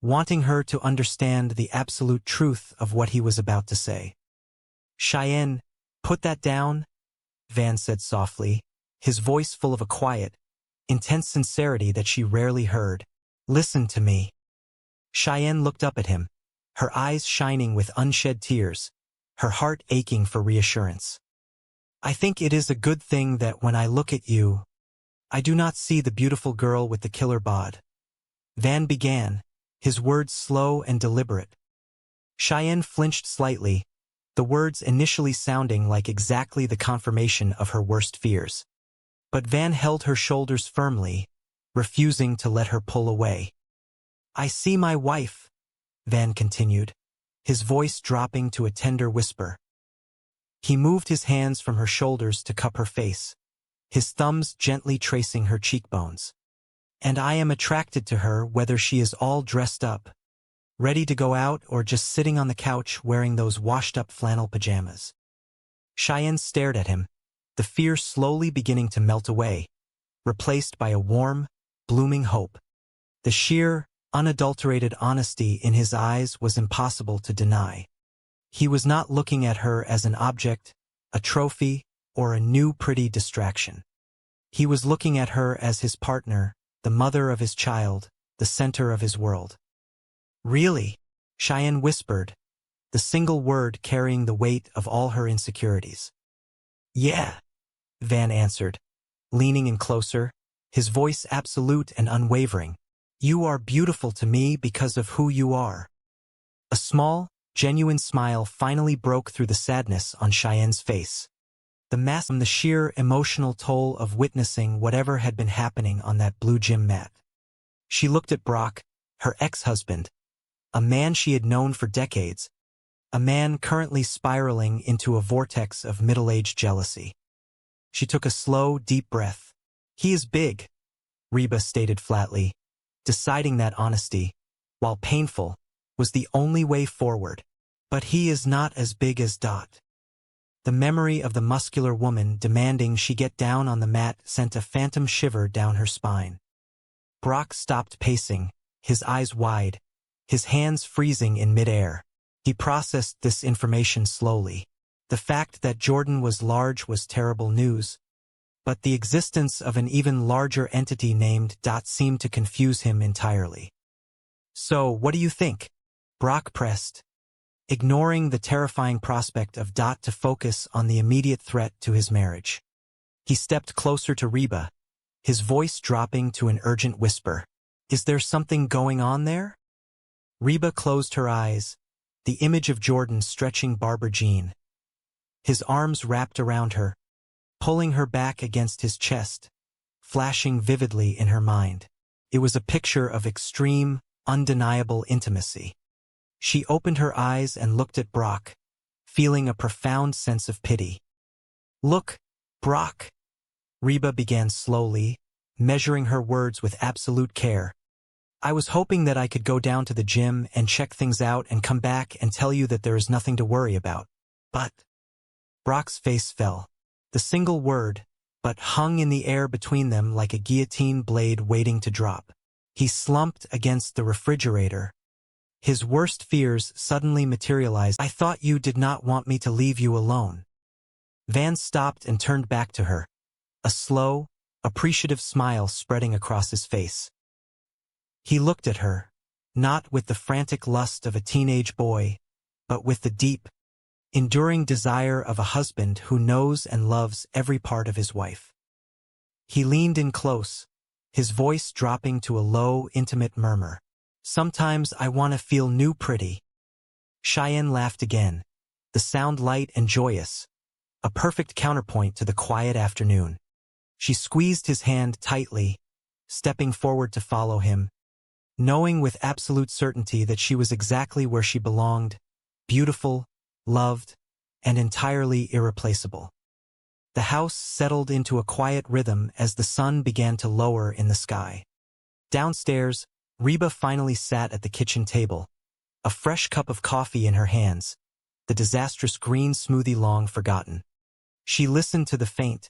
wanting her to understand the absolute truth of what he was about to say. "Cheyenne, put that down," Van said softly, his voice full of a quiet, intense sincerity that she rarely heard. "Listen to me." Cheyenne looked up at him, her eyes shining with unshed tears, her heart aching for reassurance. "I think it is a good thing that when I look at you, I do not see the beautiful girl with the killer bod," Van began, his words slow and deliberate. Cheyenne flinched slightly, the words initially sounding like exactly the confirmation of her worst fears. But Van held her shoulders firmly, refusing to let her pull away. "I see my wife," Van continued, his voice dropping to a tender whisper. He moved his hands from her shoulders to cup her face, his thumbs gently tracing her cheekbones. "And I am attracted to her whether she is all dressed up, ready to go out, or just sitting on the couch wearing those washed-up flannel pajamas." Cheyenne stared at him, the fear slowly beginning to melt away, replaced by a warm, blooming hope. The sheer, unadulterated honesty in his eyes was impossible to deny. He was not looking at her as an object, a trophy, or a new pretty distraction. He was looking at her as his partner, the mother of his child, the center of his world. "Really?" Cheyenne whispered, the single word carrying the weight of all her insecurities. "Yeah," Van answered, leaning in closer, his voice absolute and unwavering. You are beautiful to me because of who you are. A small, genuine smile finally broke through the sadness on Cheyenne's face. The mask from the sheer emotional toll of witnessing whatever had been happening on that blue gym mat. She looked at Brock, her ex-husband, a man she had known for decades, a man currently spiraling into a vortex of middle-aged jealousy. She took a slow, deep breath. He is big, Reba stated flatly, deciding that honesty, while painful, was the only way forward. But he is not as big as Dot. The memory of the muscular woman demanding she get down on the mat sent a phantom shiver down her spine. Brock stopped pacing, his eyes wide, his hands freezing in midair. He processed this information slowly. The fact that Jordan was large was terrible news, but the existence of an even larger entity named Dot seemed to confuse him entirely. So, what do you think? Brock pressed, ignoring the terrifying prospect of Dot to focus on the immediate threat to his marriage. He stepped closer to Reba, his voice dropping to an urgent whisper. Is there something going on there? Reba closed her eyes, the image of Jordan stretching Barber Jean. His arms wrapped around her, pulling her back against his chest, flashing vividly in her mind. It was a picture of extreme, undeniable intimacy. She opened her eyes and looked at Brock, feeling a profound sense of pity. Look, Brock, Reba began slowly, measuring her words with absolute care. I was hoping that I could go down to the gym and check things out and come back and tell you that there is nothing to worry about. But Brock's face fell. The single word, but hung in the air between them like a guillotine blade waiting to drop. He slumped against the refrigerator. His worst fears suddenly materialized. I thought you did not want me to leave you alone. Van stopped and turned back to her, a slow, appreciative smile spreading across his face. He looked at her, not with the frantic lust of a teenage boy, but with the deep, enduring desire of a husband who knows and loves every part of his wife. He leaned in close, his voice dropping to a low, intimate murmur. Sometimes I want to feel new pretty. Cheyenne laughed again, the sound light and joyous, a perfect counterpoint to the quiet afternoon. She squeezed his hand tightly, stepping forward to follow him, knowing with absolute certainty that she was exactly where she belonged, beautiful, loved, and entirely irreplaceable. The house settled into a quiet rhythm as the sun began to lower in the sky. Downstairs, Reba finally sat at the kitchen table, a fresh cup of coffee in her hands, the disastrous green smoothie long forgotten. She listened to the faint,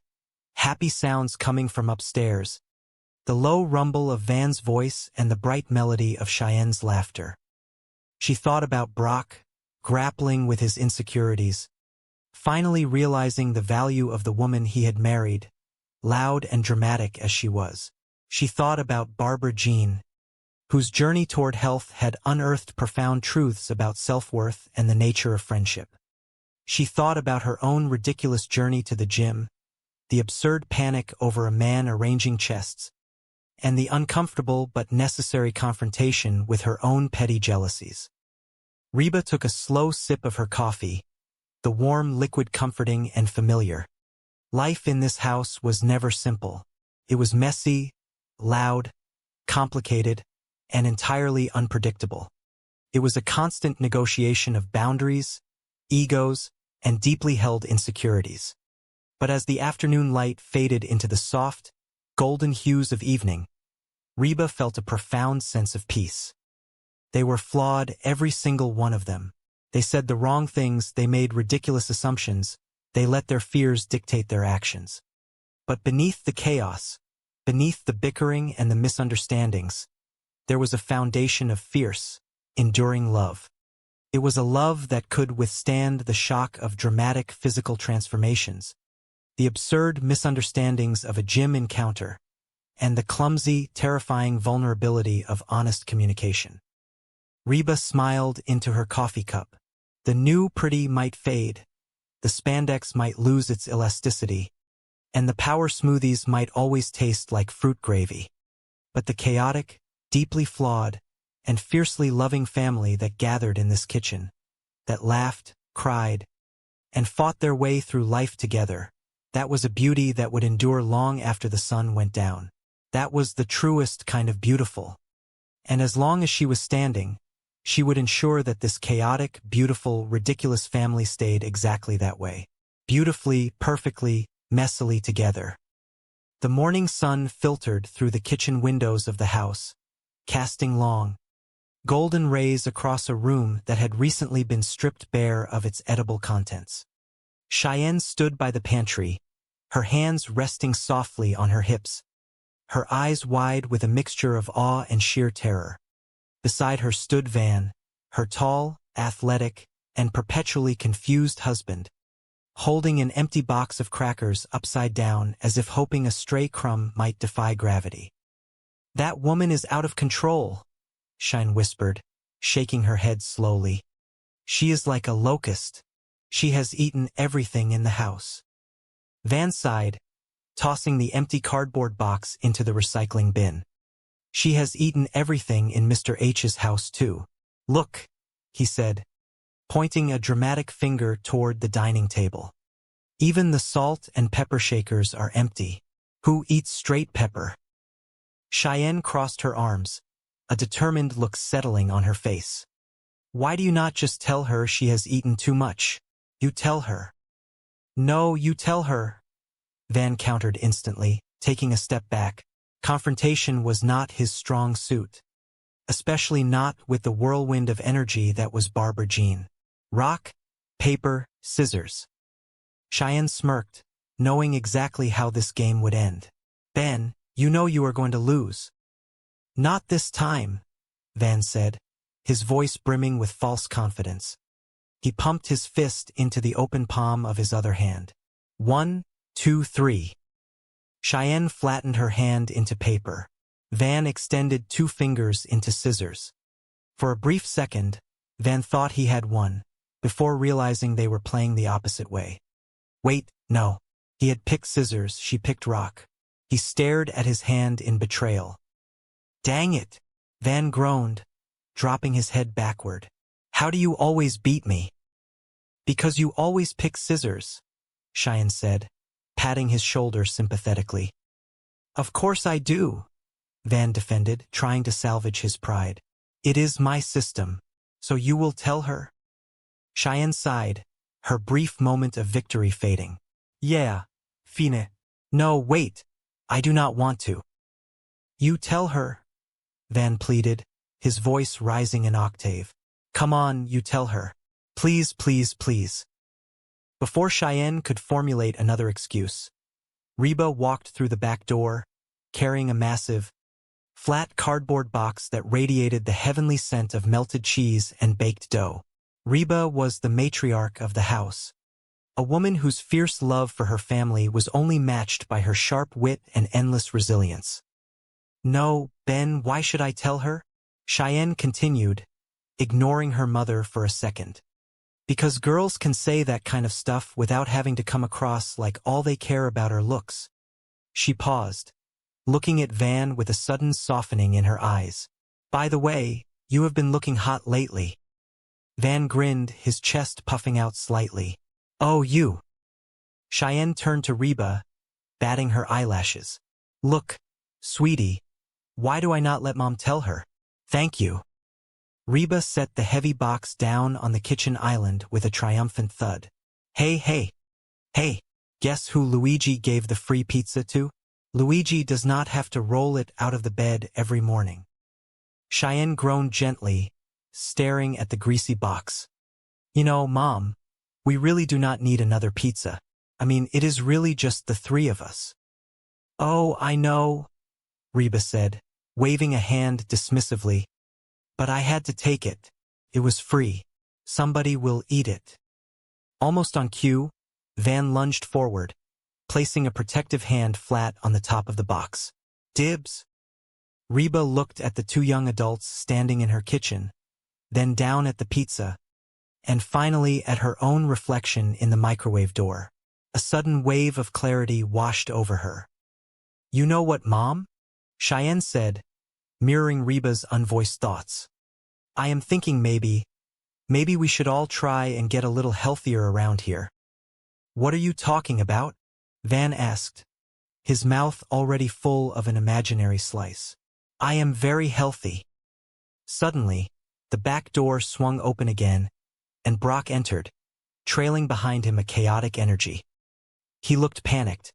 happy sounds coming from upstairs, the low rumble of Van's voice and the bright melody of Cheyenne's laughter. She thought about Brock, grappling with his insecurities, finally realizing the value of the woman he had married, loud and dramatic as she was. She thought about Barber Jean, whose journey toward health had unearthed profound truths about self-worth and the nature of friendship. She thought about her own ridiculous journey to the gym, the absurd panic over a man arranging chests, and the uncomfortable but necessary confrontation with her own petty jealousies. Reba took a slow sip of her coffee, the warm liquid comforting and familiar. Life in this house was never simple. It was messy, loud, complicated, and entirely unpredictable. It was a constant negotiation of boundaries, egos, and deeply held insecurities. But as the afternoon light faded into the soft, golden hues of evening, Reba felt a profound sense of peace. They were flawed, every single one of them. They said the wrong things, they made ridiculous assumptions, they let their fears dictate their actions. But beneath the chaos, beneath the bickering and the misunderstandings, there was a foundation of fierce, enduring love. It was a love that could withstand the shock of dramatic physical transformations, the absurd misunderstandings of a gym encounter, and the clumsy, terrifying vulnerability of honest communication. Reba smiled into her coffee cup. The new pretty might fade, the spandex might lose its elasticity, and the power smoothies might always taste like fruit gravy. But the chaotic, deeply flawed, and fiercely loving family that gathered in this kitchen, that laughed, cried, and fought their way through life together. That was a beauty that would endure long after the sun went down. That was the truest kind of beautiful. And as long as she was standing, she would ensure that this chaotic, beautiful, ridiculous family stayed exactly that way. Beautifully, perfectly, messily together. The morning sun filtered through the kitchen windows of the house, casting long, golden rays across a room that had recently been stripped bare of its edible contents. Cheyenne stood by the pantry, her hands resting softly on her hips, her eyes wide with a mixture of awe and sheer terror. Beside her stood Van, her tall, athletic, and perpetually confused husband, holding an empty box of crackers upside down as if hoping a stray crumb might defy gravity. "That woman is out of control," Cheyenne whispered, shaking her head slowly. "She is like a locust. She has eaten everything in the house." Van sighed, tossing the empty cardboard box into the recycling bin. "She has eaten everything in Mr. H's house, too. Look," he said, pointing a dramatic finger toward the dining table. "Even the salt and pepper shakers are empty. Who eats straight pepper?" Cheyenne crossed her arms, a determined look settling on her face. "Why do you not just tell her she has eaten too much? You tell her." "No, you tell her," Van countered instantly, taking a step back. Confrontation was not his strong suit, especially not with the whirlwind of energy that was Barbara Jean. Rock, paper, scissors. Cheyenne smirked, knowing exactly how this game would end. "Ben, you know you are going to lose." "Not this time," Van said, his voice brimming with false confidence. He pumped his fist into the open palm of his other hand. 1, 2, 3. Cheyenne flattened her hand into paper. Van extended 2 fingers into scissors. For a brief second, Van thought he had won, before realizing they were playing the opposite way. Wait, no. He had picked scissors, she picked rock. He stared at his hand in betrayal. "Dang it," Van groaned, dropping his head backward. "How do you always beat me?" "Because you always pick scissors," Cheyenne said, patting his shoulder sympathetically. "Of course I do," Van defended, trying to salvage his pride. "It is my system, so you will tell her?" Cheyenne sighed, her brief moment of victory fading. "Yeah, fine. No, wait, I do not want to." "You tell her," Van pleaded, his voice rising an octave. "Come on, you tell her. Please, please, please." Before Cheyenne could formulate another excuse, Reba walked through the back door, carrying a massive, flat cardboard box that radiated the heavenly scent of melted cheese and baked dough. Reba was the matriarch of the house, a woman whose fierce love for her family was only matched by her sharp wit and endless resilience. "No, Ben, why should I tell her?" Cheyenne continued, ignoring her mother for a second. "Because girls can say that kind of stuff without having to come across like all they care about are looks." She paused, looking at Van with a sudden softening in her eyes. "By the way, you have been looking hot lately." Van grinned, his chest puffing out slightly. "Oh, you." Cheyenne turned to Reba, batting her eyelashes. "Look, sweetie, why do I not let Mom tell her? Thank you." Reba set the heavy box down on the kitchen island with a triumphant thud. Hey, guess who Luigi gave the free pizza to? Luigi does not have to roll it out of the bed every morning." Cheyenne groaned gently, staring at the greasy box. "You know, Mom, we really do not need another pizza. I mean, it is really just the 3 of us." "Oh, I know," Reba said, waving a hand dismissively. "But I had to take it. It was free. Somebody will eat it." Almost on cue, Van lunged forward, placing a protective hand flat on the top of the box. "Dibs." Reba looked at the 2 young adults standing in her kitchen, then down at the pizza, and finally at her own reflection in the microwave door. A sudden wave of clarity washed over her. "You know what, Mom?" Cheyenne said, mirroring Reba's unvoiced thoughts. I am thinking maybe we should all try and get a little healthier around here. What are you talking about? Van asked, his mouth already full of an imaginary slice. I am very healthy. Suddenly, the back door swung open again, and Brock entered, trailing behind him a chaotic energy. He looked panicked,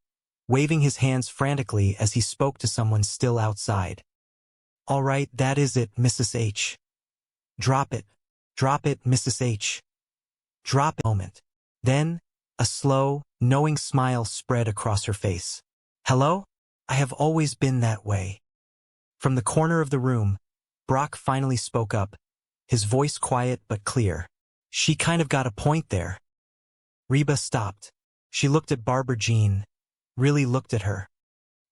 waving his hands frantically as he spoke to someone still outside. All right, that is it, Mrs. H. Drop it, Mrs. H. Drop it. Moment. Then, a slow, knowing smile spread across her face. Hello? I have always been that way. From the corner of the room, Brock finally spoke up, his voice quiet but clear. She kind of got a point there. Reba stopped. She looked at Barbara Jean, really looked at her.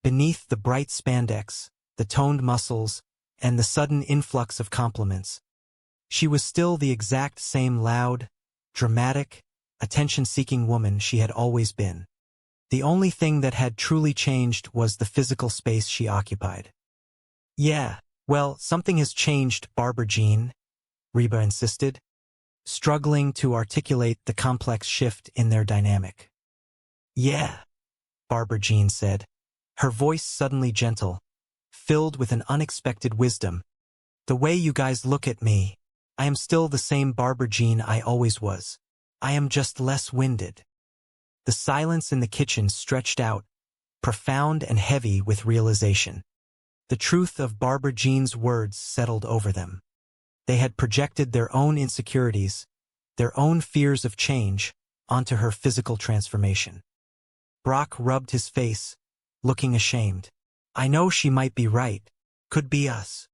Beneath the bright spandex, the toned muscles, and the sudden influx of compliments, she was still the exact same loud, dramatic, attention-seeking woman she had always been. The only thing that had truly changed was the physical space she occupied. Yeah, well, something has changed, Barbara Jean, Reba insisted, struggling to articulate the complex shift in their dynamic. Yeah, Barbara Jean said, her voice suddenly gentle, filled with an unexpected wisdom. The way you guys look at me, I am still the same Barbara Jean I always was. I am just less winded. The silence in the kitchen stretched out, profound and heavy with realization. The truth of Barbara Jean's words settled over them. They had projected their own insecurities, their own fears of change, onto her physical transformation. Brock rubbed his face, looking ashamed. I know she might be right. Could be us.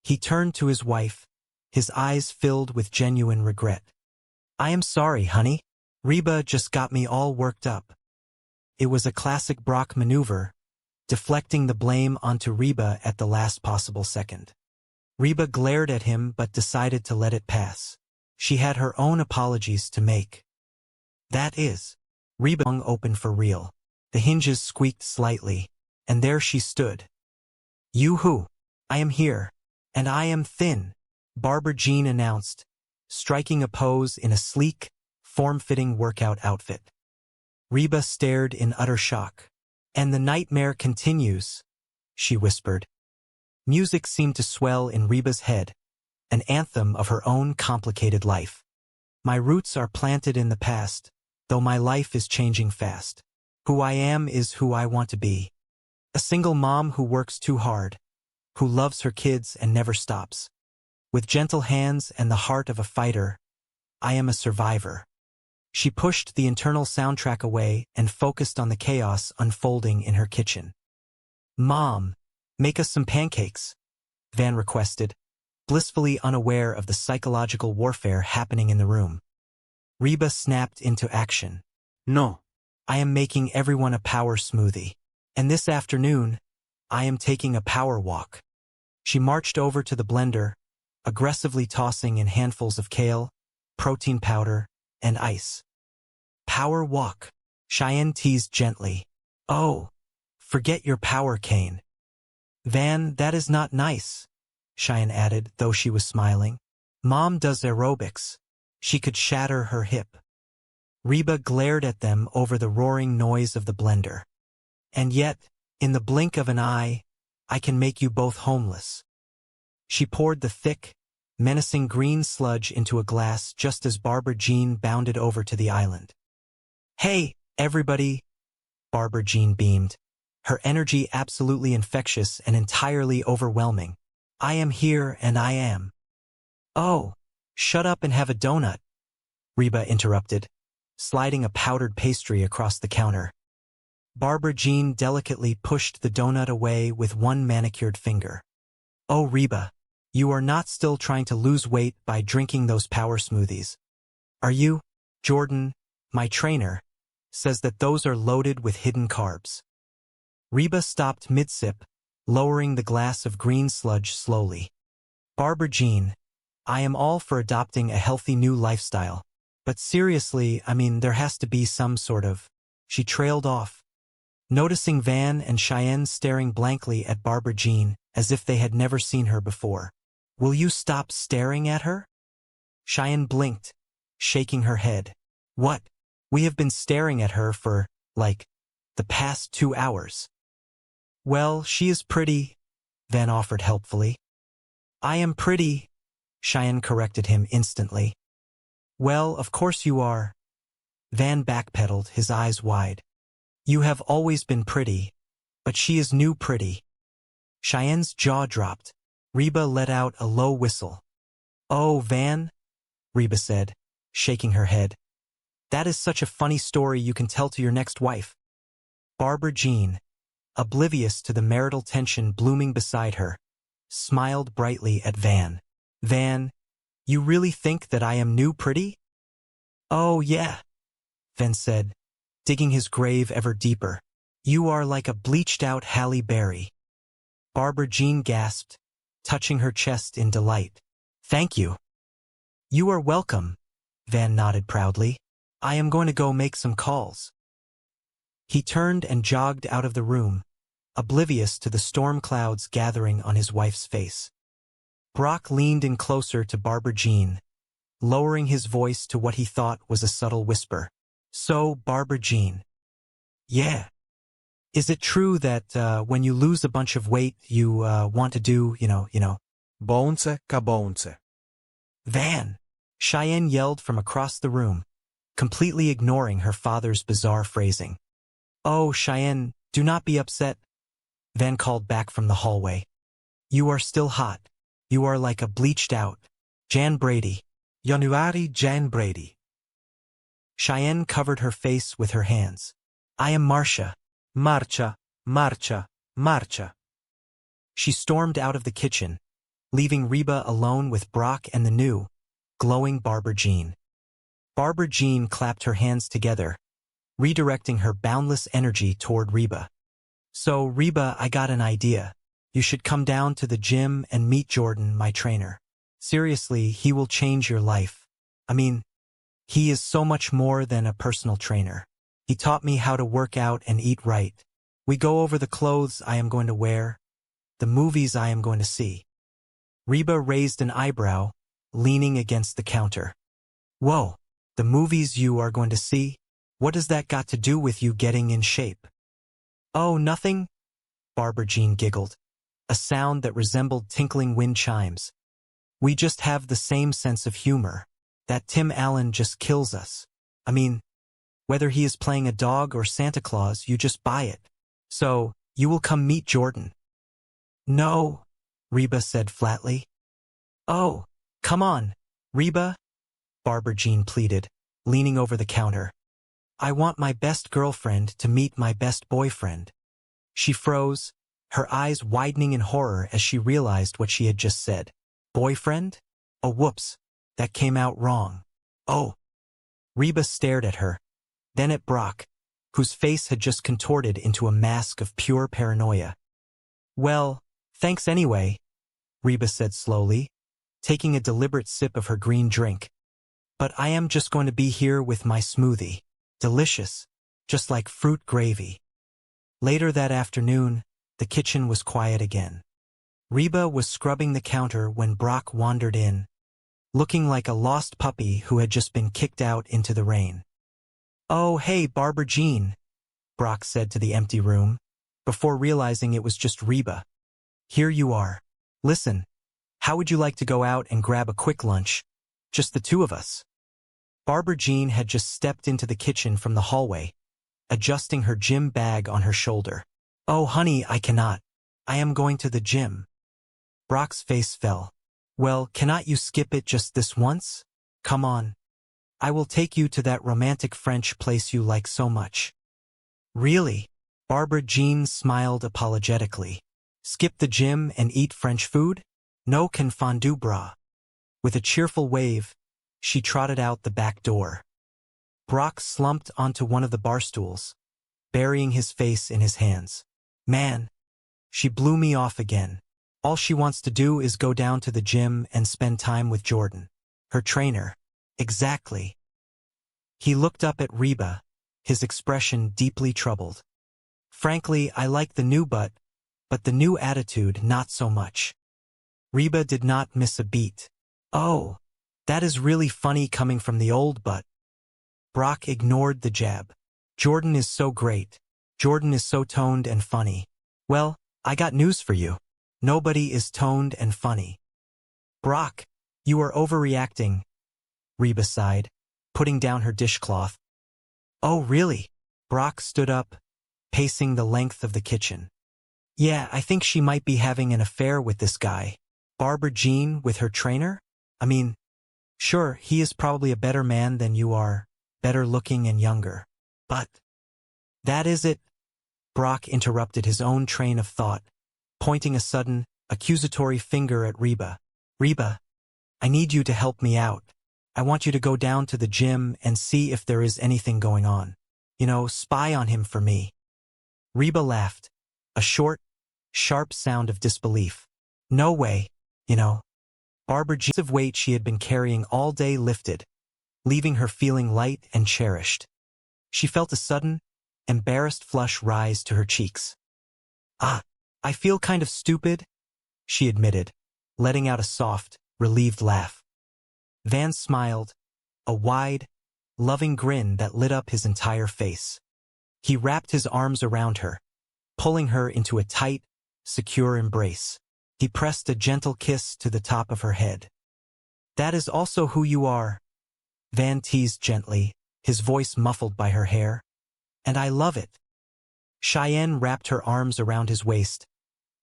He turned to his wife, his eyes filled with genuine regret. I am sorry, honey. Reba just got me all worked up. It was a classic Brock maneuver, deflecting the blame onto Reba at the last possible second. Reba glared at him but decided to let it pass. She had her own apologies to make. That is, Reba hung open for real. The hinges squeaked slightly, and there she stood. Yoo-hoo, I am here, and I am thin, Barbara Jean announced, striking a pose in a sleek, form-fitting workout outfit. Reba stared in utter shock. And the nightmare continues, she whispered. Music seemed to swell in Reba's head, an anthem of her own complicated life. My roots are planted in the past, though my life is changing fast. Who I am is who I want to be. A single mom who works too hard, who loves her kids and never stops. With gentle hands and the heart of a fighter, I am a survivor. She pushed the internal soundtrack away and focused on the chaos unfolding in her kitchen. Mom, make us some pancakes, Van requested, blissfully unaware of the psychological warfare happening in the room. Reba snapped into action. No, I am making everyone a power smoothie. And this afternoon, I am taking a power walk. She marched over to the blender, aggressively tossing in handfuls of kale, protein powder, and ice. Power walk, Cheyenne teased gently. Oh, forget your power cane. Van, that is not nice, Cheyenne added, though she was smiling. Mom does aerobics. She could shatter her hip. Reba glared at them over the roaring noise of the blender. And yet, in the blink of an eye, I can make you both homeless. She poured the thick, menacing green sludge into a glass just as Barbara Jean bounded over to the island. Hey, everybody, Barbara Jean beamed, her energy absolutely infectious and entirely overwhelming. I am here and I am. Oh, shut up and have a donut, Reba interrupted, sliding a powdered pastry across the counter. Barbara Jean delicately pushed the donut away with one manicured finger. Oh, Reba, you are not still trying to lose weight by drinking those power smoothies, are you? Jordan, my trainer, says that those are loaded with hidden carbs. Reba stopped mid-sip, lowering the glass of green sludge slowly. Barbara Jean, I am all for adopting a healthy new lifestyle, but seriously, I mean, there has to be some sort of... She trailed off, noticing Van and Cheyenne staring blankly at Barbara Jean as if they had never seen her before. Will you stop staring at her? Cheyenne blinked, shaking her head. What? We have been staring at her for, like, the past 2 hours. Well, she is pretty, Van offered helpfully. I am pretty, Cheyenne corrected him instantly. Well, of course you are. Van backpedaled, his eyes wide. You have always been pretty, but she is new pretty. Cheyenne's jaw dropped. Reba let out a low whistle. Oh, Van, Reba said, shaking her head. That is such a funny story you can tell to your next wife. Barbara Jean, oblivious to the marital tension blooming beside her, smiled brightly at Van. Van, you really think that I am new pretty? Oh, yeah, Van said, digging his grave ever deeper. You are like a bleached-out Halle Berry. Barbara Jean gasped, touching her chest in delight. Thank you. You are welcome, Van nodded proudly. I am going to go make some calls. He turned and jogged out of the room, oblivious to the storm clouds gathering on his wife's face. Brock leaned in closer to Barbara Jean, lowering his voice to what he thought was a subtle whisper. So, Barbara Jean. Yeah. Is it true that when you lose a bunch of weight, you want to do, you know? Bounce ka bounce. Van! Cheyenne yelled from across the room, completely ignoring her father's bizarre phrasing. Oh, Cheyenne, do not be upset, Van called back from the hallway. You are still hot. You are like a bleached-out Jan Brady. Januari Jan Brady. Cheyenne covered her face with her hands. I am Marcia. Marcia, Marcia, Marcia. She stormed out of the kitchen, leaving Reba alone with Brock and the new, glowing Barbara Jean. Barbara Jean clapped her hands together, redirecting her boundless energy toward Reba. So, Reba, I got an idea. You should come down to the gym and meet Jordan, my trainer. Seriously, he will change your life. I mean, he is so much more than a personal trainer. He taught me how to work out and eat right. We go over the clothes I am going to wear, the movies I am going to see. Reba raised an eyebrow, leaning against the counter. Whoa, the movies you are going to see? What does that got to do with you getting in shape? Oh, nothing, Barbara Jean giggled, a sound that resembled tinkling wind chimes. We just have the same sense of humor. That Tim Allen just kills us. I mean, whether he is playing a dog or Santa Claus, you just buy it. So, you will come meet Jordan. No, Reba said flatly. Oh, come on, Reba, Barbara Jean pleaded, leaning over the counter. I want my best girlfriend to meet my best boyfriend. She froze, her eyes widening in horror as she realized what she had just said. Boyfriend? Oh, whoops, that came out wrong. Oh. Reba stared at her, then at Brock, whose face had just contorted into a mask of pure paranoia. Well, thanks anyway, Reba said slowly, taking a deliberate sip of her green drink. But I am just going to be here with my smoothie. Delicious, just like fruit gravy. Later that afternoon, the kitchen was quiet again. Reba was scrubbing the counter when Brock wandered in, looking like a lost puppy who had just been kicked out into the rain. Oh, hey, Barbara Jean, Brock said to the empty room, before realizing it was just Reba. Here you are. Listen, how would you like to go out and grab a quick lunch? Just the two of us. Barbara Jean had just stepped into the kitchen from the hallway, adjusting her gym bag on her shoulder. Oh, honey, I cannot. I am going to the gym. Brock's face fell. Well, cannot you skip it just this once? Come on. I will take you to that romantic French place you like so much. Really? Barbara Jean smiled apologetically. Skip the gym and eat French food? No can fondue bras. With a cheerful wave, she trotted out the back door. Brock slumped onto one of the bar stools, burying his face in his hands. Man, she blew me off again. All she wants to do is go down to the gym and spend time with Jordan, her trainer. Exactly. He looked up at Reba, his expression deeply troubled. Frankly, I like the new but the new attitude not so much. Reba did not miss a beat. Oh, that is really funny coming from the old but. Brock ignored the jab. Jordan is so great. Jordan is so toned and funny. Well, I got news for you. Nobody is toned and funny. Brock, you are overreacting, Reba sighed, putting down her dishcloth. Oh, really? Brock stood up, pacing the length of the kitchen. Yeah, I think she might be having an affair with this guy. Barbara Jean with her trainer? I mean, sure, he is probably a better man than you are, better looking and younger. But that is it. Brock interrupted his own train of thought, pointing a sudden, accusatory finger at Reba. Reba, I need you to help me out. I want you to go down to the gym and see if there is anything going on. You know, spy on him for me. Reba laughed, a short, sharp sound of disbelief. No way, you know. Barbara Jean's weight she had been carrying all day lifted, leaving her feeling light and cherished. She felt a sudden, embarrassed flush rise to her cheeks. Ah, I feel kind of stupid, she admitted, letting out a soft, relieved laugh. Van smiled, a wide, loving grin that lit up his entire face. He wrapped his arms around her, pulling her into a tight, secure embrace. He pressed a gentle kiss to the top of her head. That is also who you are, Van teased gently, his voice muffled by her hair. And I love it. Cheyenne wrapped her arms around his waist,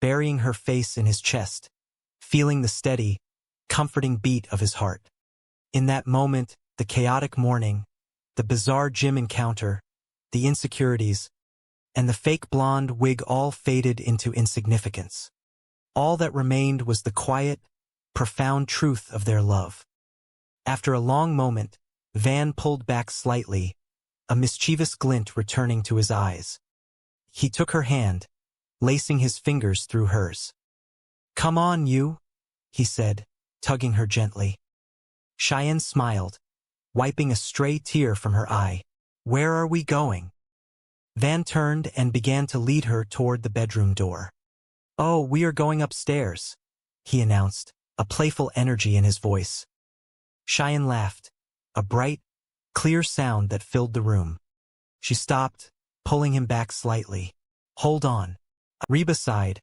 burying her face in his chest, feeling the steady, comforting beat of his heart. In that moment, the chaotic morning, the bizarre gym encounter, the insecurities, and the fake blonde wig all faded into insignificance. All that remained was the quiet, profound truth of their love. After a long moment, Van pulled back slightly, a mischievous glint returning to his eyes. He took her hand, lacing his fingers through hers. Come on, you, he said, tugging her gently. Cheyenne smiled, wiping a stray tear from her eye. Where are we going? Van turned and began to lead her toward the bedroom door. Oh, we are going upstairs, he announced, a playful energy in his voice. Cheyenne laughed, a bright, clear sound that filled the room. She stopped, pulling him back slightly. Hold on. Reba sighed,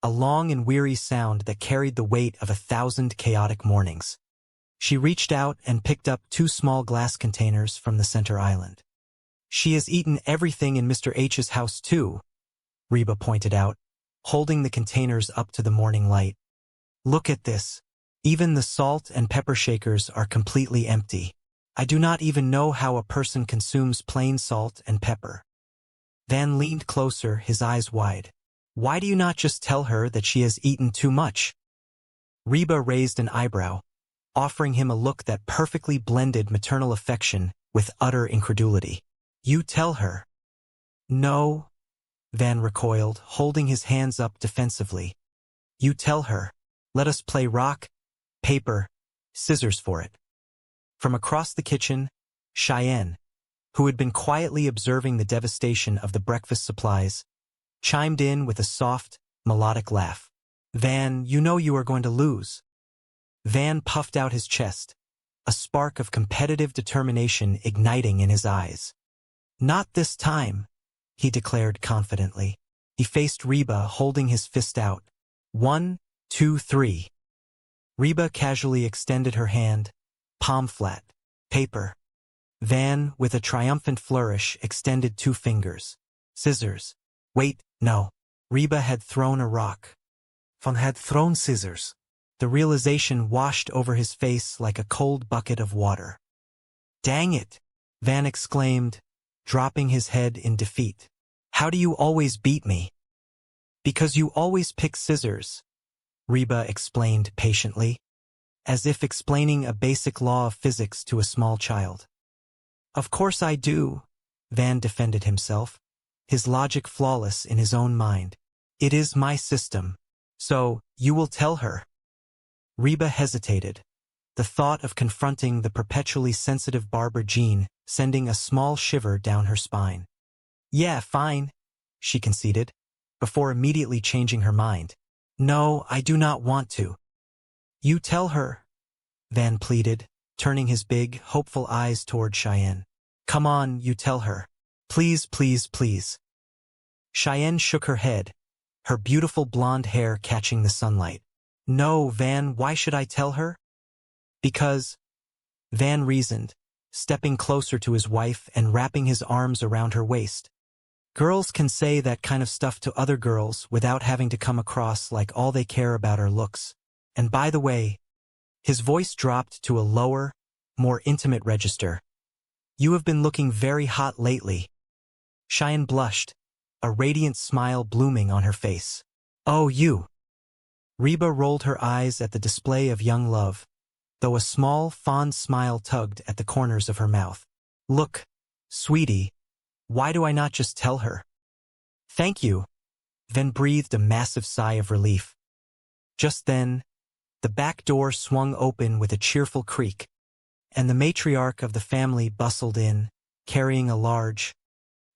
a long and weary sound that carried the weight of 1,000 chaotic mornings. She reached out and picked up 2 small glass containers from the center island. She has eaten everything in Mr. H's house too, Reba pointed out, holding the containers up to the morning light. Look at this. Even the salt and pepper shakers are completely empty. I do not even know how a person consumes plain salt and pepper. Van leaned closer, his eyes wide. Why do you not just tell her that she has eaten too much? Reba raised an eyebrow, offering him a look that perfectly blended maternal affection with utter incredulity. You tell her. No, Van recoiled, holding his hands up defensively. You tell her. Let us play rock, paper, scissors for it. From across the kitchen, Cheyenne, who had been quietly observing the devastation of the breakfast supplies, chimed in with a soft, melodic laugh. Van, you know you are going to lose. Van puffed out his chest, a spark of competitive determination igniting in his eyes. Not this time, he declared confidently. He faced Reba, holding his fist out. 1, 2, 3. Reba casually extended her hand, palm flat. Paper. Van, with a triumphant flourish, extended 2 fingers. Scissors. Wait, no. Reba had thrown a rock. Van had thrown scissors. The realization washed over his face like a cold bucket of water. Dang it, Van exclaimed, dropping his head in defeat. How do you always beat me? Because you always pick scissors, Reba explained patiently, as if explaining a basic law of physics to a small child. Of course I do, Van defended himself, his logic flawless in his own mind. It is my system. So, you will tell her. Reba hesitated, the thought of confronting the perpetually sensitive Barbara Jean sending a small shiver down her spine. Yeah, fine, she conceded, before immediately changing her mind. No, I do not want to. You tell her, Van pleaded, turning his big, hopeful eyes toward Cheyenne. Come on, you tell her. Please, please, please. Cheyenne shook her head, her beautiful blonde hair catching the sunlight. No, Van, why should I tell her? Because, Van reasoned, stepping closer to his wife and wrapping his arms around her waist. Girls can say that kind of stuff to other girls without having to come across like all they care about are looks. And by the way, his voice dropped to a lower, more intimate register. You have been looking very hot lately. Cheyenne blushed, a radiant smile blooming on her face. Oh, you. Reba rolled her eyes at the display of young love, though a small, fond smile tugged at the corners of her mouth. Look, sweetie, why do I not just tell her? Thank you. Van breathed a massive sigh of relief. Just then, the back door swung open with a cheerful creak, and the matriarch of the family bustled in, carrying a large,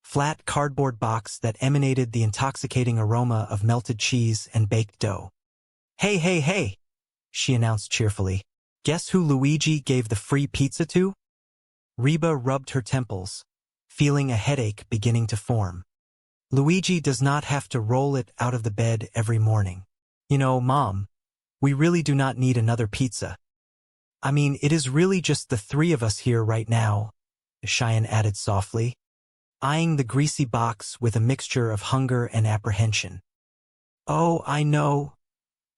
flat cardboard box that emanated the intoxicating aroma of melted cheese and baked dough. Hey, hey, hey, she announced cheerfully. Guess who Luigi gave the free pizza to? Reba rubbed her temples, feeling a headache beginning to form. Luigi does not have to roll it out of the bed every morning. You know, Mom, we really do not need another pizza. I mean, it is really just the three of us here right now, Cheyenne added softly, eyeing the greasy box with a mixture of hunger and apprehension. Oh, I know,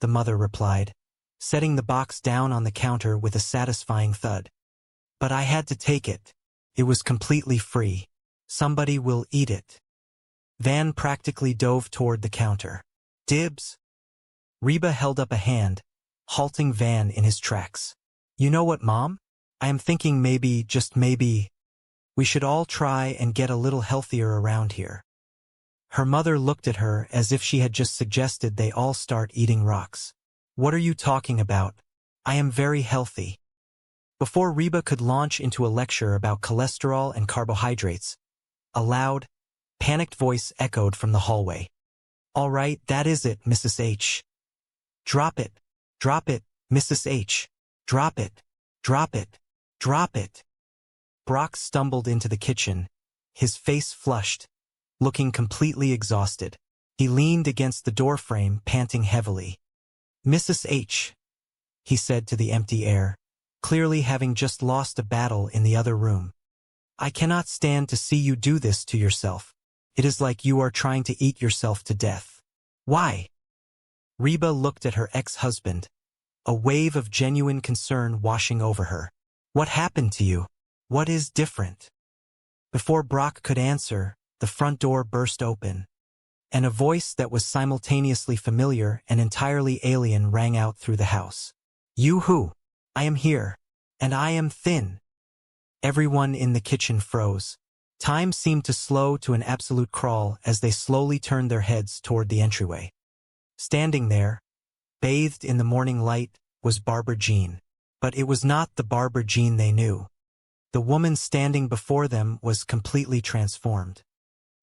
the mother replied, setting the box down on the counter with a satisfying thud. But I had to take it. It was completely free. Somebody will eat it. Van practically dove toward the counter. Dibs. Reba held up a hand, halting Van in his tracks. You know what, Mom? I am thinking maybe, just maybe, we should all try and get a little healthier around here. Her mother looked at her as if she had just suggested they all start eating rocks. What are you talking about? I am very healthy. Before Reba could launch into a lecture about cholesterol and carbohydrates, a loud, panicked voice echoed from the hallway. All right, that is it, Mrs. H. Drop it, Mrs. H. Drop it, drop it, drop it. Brock stumbled into the kitchen, his face flushed, looking completely exhausted. He leaned against the doorframe, panting heavily. Mrs. H., he said to the empty air, clearly having just lost a battle in the other room. I cannot stand to see you do this to yourself. It is like you are trying to eat yourself to death. Why? Reba looked at her ex-husband, a wave of genuine concern washing over her. What happened to you? What is different? Before Brock could answer, the front door burst open, and a voice that was simultaneously familiar and entirely alien rang out through the house. You who? I am here, and I am thin. Everyone in the kitchen froze. Time seemed to slow to an absolute crawl as they slowly turned their heads toward the entryway. Standing there, bathed in the morning light, was Barbara Jean. But it was not the Barbara Jean they knew. The woman standing before them was completely transformed.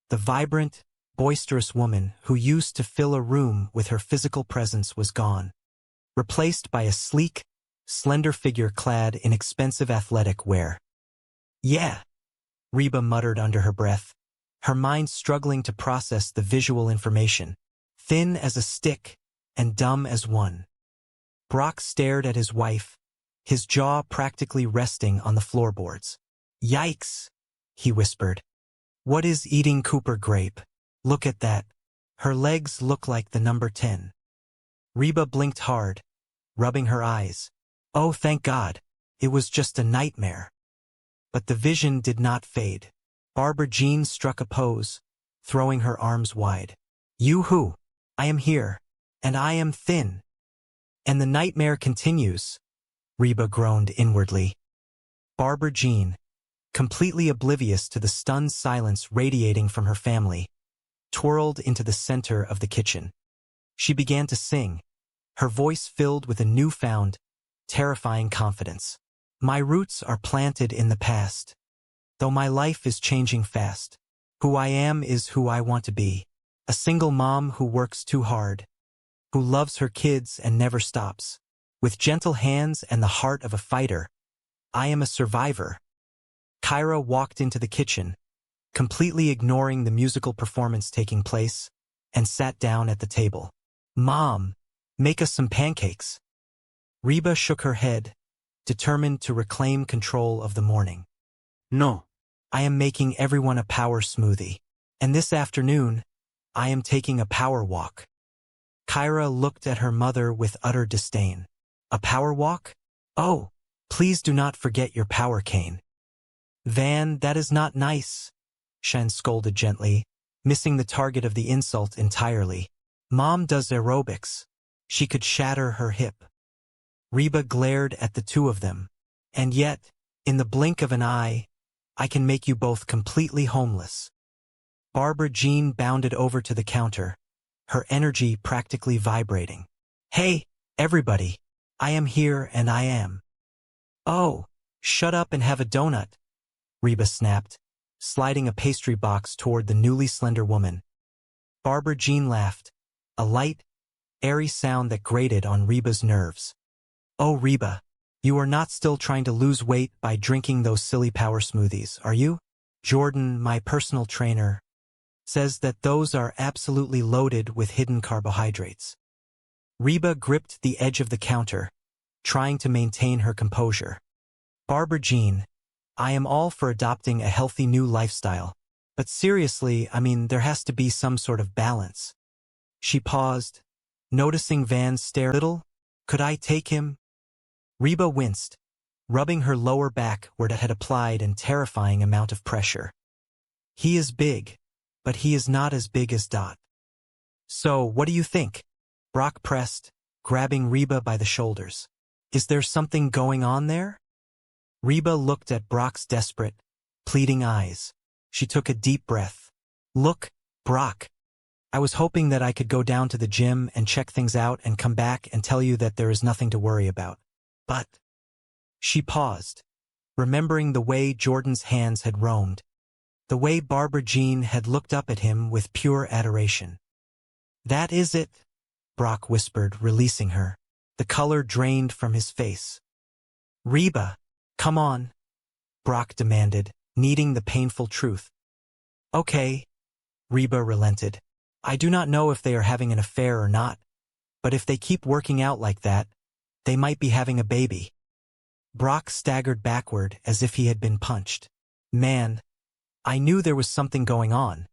The vibrant, boisterous woman who used to fill a room with her physical presence was gone, replaced by a sleek, slender figure clad in expensive athletic wear. Yeah, Reba muttered under her breath, her mind struggling to process the visual information, thin as a stick and dumb as one. Brock stared at his wife, his jaw practically resting on the floorboards. Yikes, he whispered. What is eating Cooper grape? Look at that. Her legs look like the number 10. Reba blinked hard, rubbing her eyes. Oh, thank God. It was just a nightmare. But the vision did not fade. Barbara Jean struck a pose, throwing her arms wide. You who? I am here, and I am thin. And the nightmare continues, Reba groaned inwardly. Barbara Jean, completely oblivious to the stunned silence radiating from her family, twirled into the center of the kitchen. She began to sing, her voice filled with a newfound, terrifying confidence. My roots are planted in the past. Though my life is changing fast, who I am is who I want to be. A single mom who works too hard, who loves her kids and never stops. With gentle hands and the heart of a fighter, I am a survivor. Kyra walked into the kitchen, completely ignoring the musical performance taking place, and sat down at the table. Mom, make us some pancakes. Reba shook her head, determined to reclaim control of the morning. No. I am making everyone a power smoothie. And this afternoon, I am taking a power walk. Kyra looked at her mother with utter disdain. A power walk? Oh, please do not forget your power cane. Van, that is not nice, Shen scolded gently, missing the target of the insult entirely. Mom does aerobics. She could shatter her hip. Reba glared at the two of them. And yet, in the blink of an eye, I can make you both completely homeless. Barbara Jean bounded over to the counter, her energy practically vibrating. Hey, everybody, I am here and I am. Oh, shut up and have a donut, Reba snapped, sliding a pastry box toward the newly slender woman. Barbara Jean laughed, a light, airy sound that grated on Reba's nerves. Oh, Reba, you are not still trying to lose weight by drinking those silly power smoothies, are you? Jordan, my personal trainer, says that those are absolutely loaded with hidden carbohydrates. Reba gripped the edge of the counter, trying to maintain her composure. Barbara Jean, I am all for adopting a healthy new lifestyle, but seriously, I mean, there has to be some sort of balance. She paused, noticing Van's stare. Little, could I take him? Reba winced, rubbing her lower back where it had applied a terrifying amount of pressure. He is big, but he is not as big as Dot. So, what do you think? Brock pressed, grabbing Reba by the shoulders. Is there something going on there? Reba looked at Brock's desperate, pleading eyes. She took a deep breath. Look, Brock. I was hoping that I could go down to the gym and check things out and come back and tell you that there is nothing to worry about. But she paused, remembering the way Jordan's hands had roamed, the way Barbara Jean had looked up at him with pure adoration. That is it, Brock whispered, releasing her. The color drained from his face. Reba, come on, Brock demanded, needing the painful truth. Okay, Reba relented. I do not know if they are having an affair or not, but if they keep working out like that, they might be having a baby. Brock staggered backward as if he had been punched. Man, I knew there was something going on.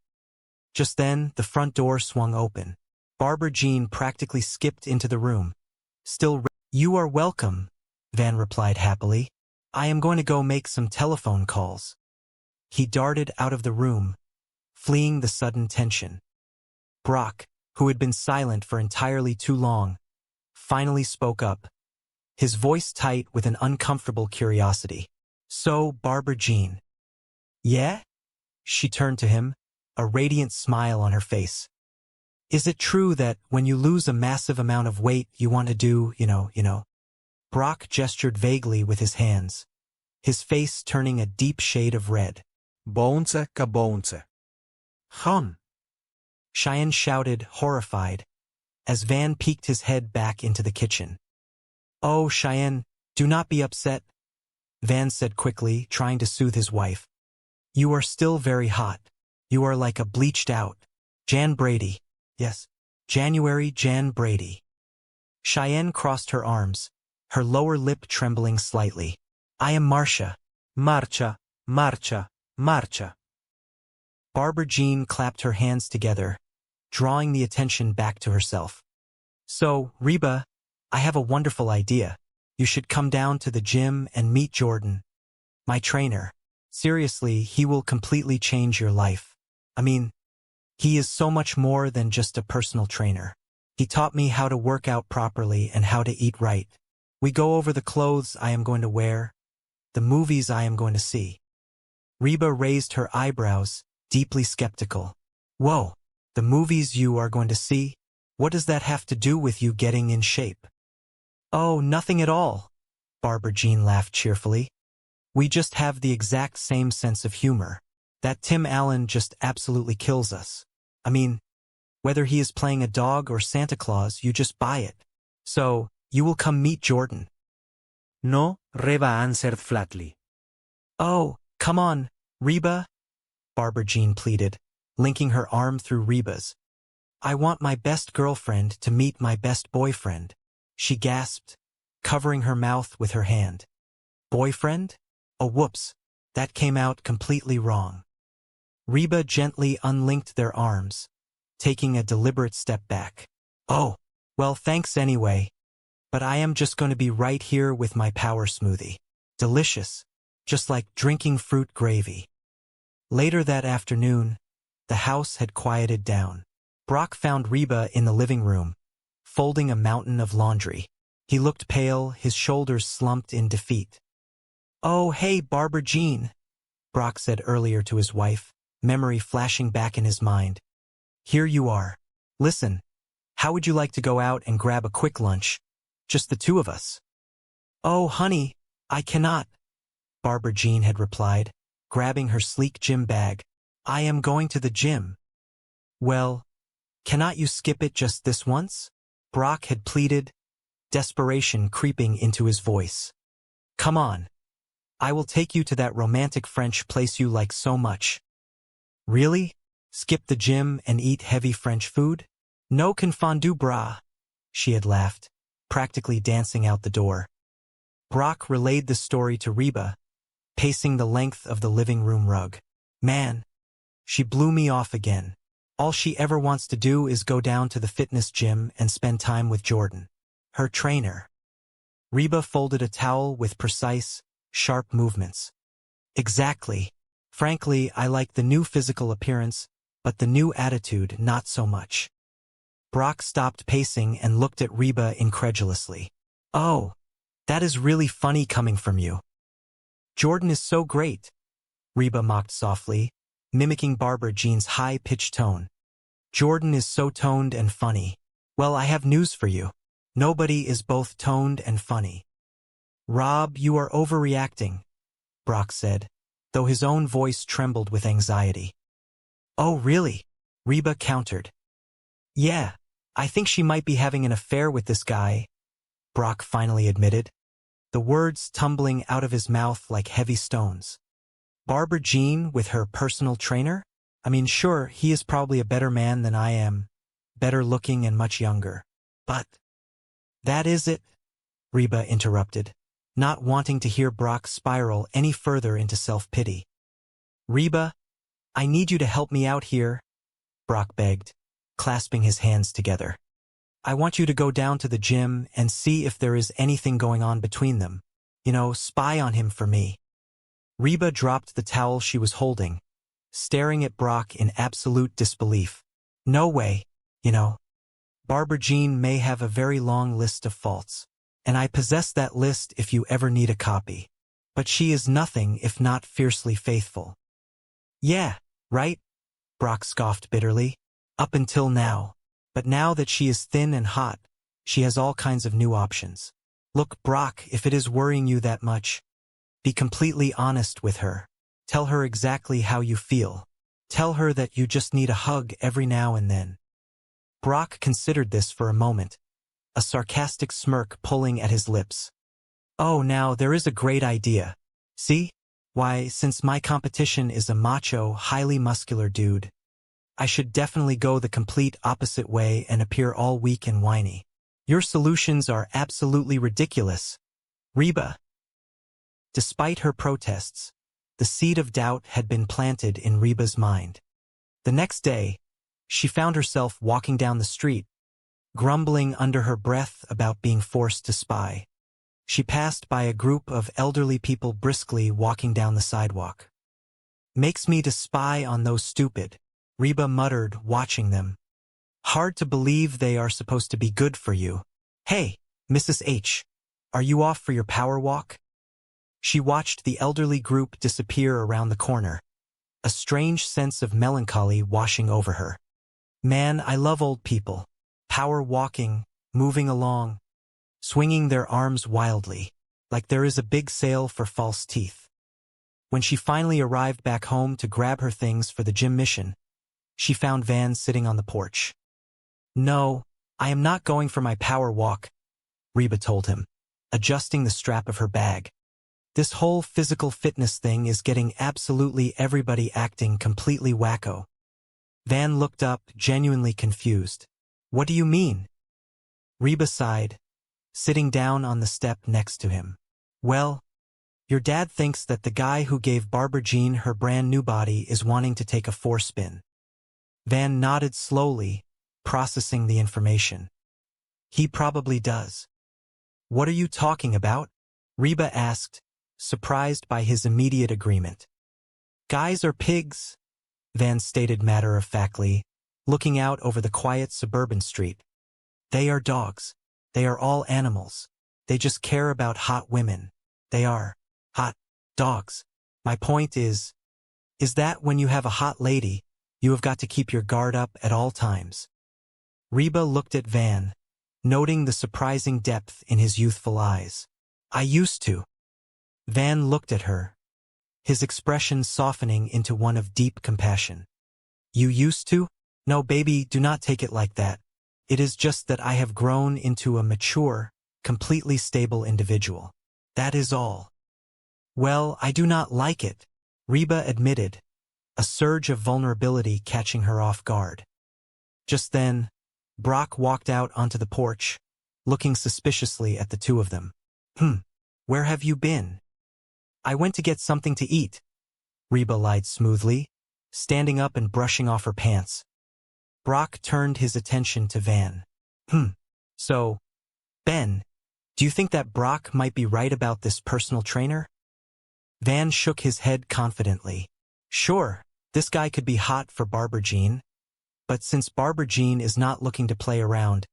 Just then, the front door swung open. Barbara Jean practically skipped into the room. You are welcome, Van replied happily. I am going to go make some telephone calls. He darted out of the room, fleeing the sudden tension. Brock, who had been silent for entirely too long, finally spoke up, his voice tight with an uncomfortable curiosity. So, Barbara Jean. Yeah? She turned to him, a radiant smile on her face. Is it true that when you lose a massive amount of weight you want to do, you know? Brock gestured vaguely with his hands, his face turning a deep shade of red. Bounce ka bounce. Hum. Cheyenne shouted, horrified, as Van peeked his head back into the kitchen. Oh, Cheyenne, do not be upset, Van said quickly, trying to soothe his wife. You are still very hot. You are like a bleached out Jan Brady. Yes, January Jan Brady. Cheyenne crossed her arms, her lower lip trembling slightly. I am Marcia. Marcia, Marcia, Marcia. Barbara Jean clapped her hands together, drawing the attention back to herself. So, Reba, I have a wonderful idea. You should come down to the gym and meet Jordan, my trainer. Seriously, he will completely change your life. I mean, he is so much more than just a personal trainer. He taught me how to work out properly and how to eat right. We go over the clothes I am going to wear, the movies I am going to see. Reba raised her eyebrows, deeply skeptical. Whoa, the movies you are going to see? What does that have to do with you getting in shape? Oh, nothing at all, Barbara Jean laughed cheerfully. We just have the exact same sense of humor. That Tim Allen just absolutely kills us. I mean, Whether he is playing a dog or Santa Claus, you just buy it. So, you will come meet Jordan. No, Reba answered flatly. Oh, come on, Reba, Barbara Jean pleaded, linking her arm through Reba's. I want my best girlfriend to meet my best boyfriend, she gasped, covering her mouth with her hand. Boyfriend? Oh, whoops, that came out completely wrong. Reba gently unlinked their arms, taking a deliberate step back. Oh, well, thanks anyway, but I am just going to be right here with my power smoothie. Delicious, just like drinking fruit gravy. Later that afternoon, the house had quieted down. Brock found Reba in the living room, folding a mountain of laundry. He looked pale, his shoulders slumped in defeat. Oh, hey, Barbara Jean, Brock said earlier to his wife, memory flashing back in his mind. Here you are. Listen, how would you like to go out and grab a quick lunch? Just the two of us. Oh, honey, I cannot, Barbara Jean had replied, grabbing her sleek gym bag. I am going to the gym. Well, cannot you skip it just this once? Brock had pleaded, desperation creeping into his voice. Come on. I will take you to that romantic French place you like so much. Really? Skip the gym and eat heavy French food? No confondu bras, she had laughed, practically dancing out the door. Brock relayed the story to Reba, pacing the length of the living room rug. Man, she blew me off again. All she ever wants to do is go down to the fitness gym and spend time with Jordan, her trainer. Reba folded a towel with precise, sharp movements. Exactly. Frankly, I like the new physical appearance, but the new attitude not so much. Brock stopped pacing and looked at Reba incredulously. Oh, that is really funny coming from you. Jordan is so great, Reba mocked softly, mimicking Barbara Jean's high-pitched tone. Jordan is so toned and funny. Well, I have news for you. Nobody is both toned and funny. Rob, you are overreacting, Brock said, though his own voice trembled with anxiety. Oh, really? Reba countered. Yeah, I think she might be having an affair with this guy, Brock finally admitted, the words tumbling out of his mouth like heavy stones. Barbara Jean with her personal trainer? I mean, sure, he is probably a better man than I am, better looking and much younger. But that is it, Reba interrupted, not wanting to hear Brock spiral any further into self-pity. Reba, I need you to help me out here, Brock begged, clasping his hands together. I want you to go down to the gym and see if there is anything going on between them. You know, spy on him for me. Reba dropped the towel she was holding, staring at Brock in absolute disbelief. No way, you know. Barbara Jean may have a very long list of faults, and I possess that list if you ever need a copy. But she is nothing if not fiercely faithful. Yeah, right? Brock scoffed bitterly. Up until now. But now that she is thin and hot, she has all kinds of new options. Look, Brock, if it is worrying you that much, be completely honest with her. Tell her exactly how you feel. Tell her that you just need a hug every now and then. Brock considered this for a moment, a sarcastic smirk pulling at his lips. Oh, now there is a great idea. See? Why, since my competition is a macho, highly muscular dude, I should definitely go the complete opposite way and appear all weak and whiny. Your solutions are absolutely ridiculous, Reba. Despite her protests, the seed of doubt had been planted in Reba's mind. The next day, she found herself walking down the street, grumbling under her breath about being forced to spy. She passed by a group of elderly people briskly walking down the sidewalk. Makes me to spy on those stupid, Reba muttered, watching them. Hard to believe they are supposed to be good for you. Hey, Mrs. H, are you off for your power walk? She watched the elderly group disappear around the corner, a strange sense of melancholy washing over her. Man, I love old people. Power walking, moving along, swinging their arms wildly, like there is a big sale for false teeth. When she finally arrived back home to grab her things for the gym mission, she found Van sitting on the porch. No, I am not going for my power walk, Reba told him, adjusting the strap of her bag. This whole physical fitness thing is getting absolutely everybody acting completely wacko. Van looked up, genuinely confused. What do you mean? Reba sighed, sitting down on the step next to him. Well, your dad thinks that the guy who gave Barbara Jean her brand new body is wanting to take a 4-spin. Van nodded slowly, processing the information. He probably does. What are you talking about? Reba asked, surprised by his immediate agreement. Guys are pigs, Van stated matter-of-factly, looking out over the quiet suburban street. They are dogs. They are all animals. They just care about hot women. They are hot dogs. My point is that when you have a hot lady, you have got to keep your guard up at all times. Reba looked at Van, noting the surprising depth in his youthful eyes. I used to. Van looked at her, his expression softening into one of deep compassion. You used to? No, baby, do not take it like that. It is just that I have grown into a mature, completely stable individual. That is all. Well, I do not like it, Reba admitted, a surge of vulnerability catching her off guard. Just then, Brock walked out onto the porch, looking suspiciously at the two of them. Where have you been? I went to get something to eat, Reba lied smoothly, standing up and brushing off her pants. Brock turned his attention to Van. So, Ben, do you think that Brock might be right about this personal trainer? Van shook his head confidently. Sure, this guy could be hot for Barbara Jean, but since Barbara Jean is not looking to play around,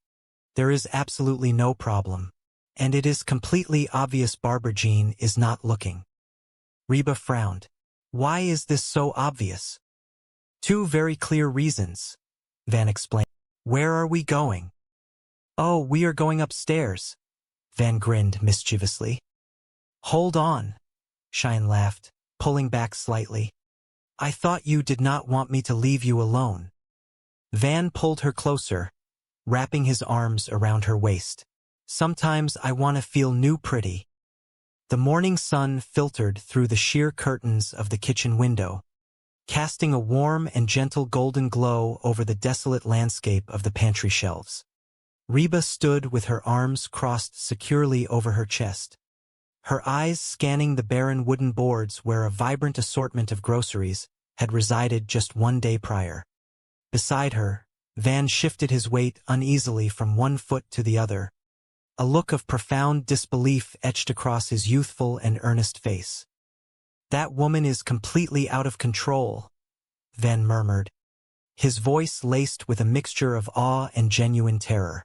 there is absolutely no problem, and it is completely obvious Barbara Jean is not looking. Reba frowned. Why is this so obvious? Two very clear reasons, Van explained. Where are we going? Oh, we are going upstairs, Van grinned mischievously. Hold on, Cheyenne laughed, pulling back slightly. I thought you did not want me to leave you alone. Van pulled her closer, wrapping his arms around her waist. Sometimes I want to feel new pretty. The morning sun filtered through the sheer curtains of the kitchen window, casting a warm and gentle golden glow over the desolate landscape of the pantry shelves. Reba stood with her arms crossed securely over her chest, her eyes scanning the barren wooden boards where a vibrant assortment of groceries had resided just one day prior. Beside her, Van shifted his weight uneasily from one foot to the other, a look of profound disbelief etched across his youthful and earnest face. That woman is completely out of control, Van murmured, his voice laced with a mixture of awe and genuine terror.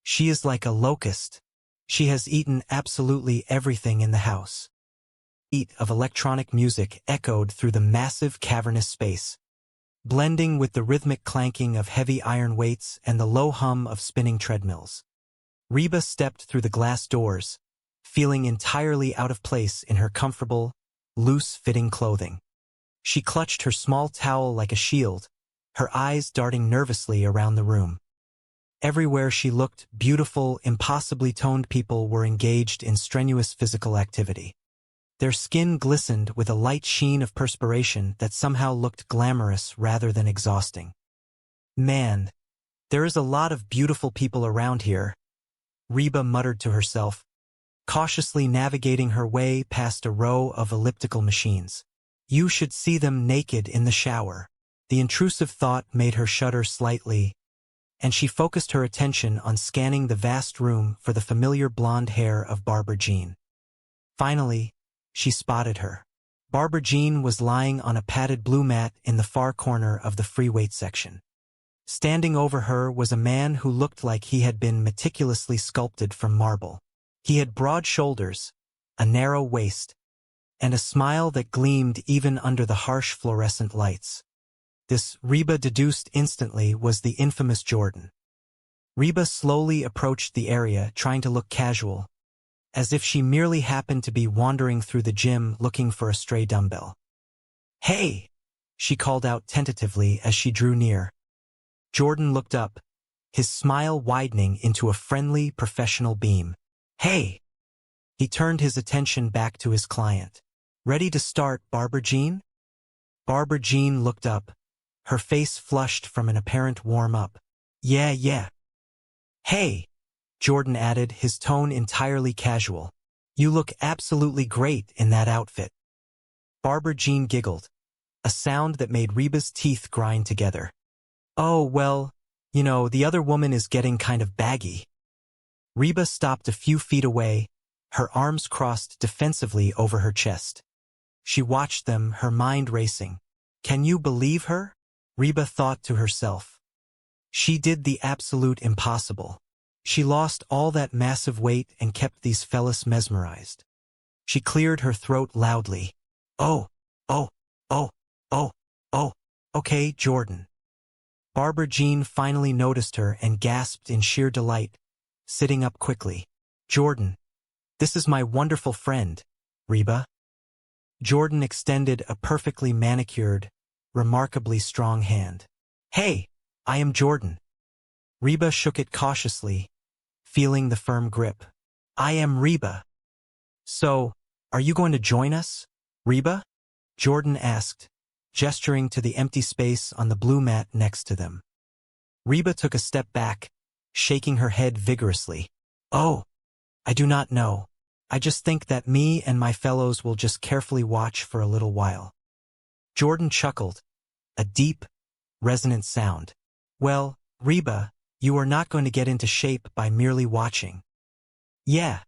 She is like a locust. She has eaten absolutely everything in the house. Beat of electronic music echoed through the massive cavernous space, blending with the rhythmic clanking of heavy iron weights and the low hum of spinning treadmills. Reba stepped through the glass doors, feeling entirely out of place in her comfortable, loose-fitting clothing. She clutched her small towel like a shield, her eyes darting nervously around the room. Everywhere she looked, beautiful, impossibly toned people were engaged in strenuous physical activity. Their skin glistened with a light sheen of perspiration that somehow looked glamorous rather than exhausting. Man, there is a lot of beautiful people around here, Reba muttered to herself, cautiously navigating her way past a row of elliptical machines. You should see them naked in the shower. The intrusive thought made her shudder slightly, and she focused her attention on scanning the vast room for the familiar blonde hair of Barbara Jean. Finally, she spotted her. Barbara Jean was lying on a padded blue mat in the far corner of the free weight section. Standing over her was a man who looked like he had been meticulously sculpted from marble. He had broad shoulders, a narrow waist, and a smile that gleamed even under the harsh fluorescent lights. This, Reba deduced instantly, was the infamous Jordan. Reba slowly approached the area, trying to look casual, as if she merely happened to be wandering through the gym looking for a stray dumbbell. Hey! She called out tentatively as she drew near. Jordan looked up, his smile widening into a friendly, professional beam. Hey! He turned his attention back to his client. Ready to start, Barbara Jean? Barbara Jean looked up, her face flushed from an apparent warm-up. Yeah. Hey! Jordan added, his tone entirely casual. You look absolutely great in that outfit. Barbara Jean giggled, a sound that made Reba's teeth grind together. Oh, well, you know, the other woman is getting kind of baggy. Reba stopped a few feet away, her arms crossed defensively over her chest. She watched them, her mind racing. Can you believe her? Reba thought to herself. She did the absolute impossible. She lost all that massive weight and kept these fellas mesmerized. She cleared her throat loudly. Oh, okay, Jordan. Barbara Jean finally noticed her and gasped in sheer delight, sitting up quickly. Jordan, this is my wonderful friend, Reba. Jordan extended a perfectly manicured, remarkably strong hand. Hey, I am Jordan. Reba shook it cautiously, feeling the firm grip. I am Reba. So, are you going to join us, Reba? Jordan asked, gesturing to the empty space on the blue mat next to them. Reba took a step back, shaking her head vigorously. Oh, I do not know. I just think that me and my fellows will just carefully watch for a little while. Jordan chuckled, a deep, resonant sound. Well, Reba, you are not going to get into shape by merely watching. Yeah,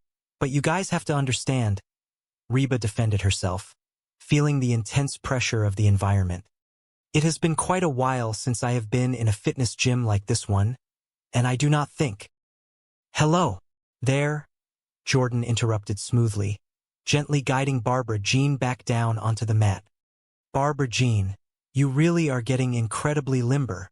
but you guys have to understand, Reba defended herself, feeling the intense pressure of the environment. It has been quite a while since I have been in a fitness gym like this one, and I do not think. Hello, there, Jordan interrupted smoothly, gently guiding Barbara Jean back down onto the mat. Barbara Jean, you really are getting incredibly limber.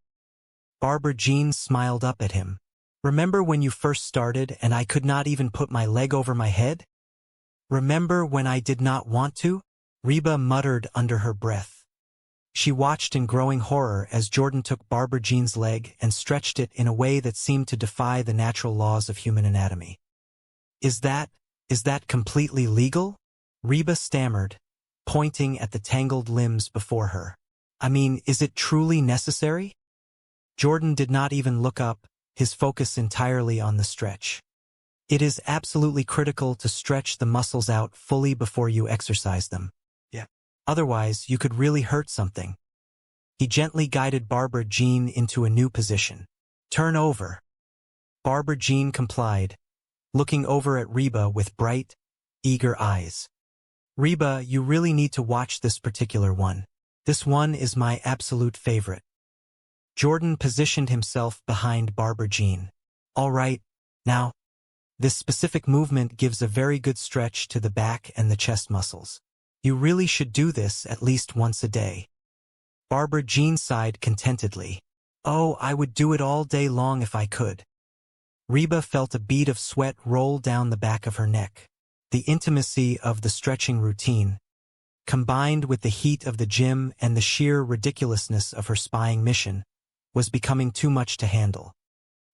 Barbara Jean smiled up at him. Remember when you first started and I could not even put my leg over my head? Remember when I did not want to? Reba muttered under her breath. She watched in growing horror as Jordan took Barbara Jean's leg and stretched it in a way that seemed to defy the natural laws of human anatomy. Is that completely legal? Reba stammered, pointing at the tangled limbs before her. I mean, is it truly necessary? Jordan did not even look up, his focus entirely on the stretch. It is absolutely critical to stretch the muscles out fully before you exercise them. Yeah. Otherwise, you could really hurt something. He gently guided Barbara Jean into a new position. Turn over. Barbara Jean complied, looking over at Reba with bright, eager eyes. Reba, you really need to watch this particular one. This one is my absolute favorite. Jordan positioned himself behind Barbara Jean. All right, now, this specific movement gives a very good stretch to the back and the chest muscles. You really should do this at least once a day. Barbara Jean sighed contentedly. Oh, I would do it all day long if I could. Reba felt a bead of sweat roll down the back of her neck. The intimacy of the stretching routine, combined with the heat of the gym and the sheer ridiculousness of her spying mission, was becoming too much to handle.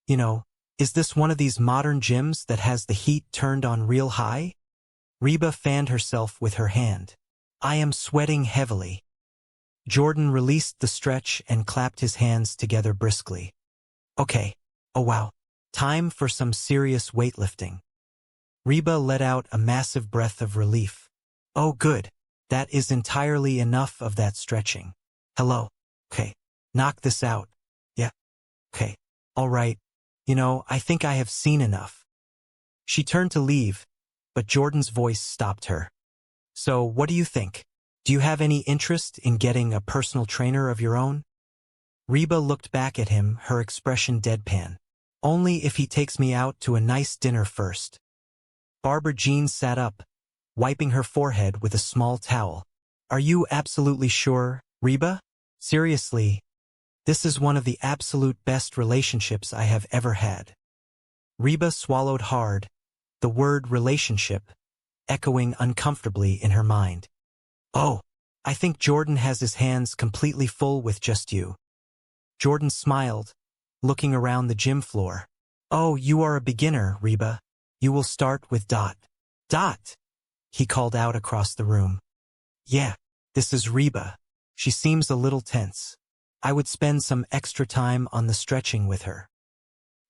You know, is this one of these modern gyms that has the heat turned on real high? Reba fanned herself with her hand. I am sweating heavily. Jordan released the stretch and clapped his hands together briskly. Okay, oh wow, time for some serious weightlifting. Reba let out a massive breath of relief. Oh good, that is entirely enough of that stretching. Hello, okay, knock this out. Yeah, okay, all right, you know, I think I have seen enough. She turned to leave, but Jordan's voice stopped her. So what do you think? Do you have any interest in getting a personal trainer of your own? Reba looked back at him, her expression deadpan. Only if he takes me out to a nice dinner first. Barbara Jean sat up, wiping her forehead with a small towel. Are you absolutely sure, Reba? Seriously, this is one of the absolute best relationships I have ever had. Reba swallowed hard, the word relationship echoing uncomfortably in her mind. Oh, I think Jordan has his hands completely full with just you. Jordan smiled, looking around the gym floor. Oh, you are a beginner, Reba. You will start with Dot. Dot! He called out across the room. Yeah, this is Reba. She seems a little tense. I would spend some extra time on the stretching with her.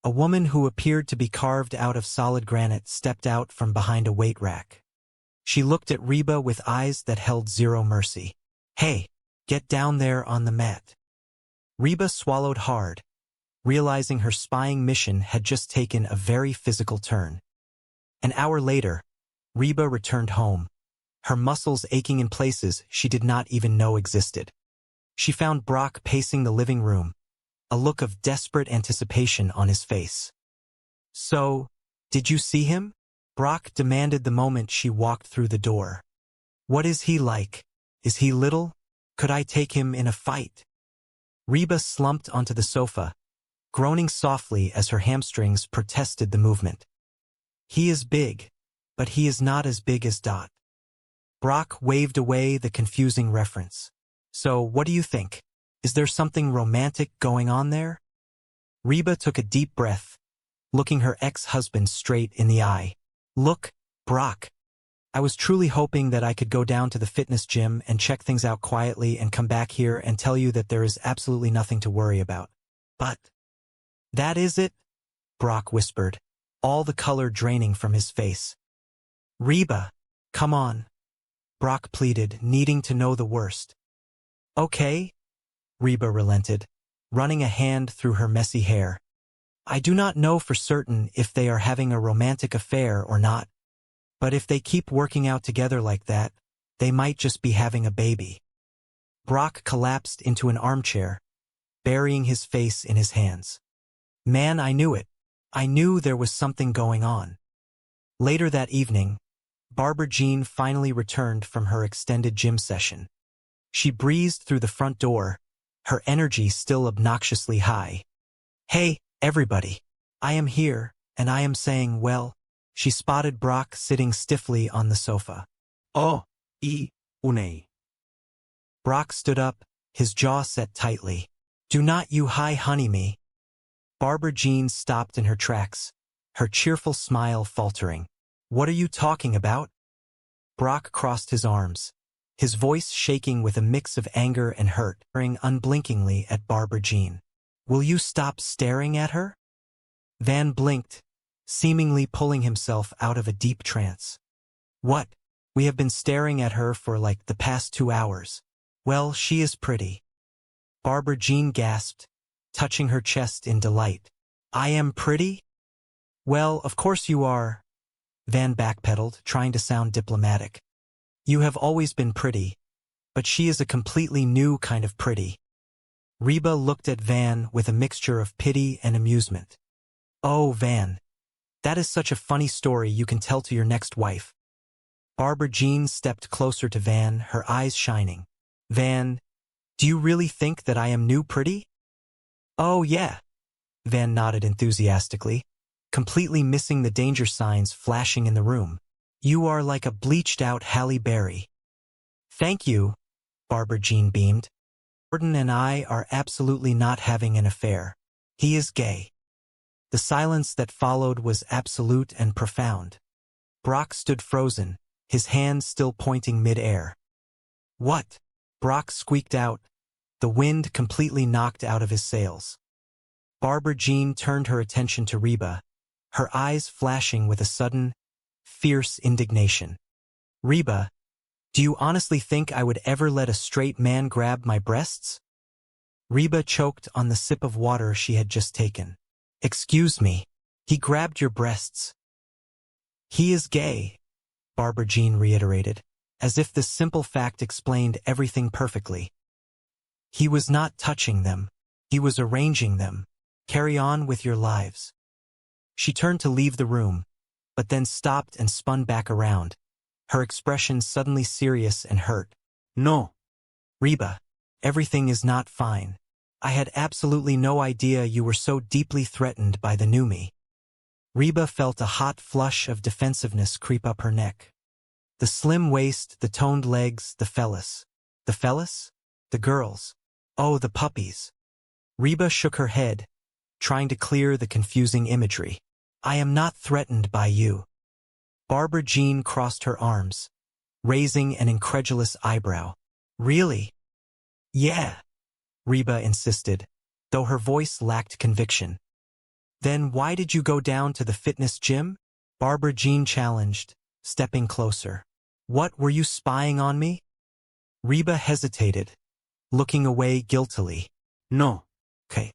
A woman who appeared to be carved out of solid granite stepped out from behind a weight rack. She looked at Reba with eyes that held zero mercy. Hey, get down there on the mat. Reba swallowed hard, realizing her spying mission had just taken a very physical turn. An hour later, Reba returned home, her muscles aching in places she did not even know existed. She found Brock pacing the living room, a look of desperate anticipation on his face. So, did you see him? Brock demanded the moment she walked through the door. What is he like? Is he little? Could I take him in a fight? Reba slumped onto the sofa, groaning softly as her hamstrings protested the movement. He is big, but he is not as big as Dot. Brock waved away the confusing reference. So, what do you think? Is there something romantic going on there? Reba took a deep breath, looking her ex-husband straight in the eye. Look, Brock. I was truly hoping that I could go down to the fitness gym and check things out quietly and come back here and tell you that there is absolutely nothing to worry about. But that is it? Brock whispered, all the color draining from his face. Reba, come on. Brock pleaded, needing to know the worst. Okay, Reba relented, running a hand through her messy hair. I do not know for certain if they are having a romantic affair or not, but if they keep working out together like that, they might just be having a baby. Brock collapsed into an armchair, burying his face in his hands. Man, I knew it. I knew there was something going on. Later that evening, Barbara Jean finally returned from her extended gym session. She breezed through the front door, her energy still obnoxiously high. Hey, everybody. I am here, and I am saying well. She spotted Brock sitting stiffly on the sofa. Oh, une. Brock stood up, his jaw set tightly. Do not you hi honey me. Barbara Jean stopped in her tracks, her cheerful smile faltering. What are you talking about? Brock crossed his arms, his voice shaking with a mix of anger and hurt, staring unblinkingly at Barbara Jean. Will you stop staring at her? Van blinked, seemingly pulling himself out of a deep trance. What? We have been staring at her for like the past 2 hours. Well, she is pretty. Barbara Jean gasped, touching her chest in delight. I am pretty? Well, of course you are. Van backpedaled, trying to sound diplomatic. You have always been pretty, but she is a completely new kind of pretty. Reba looked at Van with a mixture of pity and amusement. Oh, Van. That is such a funny story you can tell to your next wife. Barbara Jean stepped closer to Van, her eyes shining. Van, do you really think that I am new pretty? Oh, yeah. Van nodded enthusiastically, completely missing the danger signs flashing in the room. You are like a bleached-out Halle Berry. Thank you, Barbara Jean beamed. Gordon and I are absolutely not having an affair. He is gay. The silence that followed was absolute and profound. Brock stood frozen, his hands still pointing mid-air. What? Brock squeaked out, the wind completely knocked out of his sails. Barbara Jean turned her attention to Reba, her eyes flashing with a sudden, fierce indignation. Reba, do you honestly think I would ever let a straight man grab my breasts? Reba choked on the sip of water she had just taken. Excuse me, he grabbed your breasts. He is gay, Barbara Jean reiterated, as if this simple fact explained everything perfectly. He was not touching them, he was arranging them. Carry on with your lives. She turned to leave the room, but then stopped and spun back around, her expression suddenly serious and hurt. No. Reba, everything is not fine. I had absolutely no idea you were so deeply threatened by the new me. Reba felt a hot flush of defensiveness creep up her neck. The slim waist, the toned legs, the fellas. The fellas? The girls. Oh, the puppies. Reba shook her head, trying to clear the confusing imagery. I am not threatened by you. Barbara Jean crossed her arms, raising an incredulous eyebrow. Really? Yeah, Reba insisted, though her voice lacked conviction. Then why did you go down to the fitness gym? Barbara Jean challenged, stepping closer. What, were you spying on me? Reba hesitated, looking away guiltily. No. Okay.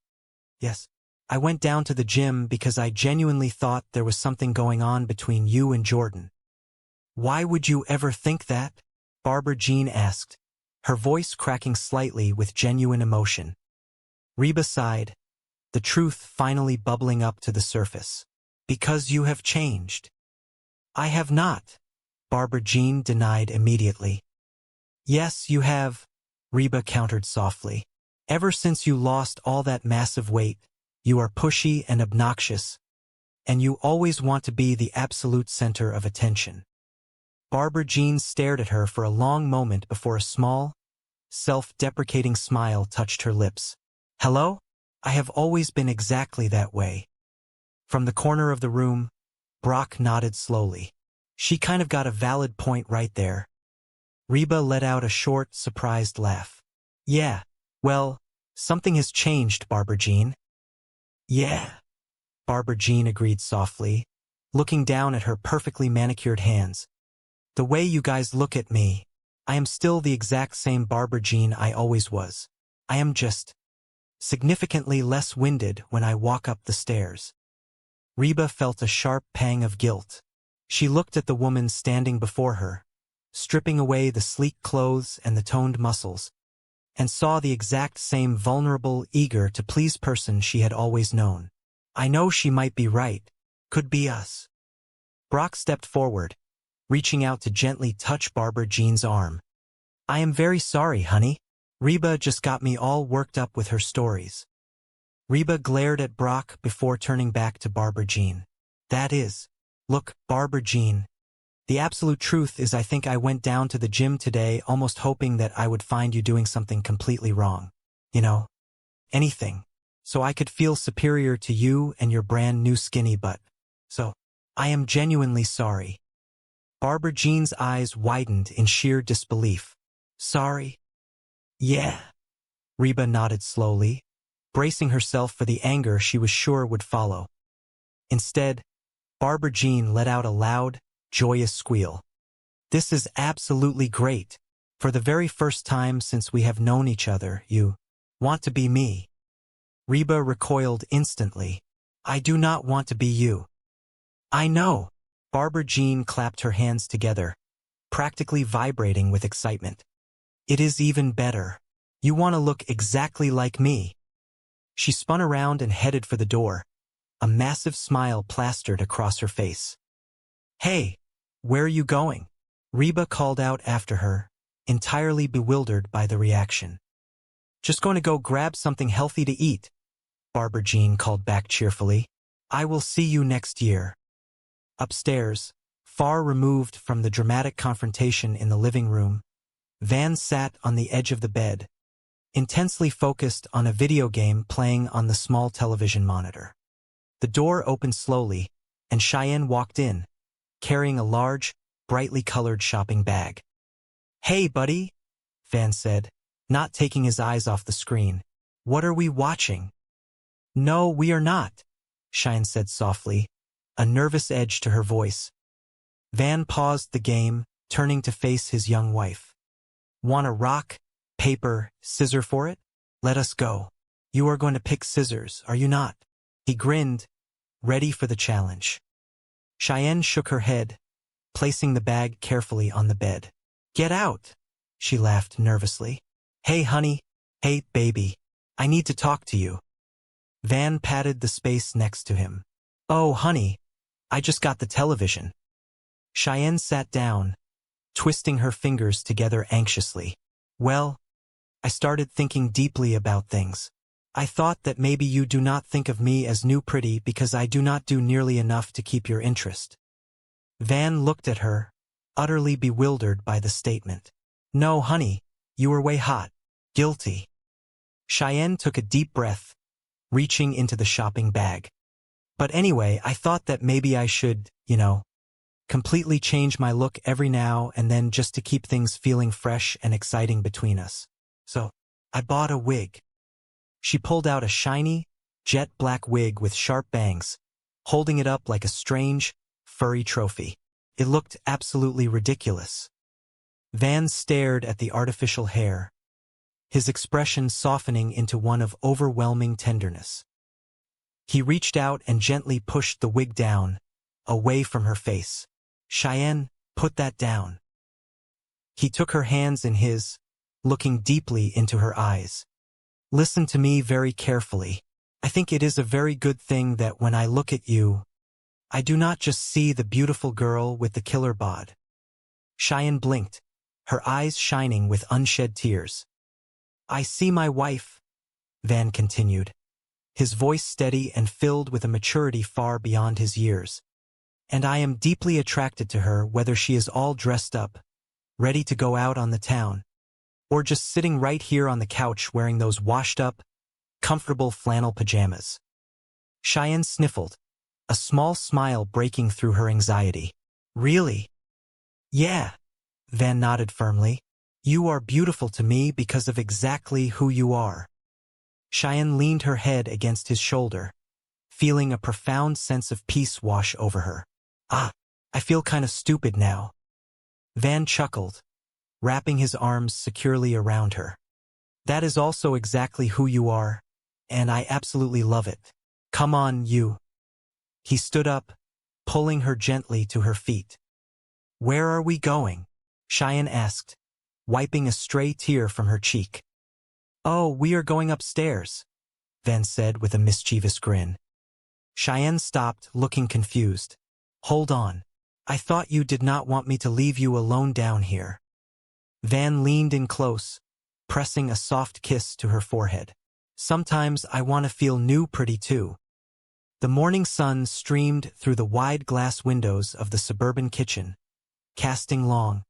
Yes. I went down to the gym because I genuinely thought there was something going on between you and Jordan. Why would you ever think that? Barbara Jean asked, her voice cracking slightly with genuine emotion. Reba sighed, the truth finally bubbling up to the surface. Because you have changed. I have not, Barbara Jean denied immediately. Yes, you have, Reba countered softly. Ever since you lost all that massive weight, you are pushy and obnoxious, and you always want to be the absolute center of attention. Barbara Jean stared at her for a long moment before a small, self-deprecating smile touched her lips. Hello? I have always been exactly that way. From the corner of the room, Brock nodded slowly. She kind of got a valid point right there. Reba let out a short, surprised laugh. Yeah, well, something has changed, Barbara Jean. Yeah, Barbara Jean agreed softly, looking down at her perfectly manicured hands. The way you guys look at me, I am still the exact same Barbara Jean I always was. I am just significantly less winded when I walk up the stairs. Reba felt a sharp pang of guilt. She looked at the woman standing before her, stripping away the sleek clothes and the toned muscles, and saw the exact same vulnerable, eager-to-please person she had always known. I know she might be right. Could be us. Brock stepped forward, reaching out to gently touch Barbara Jean's arm. I am very sorry, honey. Reba just got me all worked up with her stories. Reba glared at Brock before turning back to Barbara Jean. That is, look, Barbara Jean, the absolute truth is I think I went down to the gym today almost hoping that I would find you doing something completely wrong. You know, anything. So I could feel superior to you and your brand new skinny butt. So, I am genuinely sorry. Barbara Jean's eyes widened in sheer disbelief. Sorry? Yeah. Reba nodded slowly, bracing herself for the anger she was sure would follow. Instead, Barbara Jean let out a loud, joyous squeal. This is absolutely great. For the very first time since we have known each other, you want to be me. Reba recoiled instantly. I do not want to be you. I know. Barbara Jean clapped her hands together, practically vibrating with excitement. It is even better. You want to look exactly like me. She spun around and headed for the door, a massive smile plastered across her face. Hey, where are you going? Reba called out after her, entirely bewildered by the reaction. Just going to go grab something healthy to eat, Barbara Jean called back cheerfully. I will see you next year. Upstairs, far removed from the dramatic confrontation in the living room, Van sat on the edge of the bed, intensely focused on a video game playing on the small television monitor. The door opened slowly, and Cheyenne walked in, carrying a large, brightly colored shopping bag. Hey, buddy, Van said, not taking his eyes off the screen. What are we watching? No, we are not, Cheyenne said softly, a nervous edge to her voice. Van paused the game, turning to face his young wife. Want a rock, paper, scissor for it? Let us go. You are going to pick scissors, are you not? He grinned, ready for the challenge. Cheyenne shook her head, placing the bag carefully on the bed. Get out, she laughed nervously. Hey, honey. Hey, baby. I need to talk to you. Van patted the space next to him. Oh, honey. I just got the television. Cheyenne sat down, twisting her fingers together anxiously. Well, I started thinking deeply about things. I thought that maybe you do not think of me as new pretty because I do not do nearly enough to keep your interest. Van looked at her, utterly bewildered by the statement. No, honey, you were way hot. Guilty. Cheyenne took a deep breath, reaching into the shopping bag. But anyway, I thought that maybe I should, completely change my look every now and then just to keep things feeling fresh and exciting between us. So, I bought a wig. She pulled out a shiny, jet black wig with sharp bangs, holding it up like a strange, furry trophy. It looked absolutely ridiculous. Van stared at the artificial hair, his expression softening into one of overwhelming tenderness. He reached out and gently pushed the wig down, away from her face. Cheyenne, put that down. He took her hands in his, looking deeply into her eyes. Listen to me very carefully. I think it is a very good thing that when I look at you, I do not just see the beautiful girl with the killer bod. Cheyenne blinked, her eyes shining with unshed tears. I see my wife, Van continued, his voice steady and filled with a maturity far beyond his years. And I am deeply attracted to her whether she is all dressed up, ready to go out on the town, or just sitting right here on the couch wearing those washed-up, comfortable flannel pajamas. Cheyenne sniffled, a small smile breaking through her anxiety. Really? Yeah, Van nodded firmly. You are beautiful to me because of exactly who you are. Cheyenne leaned her head against his shoulder, feeling a profound sense of peace wash over her. I feel kind of stupid now. Van chuckled, wrapping his arms securely around her. That is also exactly who you are, and I absolutely love it. Come on, you. He stood up, pulling her gently to her feet. Where are we going? Cheyenne asked, wiping a stray tear from her cheek. Oh, we are going upstairs, Van said with a mischievous grin. Cheyenne stopped, looking confused. Hold on. I thought you did not want me to leave you alone down here. Van leaned in close, pressing a soft kiss to her forehead. Sometimes I want to feel new pretty too. The morning sun streamed through the wide glass windows of the suburban kitchen, casting long,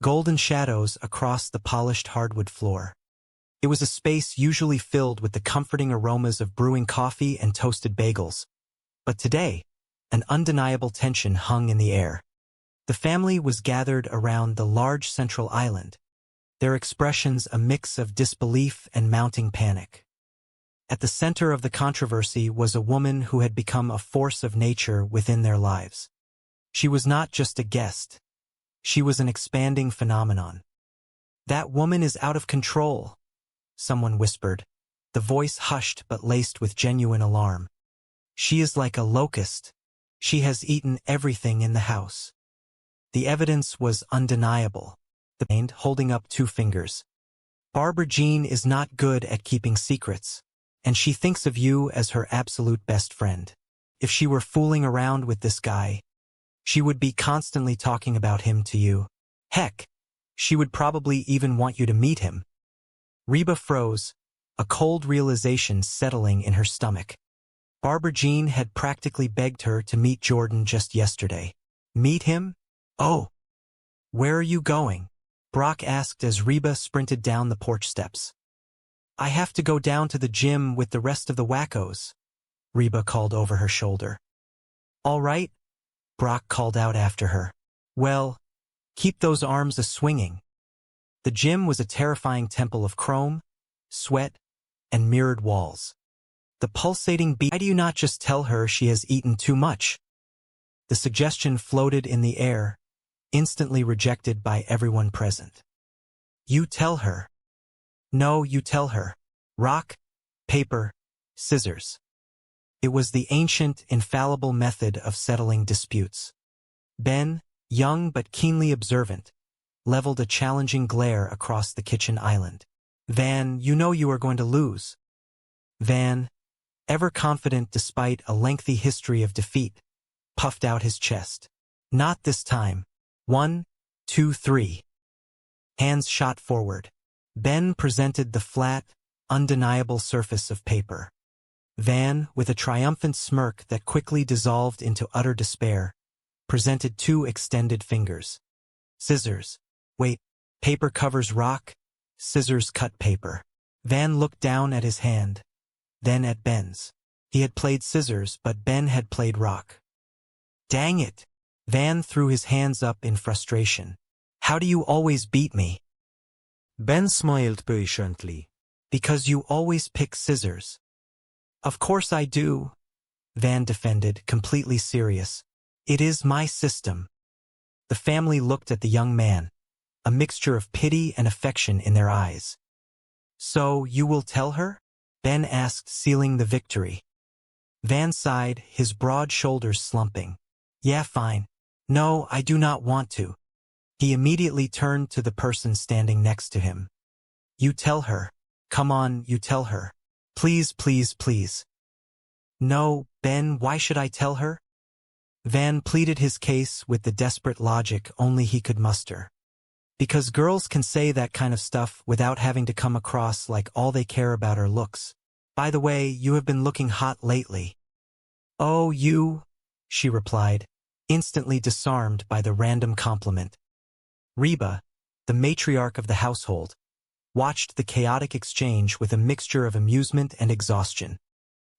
golden shadows across the polished hardwood floor. It was a space usually filled with the comforting aromas of brewing coffee and toasted bagels. But today, an undeniable tension hung in the air. The family was gathered around the large central island, their expressions a mix of disbelief and mounting panic. At the center of the controversy was a woman who had become a force of nature within their lives. She was not just a guest. She was an expanding phenomenon. That woman is out of control, someone whispered, the voice hushed but laced with genuine alarm. She is like a locust. She has eaten everything in the house. The evidence was undeniable, the man holding up 2 fingers. Barbara Jean is not good at keeping secrets, and she thinks of you as her absolute best friend. If she were fooling around with this guy, she would be constantly talking about him to you. Heck, she would probably even want you to meet him. Reba froze, a cold realization settling in her stomach. Barbara Jean had practically begged her to meet Jordan just yesterday. Meet him? Oh. Where are you going? Brock asked as Reba sprinted down the porch steps. I have to go down to the gym with the rest of the wackos, Reba called over her shoulder. All right, Brock called out after her. Well, keep those arms a-swinging. The gym was a terrifying temple of chrome, sweat, and mirrored walls. The pulsating beat. Why do you not just tell her she has eaten too much? The suggestion floated in the air, instantly rejected by everyone present. You tell her. No, you tell her. Rock, paper, scissors. It was the ancient, infallible method of settling disputes. Ben, young but keenly observant, leveled a challenging glare across the kitchen island. Van, you know you are going to lose. Van, ever confident despite a lengthy history of defeat, puffed out his chest. Not this time. 1, 2, 3. Hands shot forward. Ben presented the flat, undeniable surface of paper. Van, with a triumphant smirk that quickly dissolved into utter despair, presented 2 extended fingers. Scissors. Wait, paper covers rock, scissors cut paper. Van looked down at his hand, then at Ben's. He had played scissors, but Ben had played rock. Dang it! Van threw his hands up in frustration. How do you always beat me? Ben smiled patiently. Because you always pick scissors. Of course I do, Van defended, completely serious. It is my system. The family looked at the young man, a mixture of pity and affection in their eyes. So, you will tell her? Ben asked, sealing the victory. Van sighed, his broad shoulders slumping. Yeah, fine. No, I do not want to. He immediately turned to the person standing next to him. You tell her. Come on, you tell her. Please, please, please. No, Ben, why should I tell her? Van pleaded his case with the desperate logic only he could muster. Because girls can say that kind of stuff without having to come across like all they care about are looks. By the way, you have been looking hot lately. Oh, you, she replied, instantly disarmed by the random compliment. Reba, the matriarch of the household, watched the chaotic exchange with a mixture of amusement and exhaustion.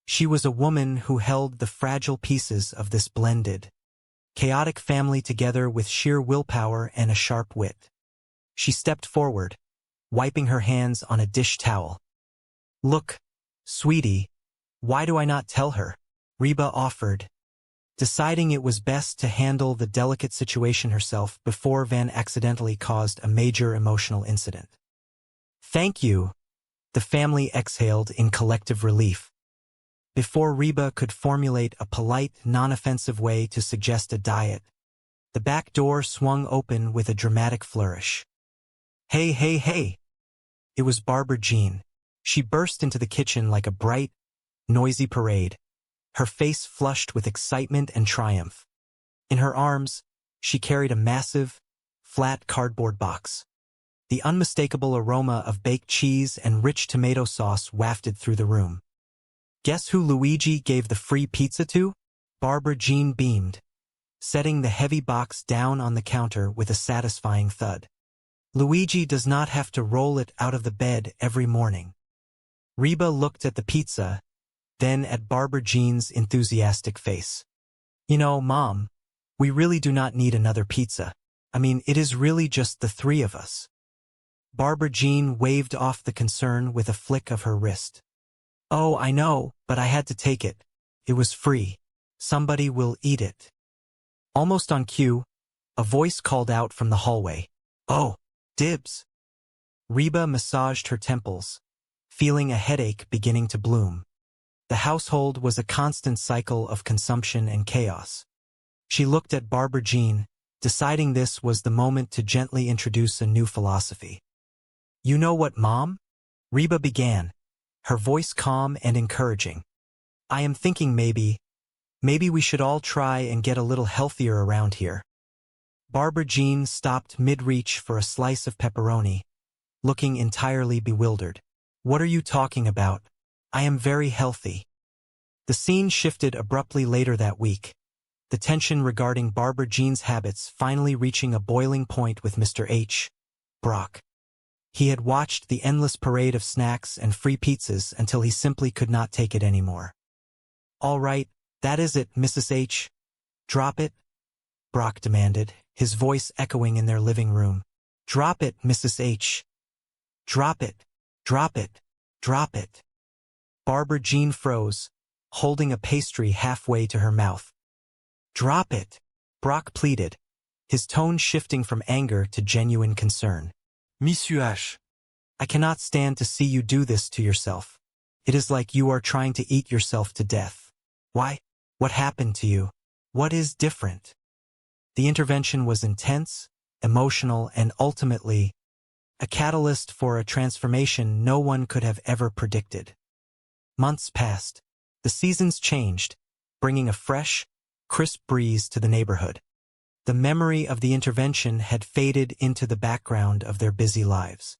She was a woman who held the fragile pieces of this blended, chaotic family together with sheer willpower and a sharp wit. She stepped forward, wiping her hands on a dish towel. Look, sweetie, why do I not tell her? Reba offered, deciding it was best to handle the delicate situation herself before Van accidentally caused a major emotional incident. Thank you, the family exhaled in collective relief. Before Reba could formulate a polite, non-offensive way to suggest a diet, the back door swung open with a dramatic flourish. Hey, hey, hey! It was Barbara Jean. She burst into the kitchen like a bright, noisy parade, her face flushed with excitement and triumph. In her arms, she carried a massive, flat cardboard box. The unmistakable aroma of baked cheese and rich tomato sauce wafted through the room. Guess who Luigi gave the free pizza to? Barbara Jean beamed, setting the heavy box down on the counter with a satisfying thud. Luigi does not have to roll it out of the bed every morning. Reba looked at the pizza, then at Barbara Jean's enthusiastic face. You know, Mom, we really do not need another pizza. I mean, it is really just the three of us. Barbara Jean waved off the concern with a flick of her wrist. Oh, I know, but I had to take it. It was free. Somebody will eat it. Almost on cue, a voice called out from the hallway. Oh, dibs. Reba massaged her temples, feeling a headache beginning to bloom. The household was a constant cycle of consumption and chaos. She looked at Barbara Jean, deciding this was the moment to gently introduce a new philosophy. You know what, Mom? Reba began, her voice calm and encouraging. I am thinking maybe we should all try and get a little healthier around here. Barbara Jean stopped mid-reach for a slice of pepperoni, looking entirely bewildered. What are you talking about? I am very healthy. The scene shifted abruptly later that week, the tension regarding Barbara Jean's habits finally reaching a boiling point with Mr. H. Brock. He had watched the endless parade of snacks and free pizzas until he simply could not take it anymore. All right, that is it, Mrs. H. Drop it, Brock demanded, his voice echoing in their living room. Drop it, Mrs. H. Drop it, drop it, drop it. Barbara Jean froze, holding a pastry halfway to her mouth. Drop it, Brock pleaded, his tone shifting from anger to genuine concern. Monsieur H. I cannot stand to see you do this to yourself. It is like you are trying to eat yourself to death. Why? What happened to you? What is different? The intervention was intense, emotional, and ultimately a catalyst for a transformation no one could have ever predicted. Months passed. The seasons changed, bringing a fresh, crisp breeze to the neighborhood. The memory of the intervention had faded into the background of their busy lives.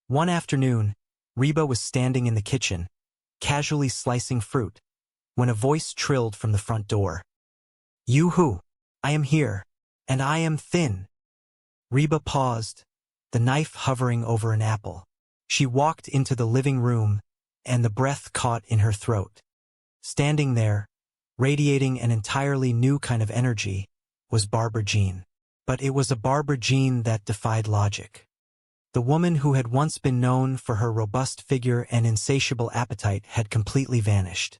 One afternoon, Reba was standing in the kitchen, casually slicing fruit, when a voice trilled from the front door. You who? I am here, and I am thin. Reba paused, the knife hovering over an apple. She walked into the living room, and the breath caught in her throat. Standing there, radiating an entirely new kind of energy, was Barbara Jean. But it was a Barbara Jean that defied logic. The woman who had once been known for her robust figure and insatiable appetite had completely vanished.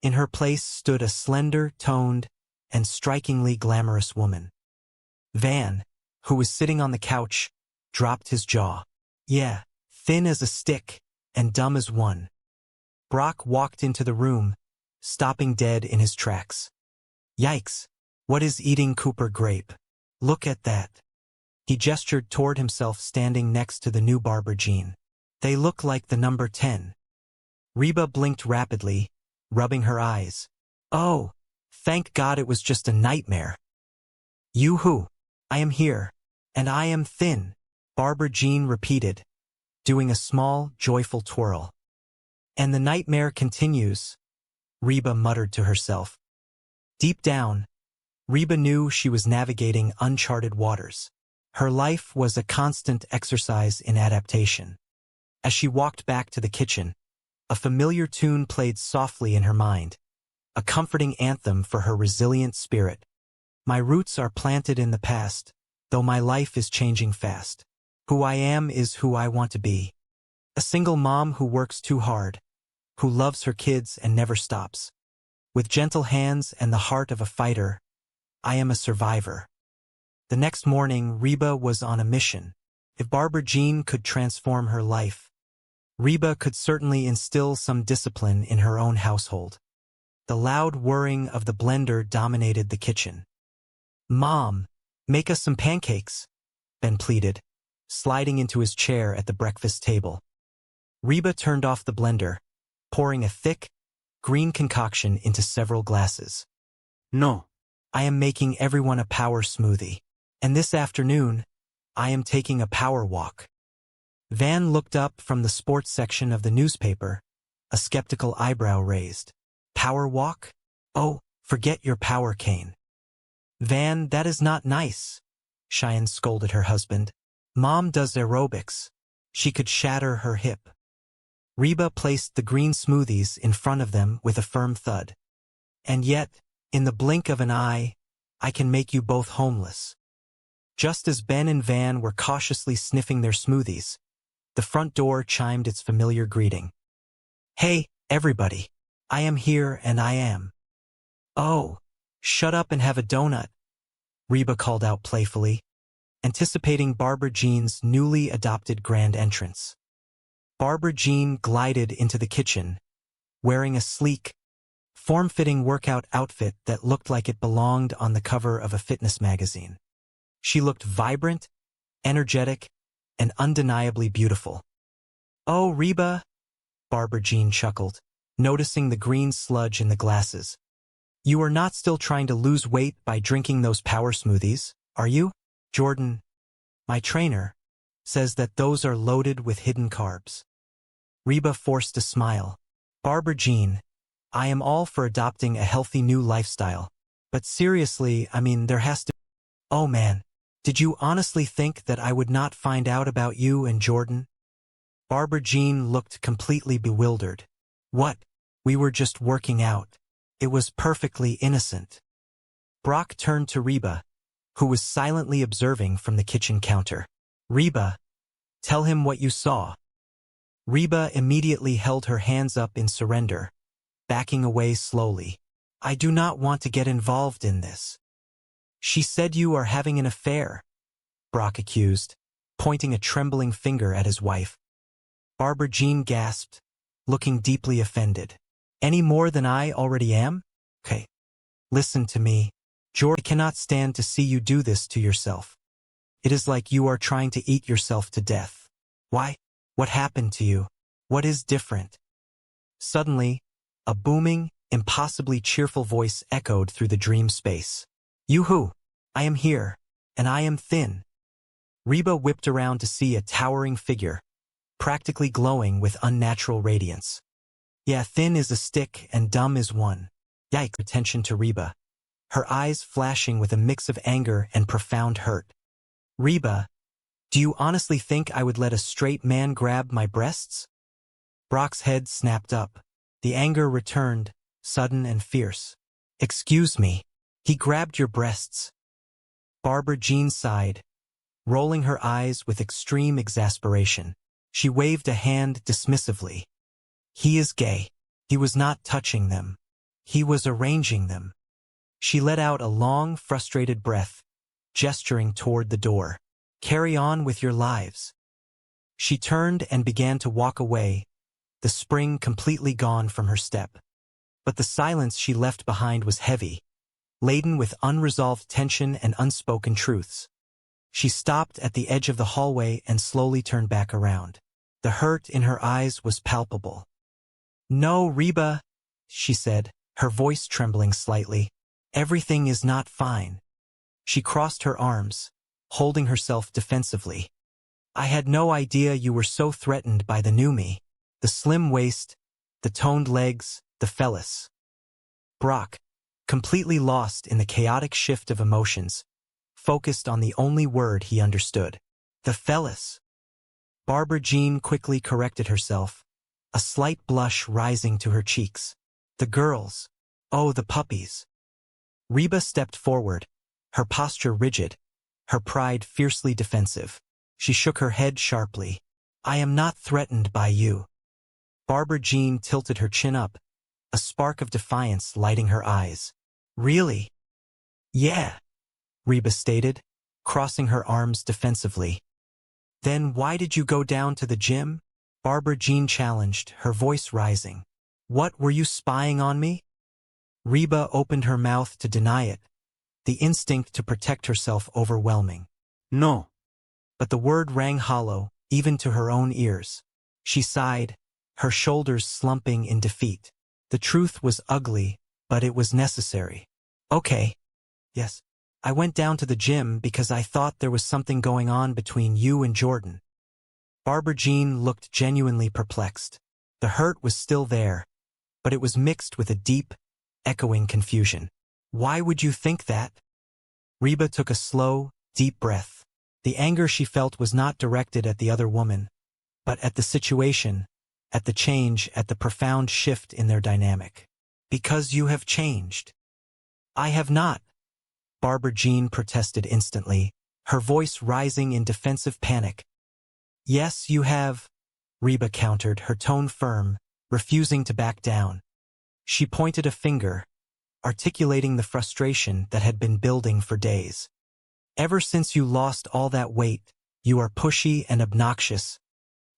In her place stood a slender, toned, and strikingly glamorous woman. Van, who was sitting on the couch, dropped his jaw. Yeah, thin as a stick and dumb as one. Brock walked into the room, stopping dead in his tracks. Yikes, what is eating Cooper grape? Look at that. He gestured toward himself standing next to the new Barbara Jean. They look like the number 10. Reba blinked rapidly, rubbing her eyes. Oh, thank God it was just a nightmare. Yoo-hoo, I am here, and I am thin, Barbara Jean repeated, doing a small, joyful twirl. And the nightmare continues, Reba muttered to herself. Deep down, Reba knew she was navigating uncharted waters. Her life was a constant exercise in adaptation. As she walked back to the kitchen, a familiar tune played softly in her mind, a comforting anthem for her resilient spirit. My roots are planted in the past, though my life is changing fast. Who I am is who I want to be. A single mom who works too hard, who loves her kids and never stops. With gentle hands and the heart of a fighter, I am a survivor. The next morning, Reba was on a mission. If Barbara Jean could transform her life, Reba could certainly instill some discipline in her own household. The loud whirring of the blender dominated the kitchen. Mom, make us some pancakes, Ben pleaded, sliding into his chair at the breakfast table. Reba turned off the blender, pouring a thick, green concoction into several glasses. No, I am making everyone a power smoothie. And this afternoon, I am taking a power walk. Van looked up from the sports section of the newspaper, a skeptical eyebrow raised. Power walk? Oh, forget your power cane. Van, that is not nice, Cheyenne scolded her husband. Mom does aerobics. She could shatter her hip. Reba placed the green smoothies in front of them with a firm thud. And yet, in the blink of an eye, I can make you both homeless. Just as Ben and Van were cautiously sniffing their smoothies, the front door chimed its familiar greeting. Hey, everybody. I am here and I am. Oh, shut up and have a donut, Reba called out playfully, anticipating Barbara Jean's newly adopted grand entrance. Barbara Jean glided into the kitchen, wearing a sleek, form-fitting workout outfit that looked like it belonged on the cover of a fitness magazine. She looked vibrant, energetic, and undeniably beautiful. Oh, Reba, Barbara Jean chuckled, noticing the green sludge in the glasses. You are not still trying to lose weight by drinking those power smoothies, are you? Jordan, my trainer, says that those are loaded with hidden carbs. Reba forced a smile. Barbara Jean, I am all for adopting a healthy new lifestyle. But seriously, I mean, there has to... Oh man, did you honestly think that I would not find out about you and Jordan? Barbara Jean looked completely bewildered. What? We were just working out. It was perfectly innocent. Brock turned to Reba, who was silently observing from the kitchen counter. Reba, tell him what you saw. Reba immediately held her hands up in surrender, backing away slowly. I do not want to get involved in this. She said you are having an affair, Brock accused, pointing a trembling finger at his wife. Barbara Jean gasped, looking deeply offended. Any more than I already am? Okay. Listen to me. George cannot stand to see you do this to yourself. It is like you are trying to eat yourself to death. Why? What happened to you? What is different? Suddenly, a booming, impossibly cheerful voice echoed through the dream space. Yoo-hoo! I am here, and I am thin. Reba whipped around to see a towering figure, practically glowing with unnatural radiance. Yeah, thin is a stick and dumb is one. Yikes! Attention to Reba, her eyes flashing with a mix of anger and profound hurt. Reba, do you honestly think I would let a straight man grab my breasts? Brock's head snapped up. The anger returned, sudden and fierce. Excuse me. He grabbed your breasts. Barbara Jean sighed, rolling her eyes with extreme exasperation. She waved a hand dismissively. He is gay. He was not touching them. He was arranging them. She let out a long, frustrated breath, gesturing toward the door. Carry on with your lives. She turned and began to walk away, the spring completely gone from her step. But the silence she left behind was heavy, laden with unresolved tension and unspoken truths. She stopped at the edge of the hallway and slowly turned back around. The hurt in her eyes was palpable. No, Reba, she said, her voice trembling slightly. Everything is not fine. She crossed her arms, holding herself defensively. I had no idea you were so threatened by the new me. The slim waist, the toned legs, the phallus. Brock, completely lost in the chaotic shift of emotions, focused on the only word he understood. The phallus. Barbara Jean quickly corrected herself, a slight blush rising to her cheeks. The girls. Oh, the puppies. Reba stepped forward, her posture rigid, her pride fiercely defensive. She shook her head sharply. I am not threatened by you. Barbara Jean tilted her chin up, a spark of defiance lighting her eyes. Really? Yeah, Reba stated, crossing her arms defensively. Then why did you go down to the gym? Barbara Jean challenged, her voice rising. What, were you spying on me? Reba opened her mouth to deny it, the instinct to protect herself overwhelming. No. But the word rang hollow, even to her own ears. She sighed, her shoulders slumping in defeat. The truth was ugly, but it was necessary. Okay. Yes. I went down to the gym because I thought there was something going on between you and Jordan. Barbara Jean looked genuinely perplexed. The hurt was still there, but it was mixed with a deep, echoing confusion. Why would you think that? Reba took a slow, deep breath. The anger she felt was not directed at the other woman, but at the situation, at the change, at the profound shift in their dynamic. Because you have changed. I have not. Barbara Jean protested instantly, her voice rising in defensive panic. Yes, you have, Reba countered, her tone firm, refusing to back down. She pointed a finger, articulating the frustration that had been building for days. Ever since you lost all that weight, you are pushy and obnoxious,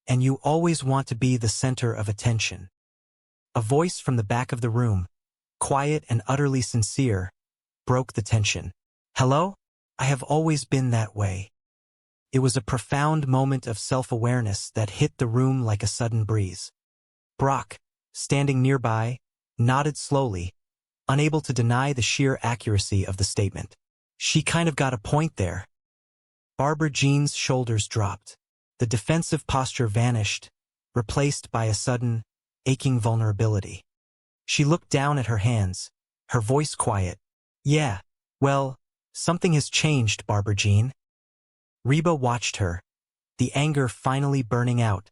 and you always want to be the center of attention. A voice from the back of the room, quiet and utterly sincere, broke the tension. Hello? I have always been that way. It was a profound moment of self-awareness that hit the room like a sudden breeze. Brock, standing nearby, nodded slowly, unable to deny the sheer accuracy of the statement. She kind of got a point there. Barbara Jean's shoulders dropped. The defensive posture vanished, replaced by a sudden, aching vulnerability. She looked down at her hands, her voice quiet. Yeah, well, something has changed, Barbara Jean. Reba watched her, the anger finally burning out,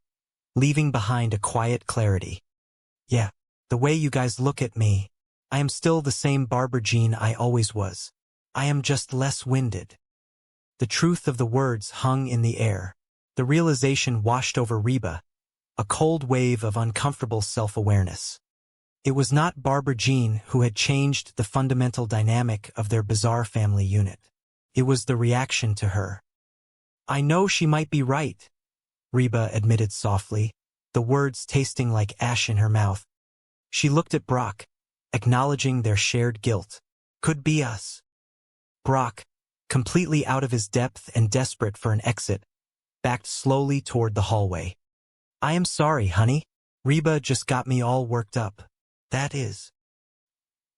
leaving behind a quiet clarity. Yeah, the way you guys look at me, I am still the same Barbara Jean I always was. I am just less winded. The truth of the words hung in the air. The realization washed over Reba, a cold wave of uncomfortable self-awareness. It was not Barbara Jean who had changed the fundamental dynamic of their bizarre family unit. It was the reaction to her. I know she might be right, Reba admitted softly, the words tasting like ash in her mouth. She looked at Brock, acknowledging their shared guilt. Could be us. Brock, completely out of his depth and desperate for an exit, backed slowly toward the hallway. I am sorry, honey. Reba just got me all worked up. That is.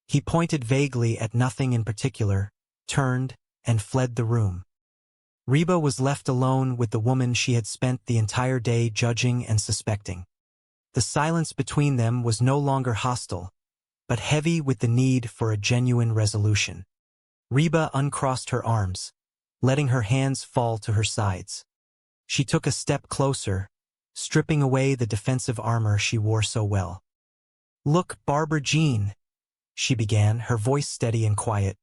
He pointed vaguely at nothing in particular, turned, and fled the room. Reba was left alone with the woman she had spent the entire day judging and suspecting. The silence between them was no longer hostile, but heavy with the need for a genuine resolution. Reba uncrossed her arms, letting her hands fall to her sides. She took a step closer, stripping away the defensive armor she wore so well. "Look, Barbara Jean," she began, her voice steady and quiet.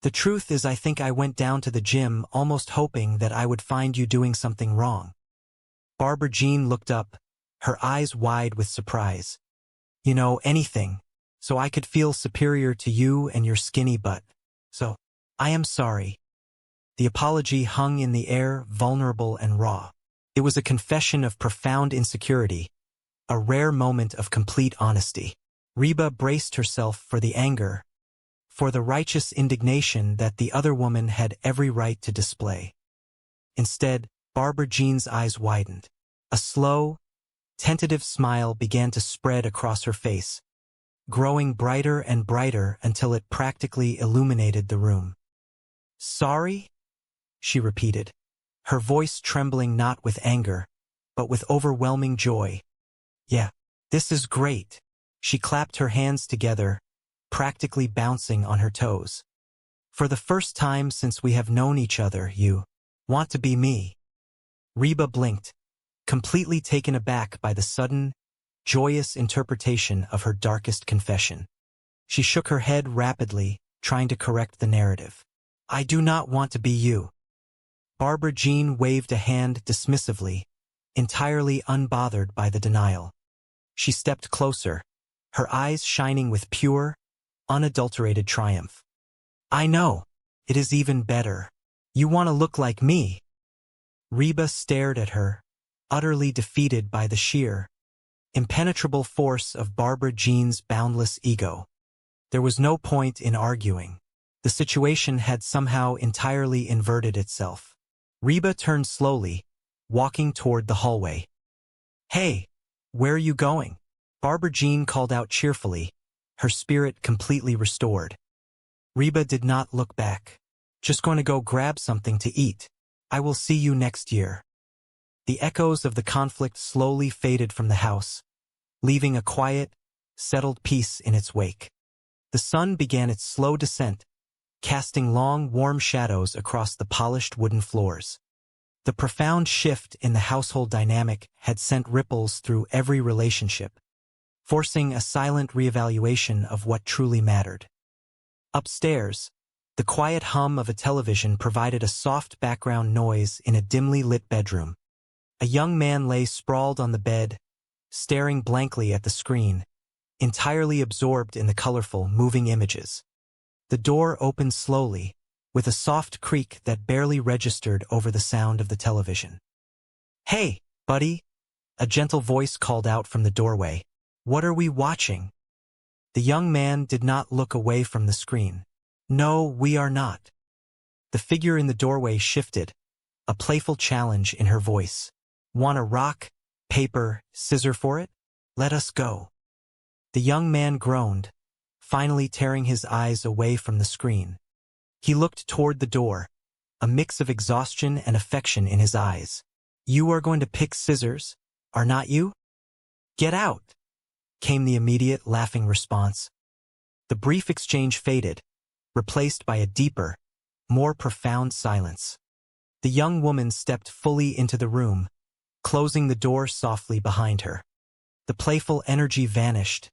"The truth is I think I went down to the gym almost hoping that I would find you doing something wrong." Barbara Jean looked up, her eyes wide with surprise. "You know, anything, so I could feel superior to you and your skinny butt. So, I am sorry." The apology hung in the air, vulnerable and raw. It was a confession of profound insecurity, a rare moment of complete honesty. Reba braced herself for the anger, for the righteous indignation that the other woman had every right to display. Instead, Barbara Jean's eyes widened. A slow, tentative smile began to spread across her face, growing brighter and brighter until it practically illuminated the room. "Sorry?" she repeated, her voice trembling not with anger, but with overwhelming joy. "Yeah, this is great." She clapped her hands together, practically bouncing on her toes. "For the first time since we have known each other, you want to be me." Reba blinked, completely taken aback by the sudden, joyous interpretation of her darkest confession. She shook her head rapidly, trying to correct the narrative. "I do not want to be you." Barbara Jean waved a hand dismissively, entirely unbothered by the denial. She stepped closer, her eyes shining with pure, unadulterated triumph. "I know. It is even better. You want to look like me." Reba stared at her, utterly defeated by the sheer, impenetrable force of Barbara Jean's boundless ego. There was no point in arguing. The situation had somehow entirely inverted itself. Reba turned slowly, walking toward the hallway. "Hey, where are you going?" Barbara Jean called out cheerfully, her spirit completely restored. Reba did not look back. "Just going to go grab something to eat. I will see you next year." The echoes of the conflict slowly faded from the house, leaving a quiet, settled peace in its wake. The sun began its slow descent, casting long, warm shadows across the polished wooden floors. The profound shift in the household dynamic had sent ripples through every relationship, forcing a silent reevaluation of what truly mattered. Upstairs, the quiet hum of a television provided a soft background noise in a dimly lit bedroom. A young man lay sprawled on the bed, staring blankly at the screen, entirely absorbed in the colorful, moving images. The door opened slowly, with a soft creak that barely registered over the sound of the television. "Hey, buddy," a gentle voice called out from the doorway. "What are we watching?" The young man did not look away from the screen. "No, we are not." The figure in the doorway shifted, a playful challenge in her voice. "Want a rock, paper, scissor for it? Let us go." The young man groaned, finally tearing his eyes away from the screen. He looked toward the door, a mix of exhaustion and affection in his eyes. "You are going to pick scissors, are not you?" "Get out," came the immediate laughing response. The brief exchange faded, replaced by a deeper, more profound silence. The young woman stepped fully into the room, closing the door softly behind her. The playful energy vanished,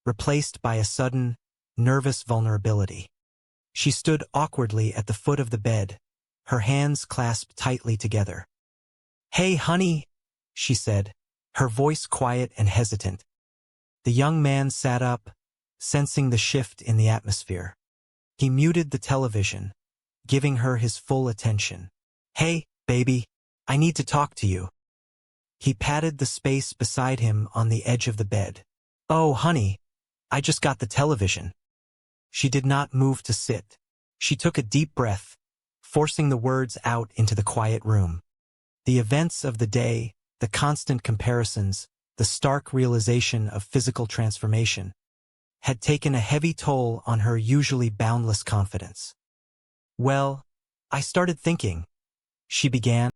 replaced by a sudden, nervous vulnerability. She stood awkwardly at the foot of the bed, her hands clasped tightly together. "Hey, honey," she said, her voice quiet and hesitant. The young man sat up, sensing the shift in the atmosphere. He muted the television, giving her his full attention. "Hey, baby, I need to talk to you." He patted the space beside him on the edge of the bed. "Oh, honey, I just got the television." She did not move to sit. She took a deep breath, forcing the words out into the quiet room. The events of the day, the constant comparisons, the stark realization of physical transformation, had taken a heavy toll on her usually boundless confidence. "Well, I started thinking," she began.